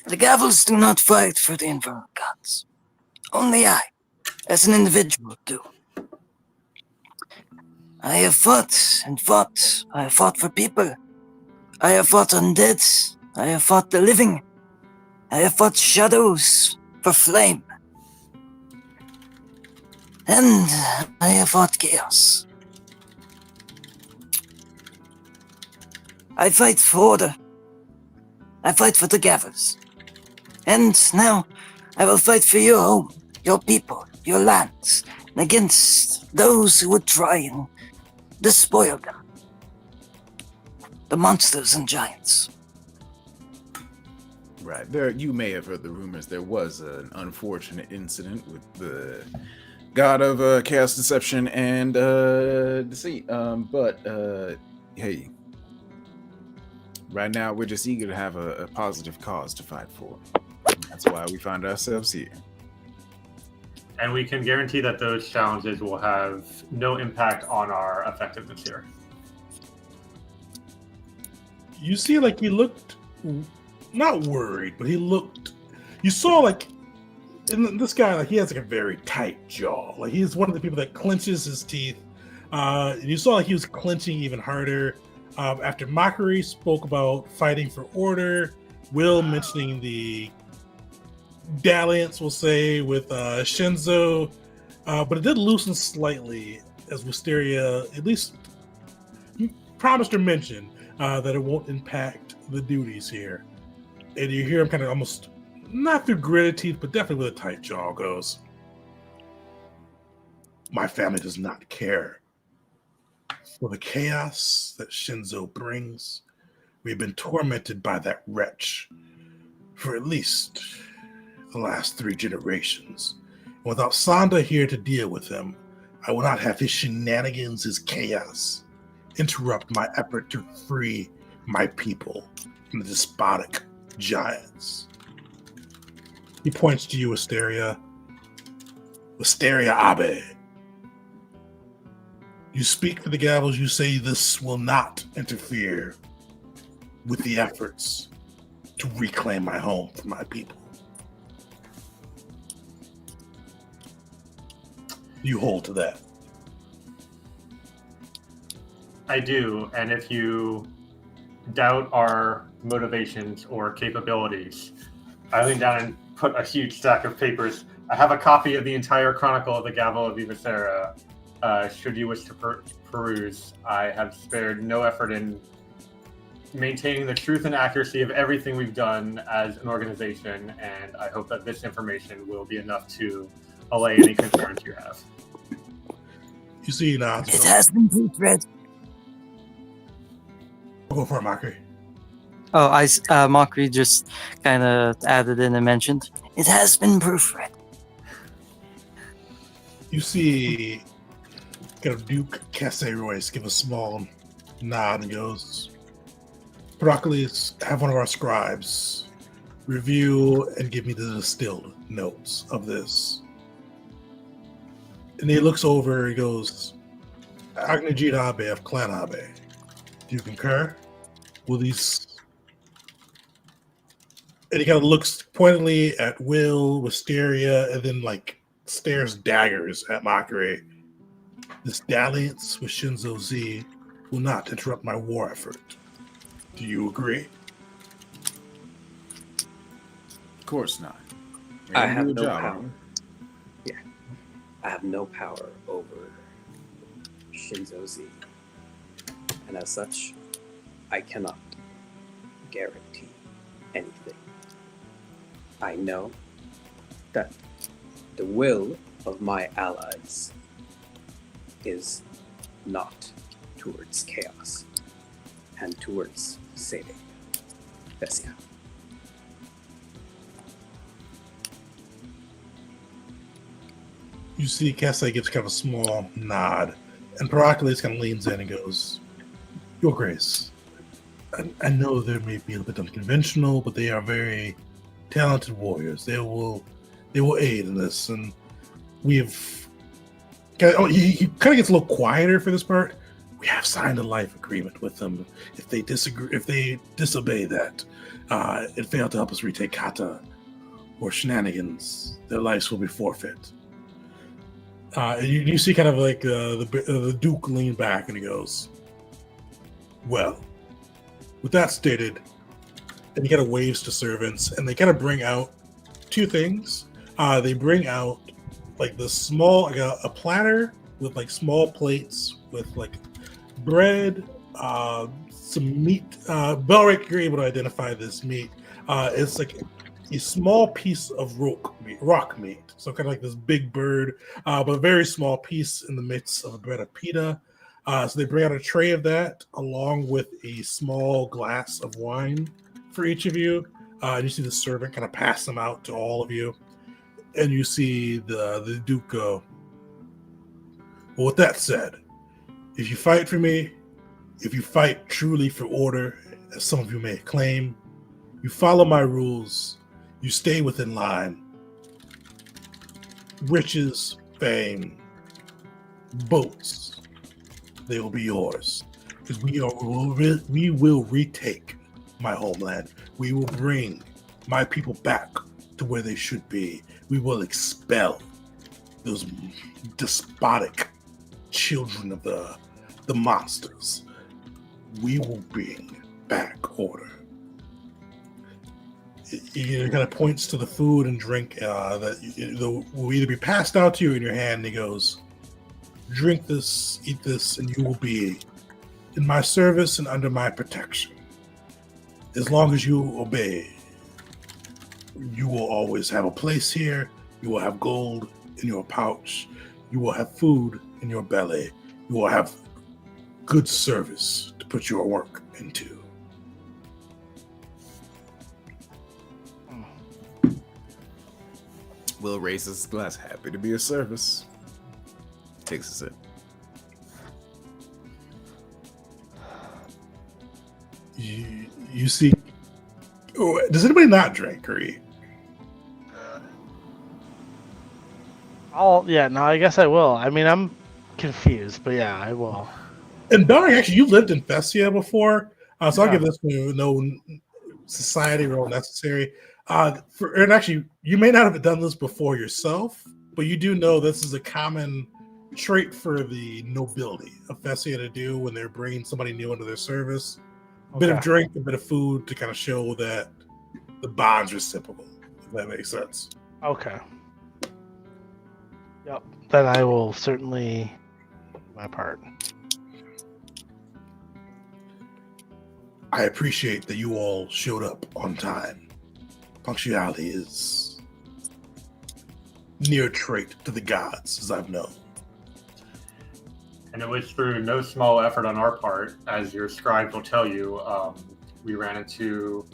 The Gavels do not fight for the Infernal Gods. Only I, as an individual, do. I have fought and fought. I have fought for people. I have fought undead. I have fought the living. I have fought shadows for flame. And I have fought chaos. I fight for order. I fight for the Gavels. And now I will fight for your home, your people, your lands, against those who would try and despoil them. The monsters and giants." Right. You may have heard the rumors. There was an unfortunate incident with the god of chaos, deception, and deceit. But hey, right now we're just eager to have a positive cause to fight for. That's why we find ourselves here. And we can guarantee that those challenges will have no impact on our effectiveness here. You see, like, he looked not worried, but he looked. You saw, like, and this guy, like, he has like a very tight jaw. Like, he's one of the people that clenches his teeth. You saw like he was clenching even harder after Mockery spoke about fighting for order. Will mentioning the dalliance, we'll say, with Shinzo, but it did loosen slightly as Wisteria at least promised or mentioned that it won't impact the duties here. And you hear him kind of almost, not through gritted teeth, but definitely with a tight jaw, goes, "My family does not care for the chaos that Shinzo brings. We've been tormented by that wretch for at least the last 3 generations. And without Sanda here to deal with him, I will not have his shenanigans, his chaos, interrupt my effort to free my people from the despotic giants." He points to you, Wisteria. Wisteria Abe. You speak for the Gavels, you say this will not interfere with the efforts to reclaim my home for my people. You hold to that. I do, and if you doubt our motivations or capabilities, I lean down and put a huge stack of papers. I have a copy of the entire Chronicle of the Gavel of Vivacera. Should you wish to peruse, I have spared no effort in maintaining the truth and accuracy of everything we've done as an organization, and I hope that this information will be enough to allay any concerns you have. You see nods. It has been proofread. Go for it, Mockery. Oh, Mockery just kind of added in and mentioned, it has been proofread. You see kind of Duke Casse Royce give a small nod and goes, "Heracles, have one of our scribes review and give me the distilled notes of this." And he looks over, he goes, "Agnajit Abe of Clan Abe, do you concur? Will these..." And he kind of looks pointedly at Will, Wisteria, and then like stares daggers at Mockery. "This dalliance with Shinzo Z will not interrupt my war effort. Do you agree?" Of course not. I have no power. Yeah. I have no power over Shinzo Z. And as such, I cannot guarantee anything. I know that the will of my allies is not towards chaos and towards saving Fesia. You see Casse gives kind of a small nod, and Heracles kind of leans in and goes, "Your Grace, I know they may be a bit unconventional, but they are very talented warriors. They will aid in this, and we've..." He kind of gets a little quieter for this part. "We have signed a life agreement with them. If they disobey that, and fail to help us retake Kata or shenanigans, their lives will be forfeit." You see kind of like the Duke lean back and he goes, "Well, with that stated," and he kind of waves to servants, and they kind of bring out 2 things. They bring out like the small, like a platter with like small plates with like bread, some meat. Belric, you're able to identify this meat. It's like a small piece of rock meat. So kind of like this big bird, but a very small piece in the midst of a bread of pita. So they bring out a tray of that along with a small glass of wine for each of you. And you see the servant kind of pass them out to all of you. And you see the Duke go, But with that said, if you fight for me, if you fight truly for order, as some of you may claim, you follow my rules, you stay within line, riches, fame, boats, they will be yours. Because we will retake my homeland. We will bring my people back to where they should be. We will expel those despotic children of the monsters. We will bring back order. He kind of points to the food and drink that will either be passed out to you in your hand. And he goes, drink this, eat this, and you will be in my service and under my protection. As long as you obey, you will always have a place here. You will have gold in your pouch. You will have food in your belly. You will have good service to put your work into. Will raises his glass. Happy to be of service. Takes a sip. You see, does anybody not drink or eat? I guess I will. I mean, I'm confused, but yeah, I will. And Belling, actually, you lived in Fesia before, so I'll give this one no society role necessary. And actually, you may not have done this before yourself, but you do know this is a common trait for the nobility of Fesia to do when they're bringing somebody new into their service. A bit of drink, a bit of food to kind of show that the bond's reciprocal, if that makes sense. Okay. Yep. Then I will certainly do my part. I appreciate that you all showed up on time. Punctuality is near trait to the gods, as I've known. And it was through no small effort on our part, as your scribes will tell you. We ran into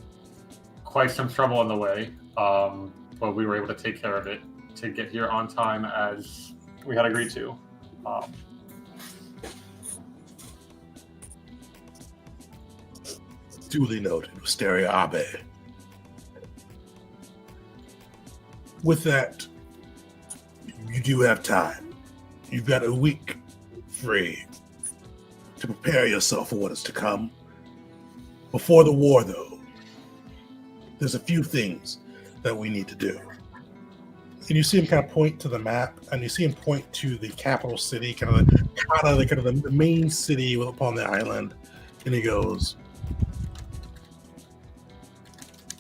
quite some trouble on the way, but we were able to take care of it to get here on time as we had agreed to. Duly noted, Wisteria Abe. With that, you do have time. You've got a week free to prepare yourself for what is to come. Before the war, though, there's a few things that we need to do. And you see him kind of point to the map, and you see him point to the capital city, kind of the main city upon the island. And he goes,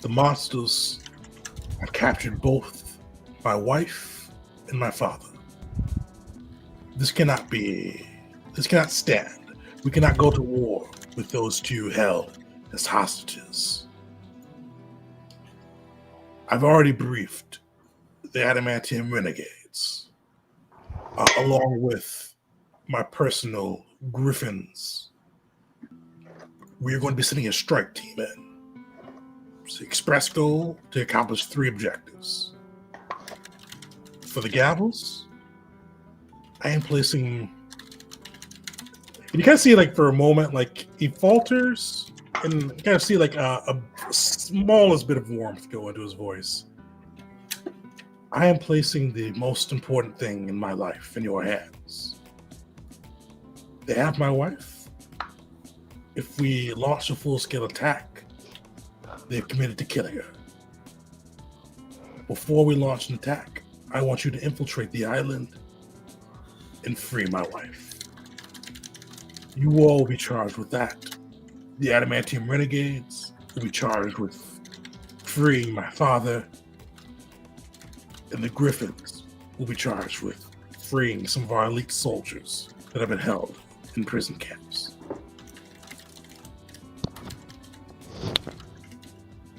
the monsters have captured both my wife and my father. This cannot stand. We cannot go to war with those two held as hostages. I've already briefed the Adamantium Renegades, along with my personal Griffins. We are going to be sending a strike team in. It's the express goal to accomplish 3 objectives. For the gavels, I am placing... And you kind of see, like, for a moment, like, he falters, and you kind of see, like, a smallest bit of warmth go into his voice. I am placing the most important thing in my life in your hands. They have my wife. If we launch a full-scale attack, they've committed to killing her. Before we launch an attack, I want you to infiltrate the island and free my wife. You all will be charged with that. The Adamantium Renegades will be charged with freeing my father, and the Griffins will be charged with freeing some of our elite soldiers that have been held in prison camps.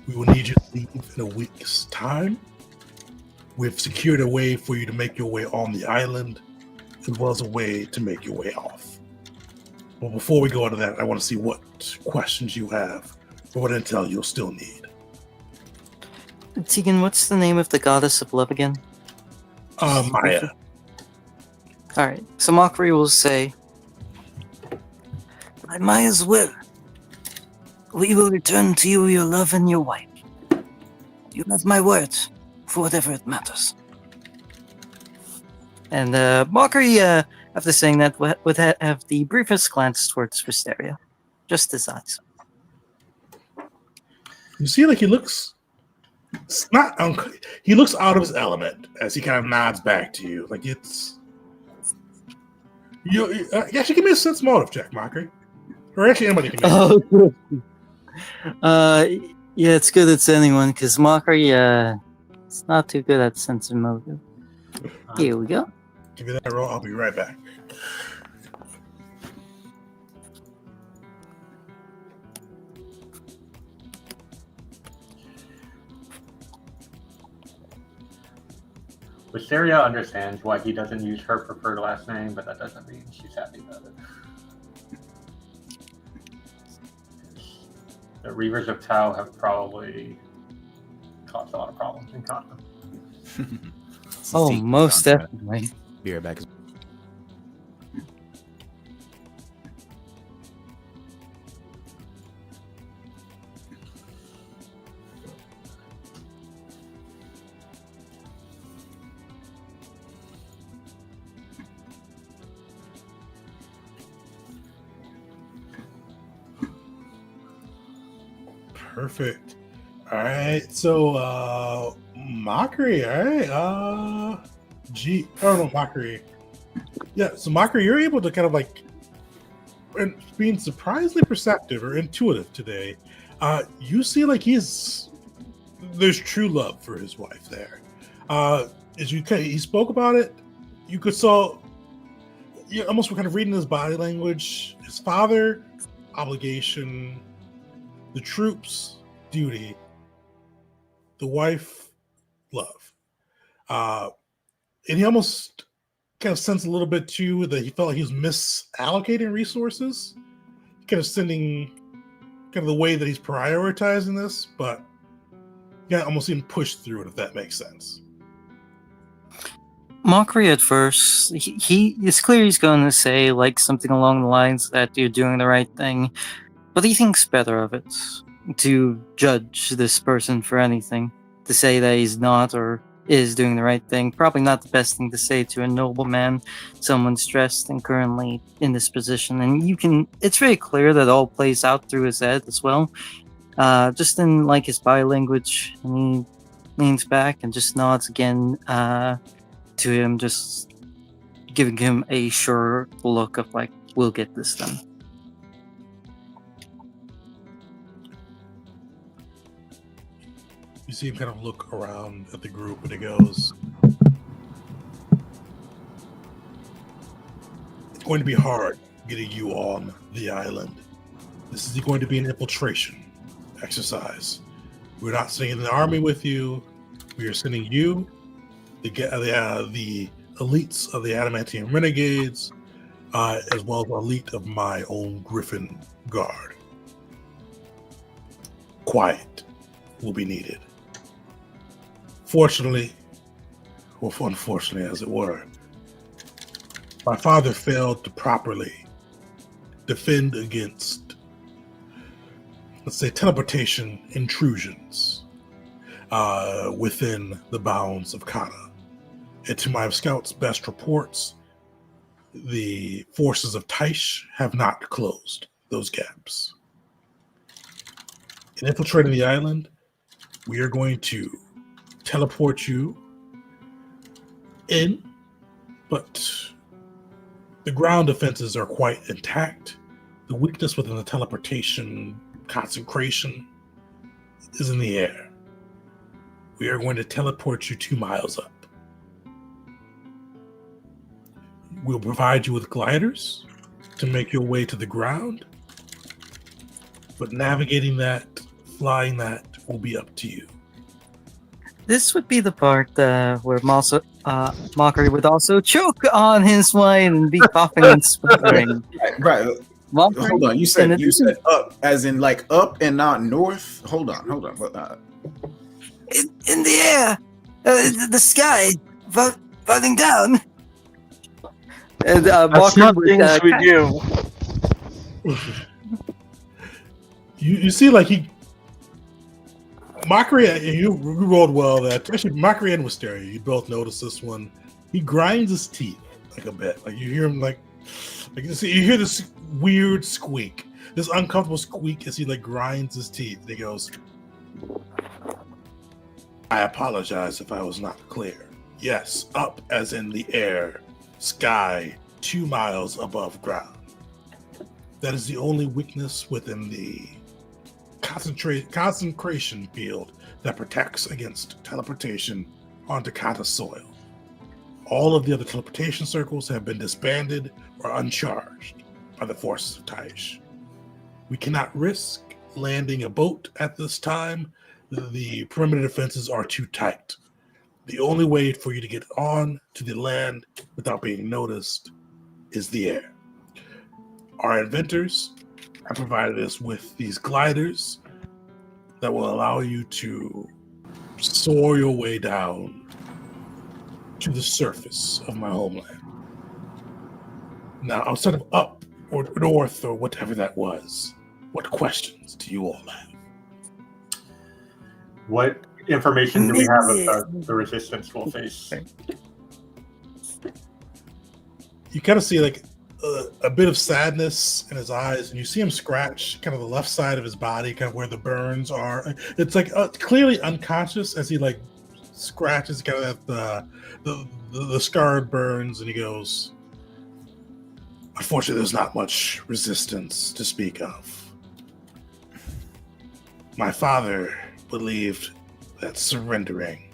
We will need you to leave in a week's time. We've secured a way for you to make your way on the island, as well as a way to make your way off. But before we go into that, I want to see what questions you have, or what intel you'll still need. Tegan, what's the name of the goddess of love again? Maya. All right. So Mockery will say, "I might as well. We will return to you your love and your wife. You have my word for whatever it matters." And Mockery, after saying that, would have the briefest glance towards Wisteria. Just his eyes. You see, like he looks. It's not. He looks out of his element as he kind of nods back to you. Like it's. You actually give me a sense motive check, Mockery, or actually anybody can. Make Oh, yeah, it's good it's anyone because Mockery, it's not too good at sense of motive. Here we go. Give me that roll. I'll be right back. Wisteria understands why he doesn't use her preferred last name, but that doesn't mean she's happy about it. The Reavers of Tau have probably caused a lot of problems in Kata. Oh, most definitely. Be right back. Perfect. All right. So, Mockery. All right. Mockery. Yeah. So, Mockery, you're able to kind of like, and being surprisingly perceptive or intuitive today. You see, like there's true love for his wife there. He spoke about it. You almost were kind of reading his body language. His father, obligation. The troops, duty. The wife, love. And he almost kind of sensed a little bit too that he felt like he was misallocating resources, kind of sending kind of the way that he's prioritizing this, but yeah, almost even pushed through it, if that makes sense. Mockery at first, it's clear he's going to say like something along the lines that you're doing the right thing. But he thinks better of it to judge this person for anything. To say that he's not or is doing the right thing, probably not the best thing to say to a nobleman, someone stressed and currently in this position. And it's very clear that all plays out through his head as well. Just in like his body language, and he leans back and just nods again to him, just giving him a sure look of like, we'll get this done. You see him kind of look around at the group and he goes, "It's going to be hard getting you on the island. This is going to be an infiltration exercise. We're not sending the army with you. We are sending you, the elites of the Adamantium Renegades, as well as the elite of my own Griffin Guard. Quiet will be needed. Fortunately, or unfortunately as it were, my father failed to properly defend against, let's say, teleportation intrusions within the bounds of Kata. And to my scout's best reports, the forces of Taish have not closed those gaps. In infiltrating the island, we are going to teleport you in, but the ground defenses are quite intact. The weakness within the teleportation concentration is in the air. We are going to teleport you 2 miles up. We'll provide you with gliders to make your way to the ground, but navigating that, flying that, will be up to you." This would be the part where Mockery would also choke on his wine and be coughing and sputtering. Right. Mockery, Hold on. You said up, as in like up and not north. Hold on. in the air, the sky, falling down. And That's Walker not would, things we do. You see, like Mockery, you rolled well. That actually, Mockery and Wisteria, you both noticed this one. He grinds his teeth like a bit. Like you hear him like you hear this weird squeak, this uncomfortable squeak as he like grinds his teeth. And he goes, "I apologize if I was not clear. Yes, up as in the air, sky 2 miles above ground. That is the only weakness within the concentration field that protects against teleportation onto Kata soil. All of the other teleportation circles have been disbanded or uncharged by the forces of Taish. We cannot risk landing a boat at this time. The perimeter defenses are too tight. The only way for you to get on to the land without being noticed is the air. Our inventors have provided us with these gliders that will allow you to soar your way down to the surface of my homeland. Now, outside of up or north or whatever that was, what questions do you all have? What information do we have about the resistance we'll face? You kind of see like a bit of sadness in his eyes, and you see him scratch kind of the left side of his body, kind of where the burns are. It's like clearly unconscious as he like scratches kind of at the scarred burns, and he goes, "Unfortunately, there's not much resistance to speak of. My father believed that surrendering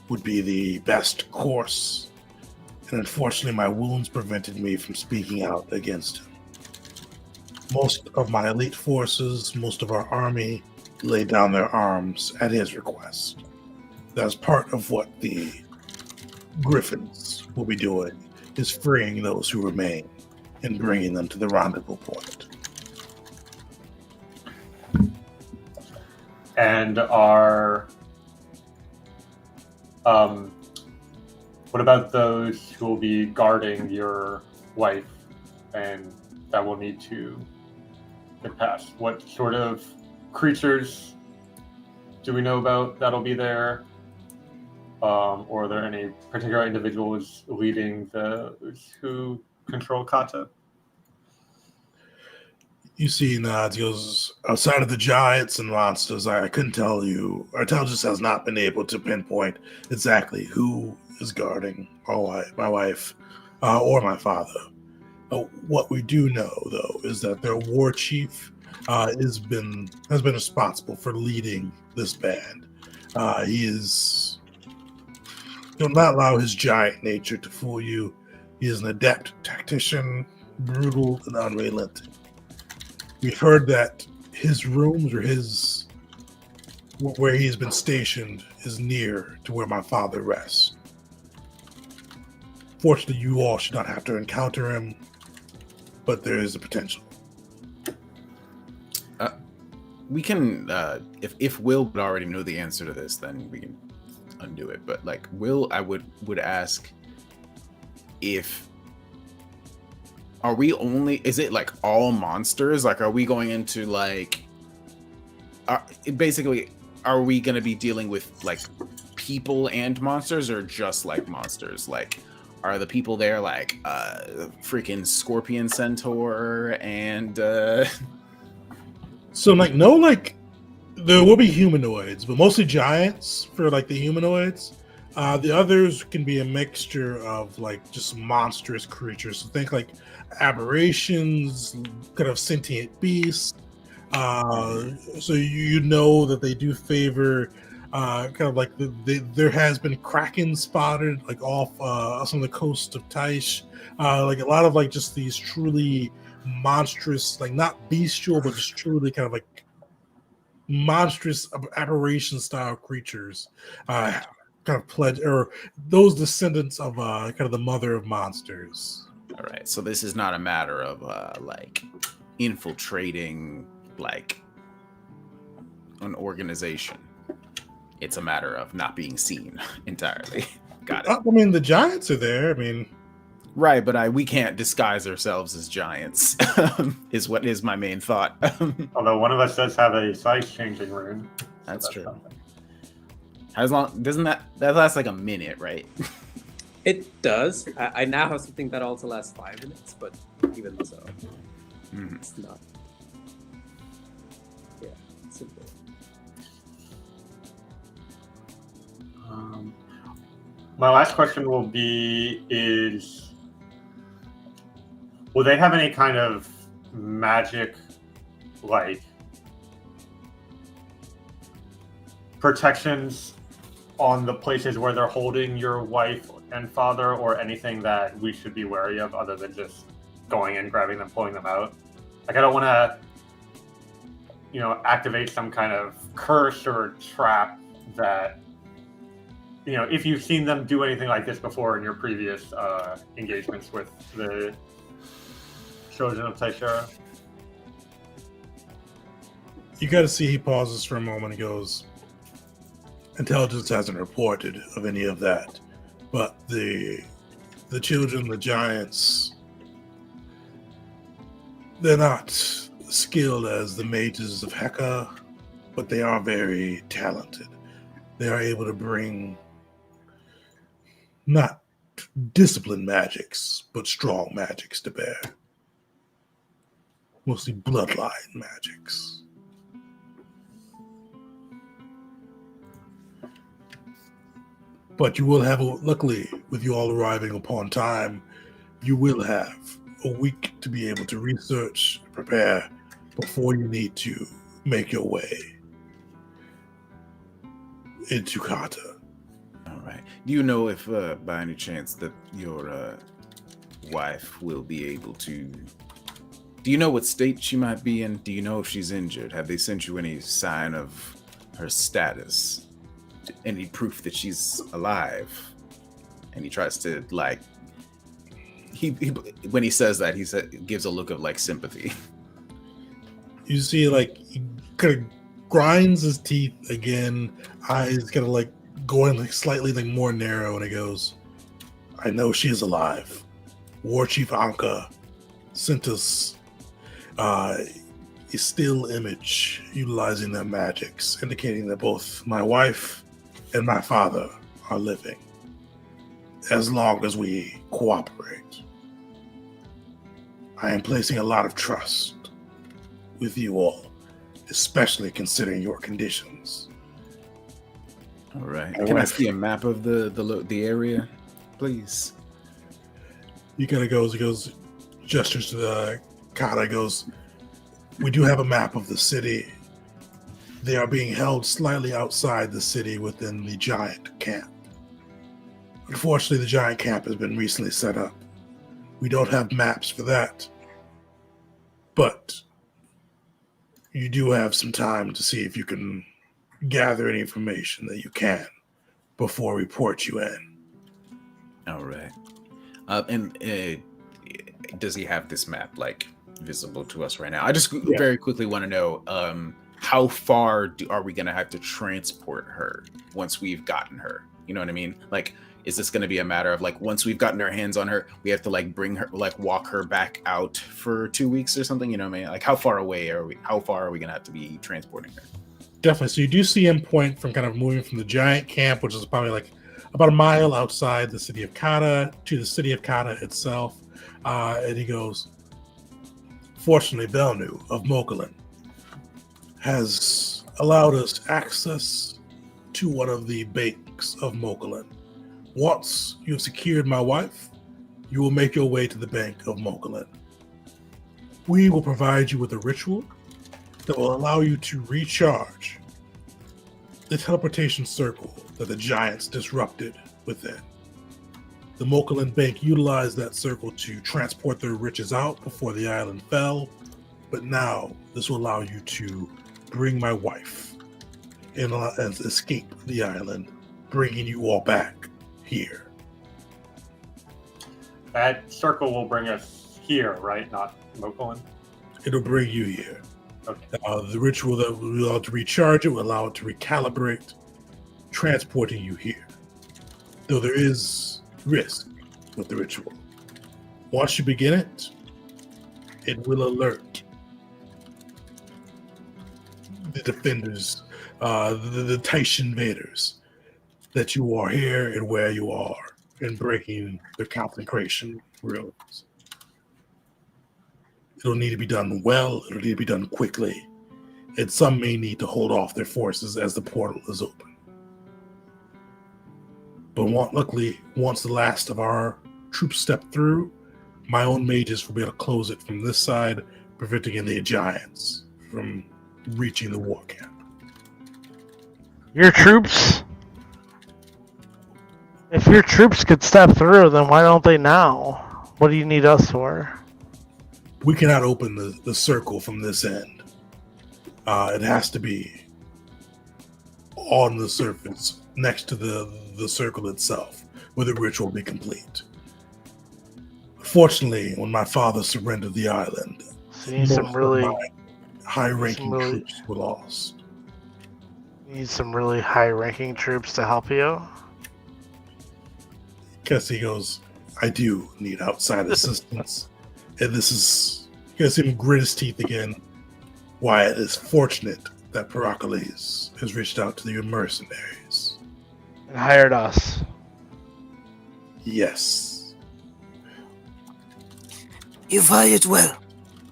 would be the best course, and unfortunately my wounds prevented me from speaking out against him. Most of my elite forces, most of our army, laid down their arms at his request. That's part of what the Griffins will be doing, is freeing those who remain and bringing them to the rendezvous point." And what about those who will be guarding your wife and that will need to get past? What sort of creatures do we know about that'll be there? Or are there any particular individuals leading those who control Kata? You see nods, goes, "Outside of the giants and monsters, I couldn't tell you. Our intelligence has not been able to pinpoint exactly who is guarding my wife or my father. What we do know, though, is that their war chief has been responsible for leading this band. He'll not allow his giant nature to fool you. He is an adept tactician, brutal and unrelenting. We've heard that his rooms or where he's been stationed is near to where my father rests. Fortunately, you all should not have to encounter him, but there is a potential." We can, if Will would already know the answer to this, then we can undo it. But like Will, I would ask is it like all monsters? Like, are we going into like, basically, are we going to be dealing with like people and monsters, or just like monsters? Like, are the people there like freaking scorpion centaur and So like no, like there will be humanoids, but mostly giants for like the humanoids. The others can be a mixture of like just monstrous creatures. So think like aberrations, kind of sentient beasts. So you know that they do favor kind of like there has been kraken spotted like off some of the coast of Taish. Like a lot of like just these truly monstrous, like not bestial, but just truly kind of like monstrous aberration style creatures. Kind of pledge or those descendants of kind of the mother of monsters. All right, so this is not a matter of like infiltrating like an organization. It's a matter of not being seen entirely. Got it. I mean, the giants are there. I mean, Right, but we can't disguise ourselves as giants. Is my main thought. Although one of us does have a size changing rune. So That's true. something. As long doesn't that lasts like a minute, right? It does. I now have something that also lasts 5 minutes, but even so, it's not. Yeah, it's simple. My last question will be: will they have any kind of magic, like protections on the places where they're holding your wife and father, or anything that we should be wary of other than just going in, grabbing them, pulling them out? Like, I don't want to, activate some kind of curse or trap that, if you've seen them do anything like this before in your previous engagements with the Children of Tysera. You got to see he pauses for a moment and goes, intelligence hasn't reported of any of that, but the children, the giants, they're not skilled as the mages of Heka, but they are very talented. They are able to bring not disciplined magics, but strong magics to bear. Mostly bloodline magics. But you will have, luckily, with you all arriving upon time, you will have a week to be able to research, prepare, before you need to make your way into Kata. All right. Do you know if, by any chance, that your wife will be able to... Do you know what state she might be in? Do you know if she's injured? Have they sent you any sign of her status? Any proof that she's alive? And he tries to, like... He when he says that, gives a look of, like, sympathy. You see, like, he kind of grinds his teeth again, eyes kind of, like, going, like, slightly, like, more narrow, and he goes, I know she is alive. War Chief Anka sent us a still image utilizing their magics, indicating that both my wife and my father are living, as long as we cooperate. I am placing a lot of trust with you all, especially considering your conditions. All right. Can I see a map of the area, please? He kind of goes, gestures to the Kata, goes, we do have a map of the city. They are being held slightly outside the city within the giant camp. Unfortunately, the giant camp has been recently set up. We don't have maps for that. But you do have some time to see if you can gather any information that you can before we report you in. All right. And does he have this map, like, visible to us right now? I just very quickly want to know, how far are we going to have to transport her once we've gotten her? You know what I mean? Like, is this going to be a matter of, like, once we've gotten our hands on her, we have to, like, bring her, like, walk her back out for 2 weeks or something? You know what I mean? Like, how far are we going to have to be transporting her? Definitely. So you do see him point from kind of moving from the giant camp, which is probably like about a mile outside the city of Kata, to the city of Kata itself. And he goes, fortunately, Belnu of Mokulin has allowed us access to one of the banks of Mokulin. Once you have secured my wife, you will make your way to the bank of Mokulin. We will provide you with a ritual that will allow you to recharge the teleportation circle that the giants disrupted within. The Mokulin Bank utilized that circle to transport their riches out before the island fell, but now this will allow you to bring my wife and escape the island, bringing you all back here. That circle will bring us here, right? Not Mokulin? It'll bring you here. Okay. The ritual that will allow it to recharge it will allow it to recalibrate, transporting you here. Though there is risk with the ritual. Once you begin it, it will alert the defenders, the Taish invaders, that you are here and where you are and breaking the concentration rooms. It'll need to be done well. It'll need to be done quickly. And some may need to hold off their forces as the portal is open. But luckily, once the last of our troops step through, my own mages will be able to close it from this side, preventing any giants from reaching the war camp. Your troops? If your troops could step through, then why don't they now? What do you need us for? We cannot open the circle from this end. It has to be on the surface, next to the circle itself, where the ritual will be complete. Fortunately, when my father surrendered the island, So you need some really high-ranking troops were lost. You need some really high-ranking troops to help you. Cassie goes, I do need outside assistance. And this is, you guys see him grit his teeth again. Wyatt is fortunate that Pericles has reached out to the mercenaries. And hired us. Yes. You fired well.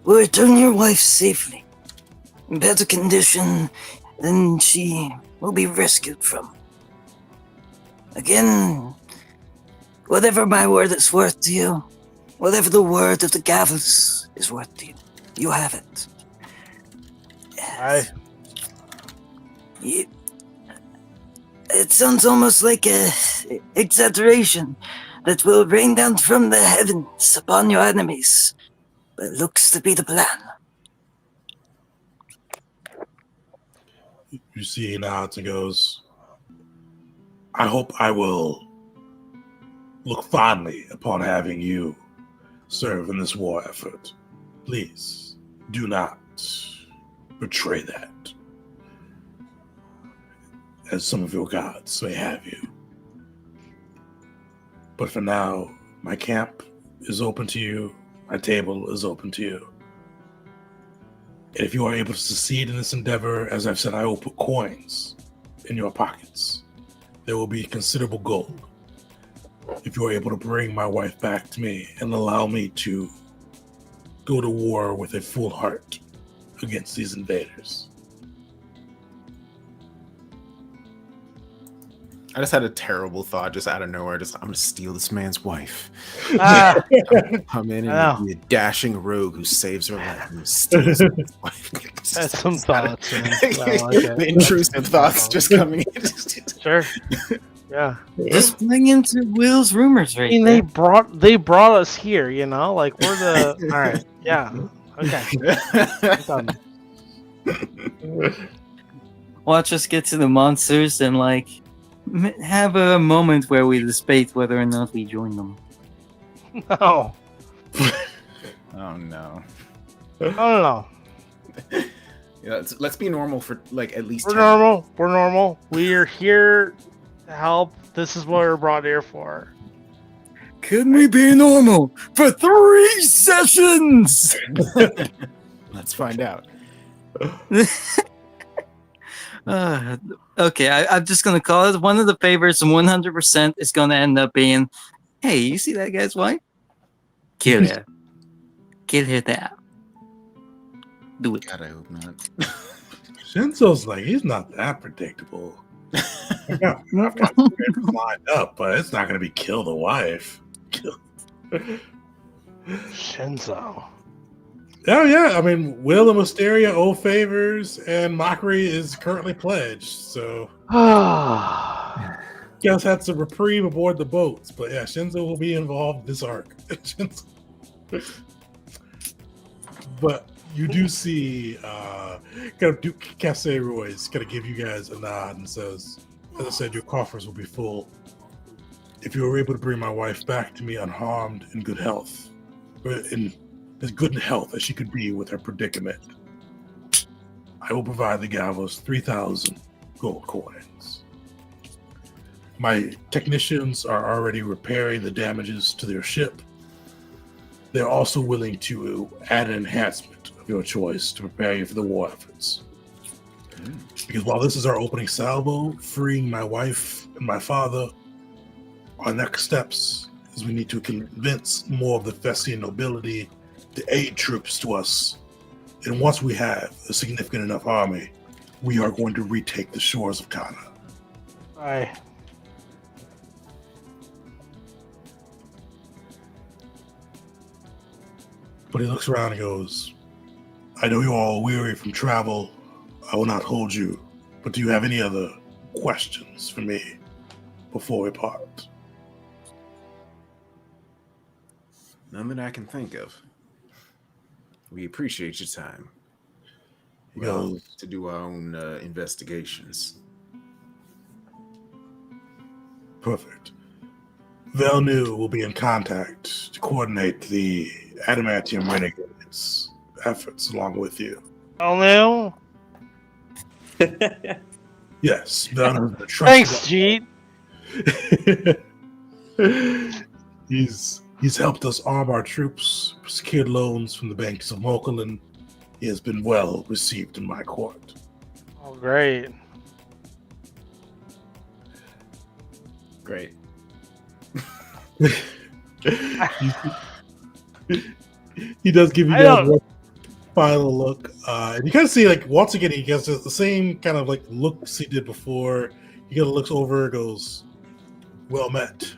We'll return your wife safely. In better condition than she will be rescued from. Again, whatever my word is worth to you, whatever the word of the Gavels is worth to you, you have it. Aye. It sounds almost like a exaggeration that will rain down from the heavens upon your enemies, but it looks to be the plan. You see he nods and goes, I hope I will look fondly upon having you serve in this war effort. Please do not betray that, as some of your gods may have you. But for now, my camp is open to you. My table is open to you. And if you are able to succeed in this endeavor, as I've said, I will put coins in your pockets. There will be considerable gold. If you are able to bring my wife back to me and allow me to go to war with a full heart against these invaders. I just had a terrible thought just out of nowhere. I'm gonna steal this man's wife. Ah, Come in I and be a dashing rogue who saves her life and steals his wife. that's some thoughts. Man. I like it. The intrusive thoughts just coming in. Sure. Yeah. Just playing into Will's rumors I right mean, there. they brought us here, you know? Like, we're the... All right. Yeah. Okay. Watch us get to the monsters and, like, have a moment where we debate whether or not we join them. No. Oh no. No. Yeah, let's be normal for like at least We're 10 normal. We're normal. We're here to help. This is what we're brought here for. Can we be normal for 3 sessions? Let's find out. Okay, I'm just gonna call it one of the favors, and 100% is gonna end up being, hey, you see that guy's wife? Kill her. Kill her there. Do it. God, I hope not. Shinzo's like, he's not that predictable. I've got lined up, but it's not going to be kill the wife. Shinzo. Oh, yeah. I mean, Will and Mysteria owe favors, and Mockery is currently pledged. So, guys had some reprieve aboard the boats. But yeah, Shinzo will be involved in this arc. But you do see kind of Duke Casse Royce kind of give you guys a nod and says, as I said, your coffers will be full. If you were able to bring my wife back to me unharmed and good health, in as good in health as she could be with her predicament, I will provide the Gavos 3,000 gold coins. My technicians are already repairing the damages to their ship, they're also willing to add an enhancement of your choice to prepare you for the war efforts. Because while this is our opening salvo, freeing my wife and my father, our next steps is we need to convince more of the Fesian nobility to aid troops to us. And once we have a significant enough army, we are going to retake the shores of Kata. Aye. But he looks around and goes, I know you're all weary from travel. I will not hold you. But do you have any other questions for me before we part? None that I can think of. We appreciate your time. He Well, goes, to do our own investigations. perfect. Velnu will be in contact to coordinate the Adamantium Renegades efforts along with you. Oh no! Yes, Velnu is the Thanks, Jeet. He's helped us arm our troops, secured loans from the banks of Mokulan. He has been well received in my court. Oh, great. Great. He does give you I guys don't- one final look, and you kind of see, like, once again, he gets the same kind of like looks he did before. He kind of looks over, goes, "Well met,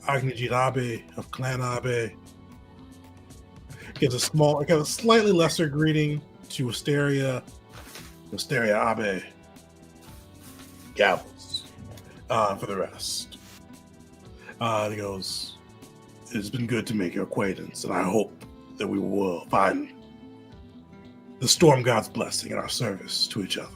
Agnijit Abe of Clan Abe." Gives a slightly lesser greeting to Wisteria Abe. Gavels for the rest. He goes, "It has been good to make your acquaintance, and I hope that we will find the Storm God's blessing in our service to each other."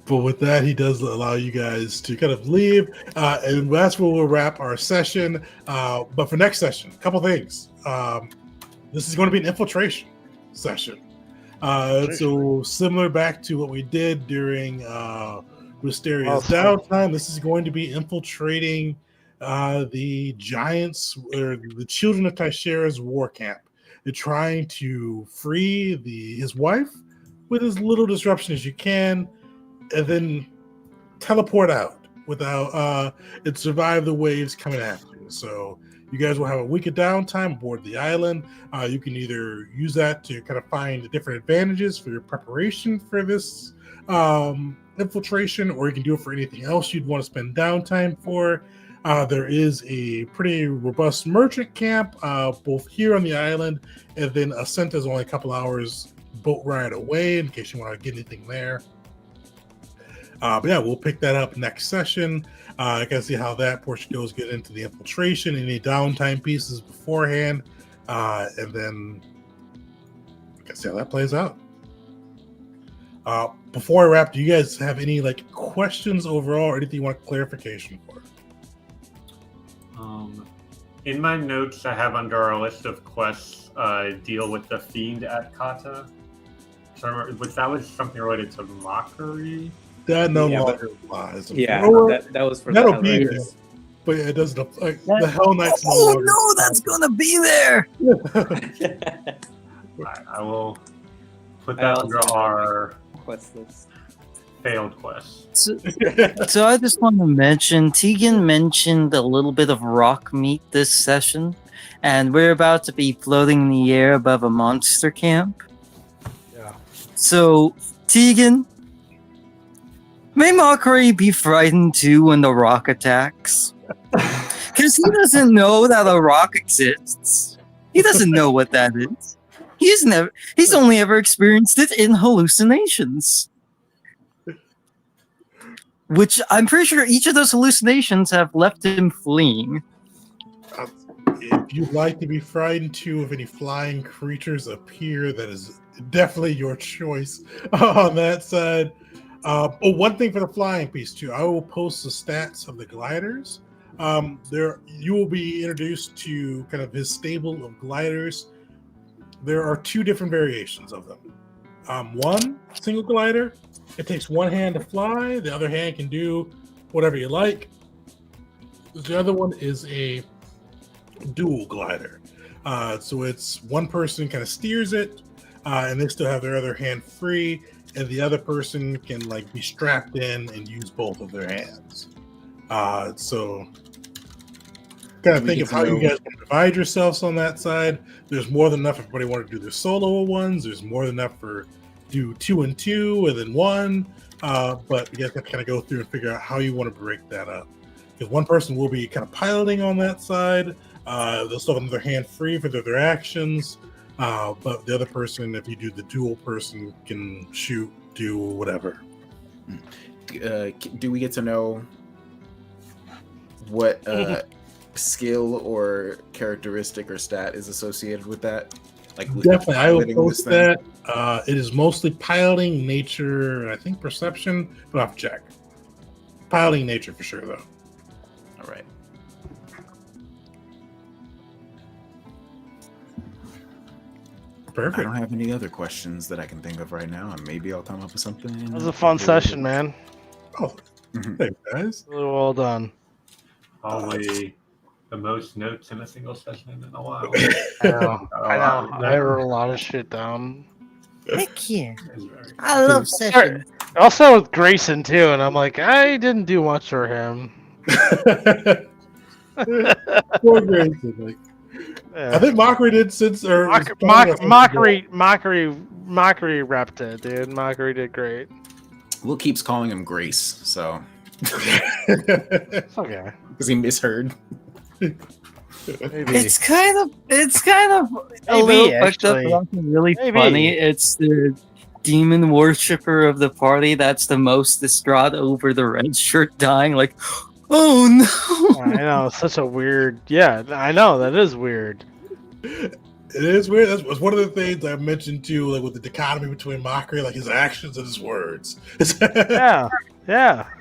But with that, he does allow you guys to kind of leave, and that's where we'll wrap our session. But for next session, a couple things. This is going to be an infiltration session. So similar back to what we did during Wisteria's downtime, this is going to be infiltrating the Giants, or the Children of Tishera's war camp. They're trying to free his wife with as little disruption as you can, and then teleport out without and survive the waves coming after you. So you guys will have a week of downtime aboard the island. You can either use that to kind of find the different advantages for your preparation for this infiltration, or you can do it for anything else you'd want to spend downtime for. There is a pretty robust merchant camp both here on the island, and then Ascent is only a couple hours boat ride away in case you want to get anything there. But yeah, we'll pick that up next session. I can see how that portion goes, get into the infiltration, any downtime pieces beforehand, and then I can see how that plays out. Before I wrap, do you guys have any like questions overall, or anything you want clarification for? In my notes, I have under our list of quests, deal with the fiend at Kata. So that was something related to mockery. That no Yeah, longer applies. Yeah, Or that was for that'll the be there, Hellraisers. but it doesn't. Like, the Hell Knights no Oh longer. no, that's gonna be there. I will put I that also under have our quest list. failed quests. So I just want to mention, Tegan mentioned a little bit of rock meat this session, and we're about to be floating in the air above a monster camp. Yeah. So, Tegan, may Mockery be frightened too when the rock attacks? Because he doesn't know that a rock exists. He doesn't know what that is. He's only ever experienced it in hallucinations. Which I'm pretty sure each of those hallucinations have left him fleeing. If you'd like to be frightened too, if any flying creatures appear, that is definitely your choice on that side. One thing for the flying piece too, I will post the stats of the gliders. There, you will be introduced to kind of his stable of gliders. There are two different variations of them. one single glider. It takes one hand to fly. The other hand can do whatever you like. The other one is a dual glider. So it's one person kind of steers it, and they still have their other hand free, and the other person can like be strapped in and use both of their hands. So kind of think of how you guys can divide yourselves on that side. There's more than enough if everybody want to do their solo ones. There's more than enough for do 2 and 2 and then 1. But you guys have to kind of go through and figure out how you want to break that up. Because one person will be kind of piloting on that side. They'll still have another hand free for their actions. But the other person, if you do the dual person, can shoot, do whatever. Do we get to know what skill or characteristic or stat is associated with that? Like definitely, I will post that. It is mostly piloting, nature, and I think perception, but I'll have to check. Piloting, nature for sure, though. All right. Perfect. I don't have any other questions that I can think of right now, and maybe I'll come up with something. It was a fun session, man. Oh, thanks, guys. Really well done. Probably the most notes in a single session in a while. I know. I wrote a lot of shit down. Heck yeah. It's very- I love sessions. Also with Grayson too, and I'm like, I didn't do much for him. Poor Grayson. Like, I think Mockery did since or Mockery repped it, dude. Mockery did great. Will keeps calling him Grace, so It's okay. because he misheard. Maybe. It's kind of a Maybe, little fucked up, actually. but also really Maybe. funny. It's the demon worshiper of the party that's the most distraught over the red shirt dying. Like, oh no! I know, such a weird. Yeah, I know that is weird. It is weird. That was one of the things I mentioned too, like with the dichotomy between Mockery, like his actions and his words. Yeah,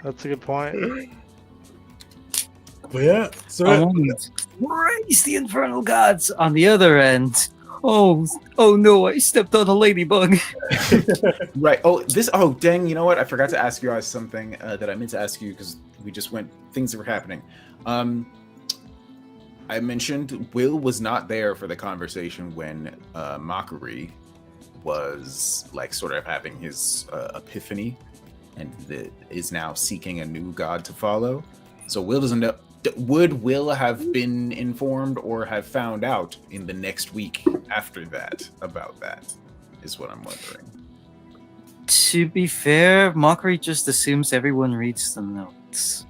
that's a good point. But yeah, so On one end, praise the infernal gods. On the other end, oh no! I stepped on a ladybug. Right. Oh, dang. You know what? I forgot to ask you guys something that I meant to ask you because we just went. Things that were happening. I mentioned Will was not there for the conversation when Mockery was like sort of having his epiphany and is now seeking a new god to follow. So Will doesn't know. Would Will have been informed or have found out in the next week after that about that? Is what I'm wondering. To be fair, Mockery just assumes everyone reads the notes.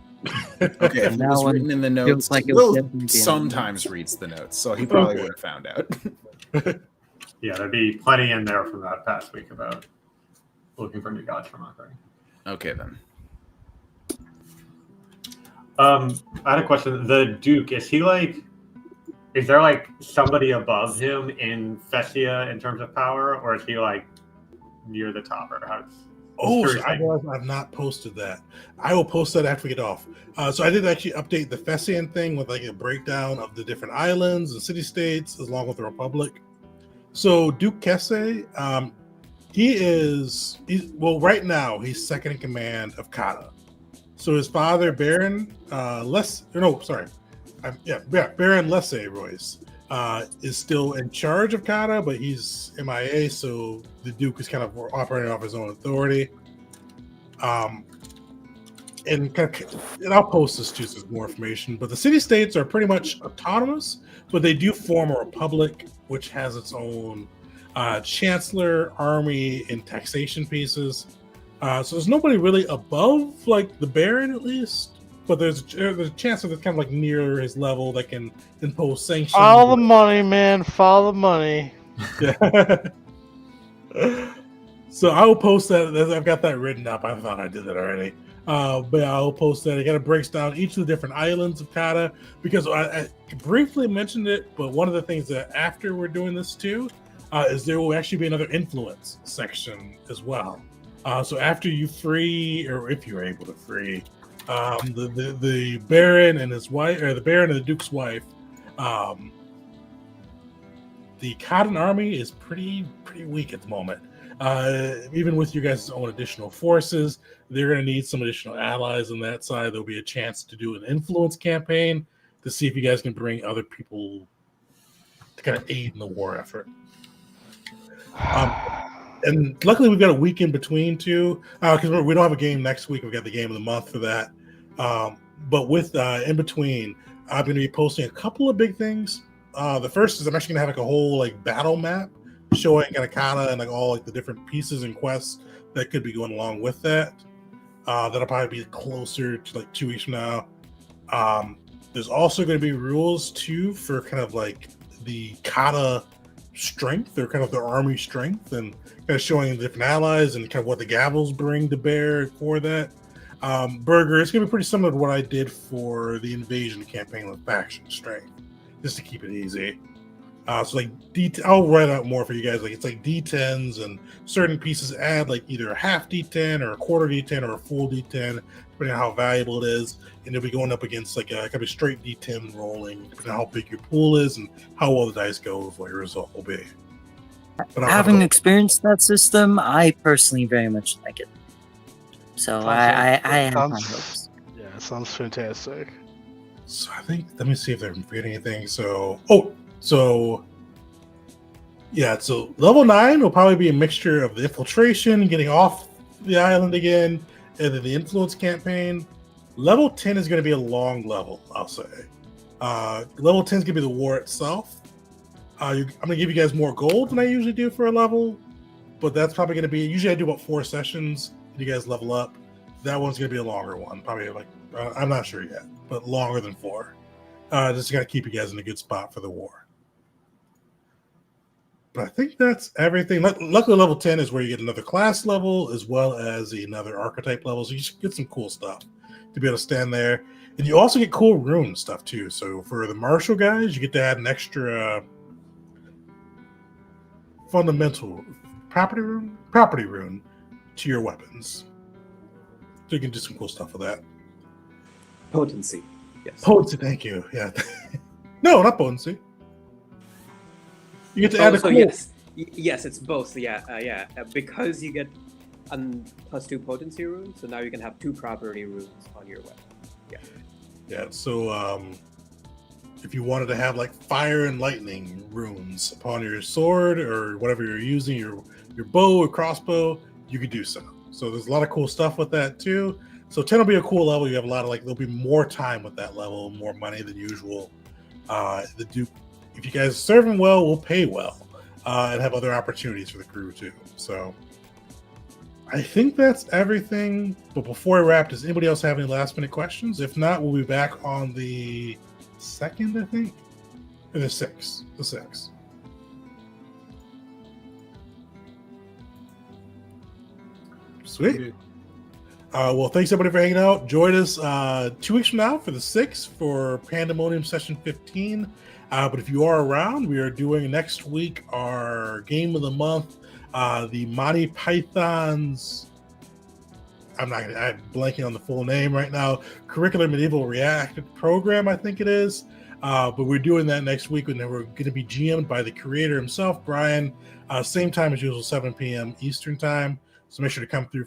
Okay, if it Now was one written in the feels notes, like it was Will definitely in the sometimes reads the notes, so he probably would have found out. Yeah, there'd be plenty in there from that past week about looking for new gods for Mockery. Okay, then. I had a question. The Duke, is there like somebody above him in Fesia in terms of power, or is he like near the top? Or so I realized I've not posted that. I will post that after we get off. So I did actually update the Fessian thing with like a breakdown of the different islands and city-states along with the Republic. So Duke Kese, right now he's second in command of Kata. So his father, Baron Baron Lesse Royce is still in charge of Kata, but he's MIA, so the Duke is kind of operating off his own authority. And I'll post this too, so there's more information. But the city-states are pretty much autonomous, but they do form a republic, which has its own chancellor, army, and taxation pieces. So there's nobody really above like the Baron, at least. But there's a chancellor that's kind of like near his level that can impose sanctions. Follow the money, man. Follow the money. Yeah. So I will post that. I've got that written up. I thought I did that already. But I'll post that. It kind of breaks down each of the different islands of Kata, because I briefly mentioned it, but one of the things that after we're doing this too is there will actually be another influence section as well. So after you free, or if you're able to free, the Baron and his wife, or the Baron and the Duke's wife, the Katan army is pretty weak at the moment. Even with you guys' own additional forces, they're going to need some additional allies on that side. There'll be a chance to do an influence campaign to see if you guys can bring other people to kind of aid in the war effort. And luckily, we've got a week in between too, because we don't have a game next week. We've got the game of the month for that. But with in between, I'm going to be posting a couple of big things. The first is I'm actually going to have like a whole like battle map showing kind of Kata and like all like the different pieces and quests that could be going along with that. That'll probably be closer to like 2 weeks from now. There's also going to be rules too for kind of like the Kata strength, or kind of their army strength, and kind of showing the different allies and kind of what the Gavels bring to bear for that. Burger, it's going to be pretty similar to what I did for the invasion campaign with faction strength, just to keep it easy. So like I'll write out more for you guys. Like it's like D10s, and certain pieces add like either a half D10 or a quarter D10 or a full D10, depending on how valuable it is. And you'll be going up against like a kind of straight D10 rolling, depending on how big your pool is and how well the dice goes, what your result will be. But Having experienced that system, I personally very much like it. So I have high hopes. Yeah, it sounds fantastic. So I think, let me see if I'm forgetting anything. So level 9 will probably be a mixture of the infiltration, getting off the island again, and then the influence campaign. Level 10 is going to be a long level, I'll say. Level 10 is going to be the war itself. I'm going to give you guys more gold than I usually do for a level, but that's probably going to be, usually I do about 4 sessions, and you guys level up. That one's going to be a longer one, probably like, I'm not sure yet, but longer than 4. Just got to keep you guys in a good spot for the war. But I think that's everything. Luckily, level 10 is where you get another class level as well as another archetype level. So you get some cool stuff to be able to stand there. And you also get cool rune stuff too. So for the martial guys, you get to add an extra fundamental property rune to your weapons. So you can do some cool stuff with that. Potency. Yes. Potency, thank you. Yeah. No, not potency. You get to add a cool... Yes, it's both. Yeah. Because you get +2 potency runes, so now you can have 2 property runes on your weapon. Yeah. So if you wanted to have like fire and lightning runes upon your sword or whatever you're using, your bow or crossbow, you could do so. So there's a lot of cool stuff with that too. So 10 will be a cool level. You have a lot of there'll be more time with that level, more money than usual. The Duke, if you guys serve him well, will pay well, and have other opportunities for the crew too. So I think that's everything. But before I wrap, does anybody else have any last minute questions? If not, we'll be back on the 2nd, I think, or the 6th. The 6th. Sweet. Well, thanks everybody for hanging out. Join us 2 weeks from now for the 6th for Pandemonium Session 15. But if you are around, we are doing next week our game of the month, the Monty Python's. I'm blanking on the full name right now. Curricular Medieval Reactive Program, I think it is. But we're doing that next week, and then we're going to be GM'd by the creator himself, Brian. Same time as usual, 7 p.m. Eastern time. So make sure to come through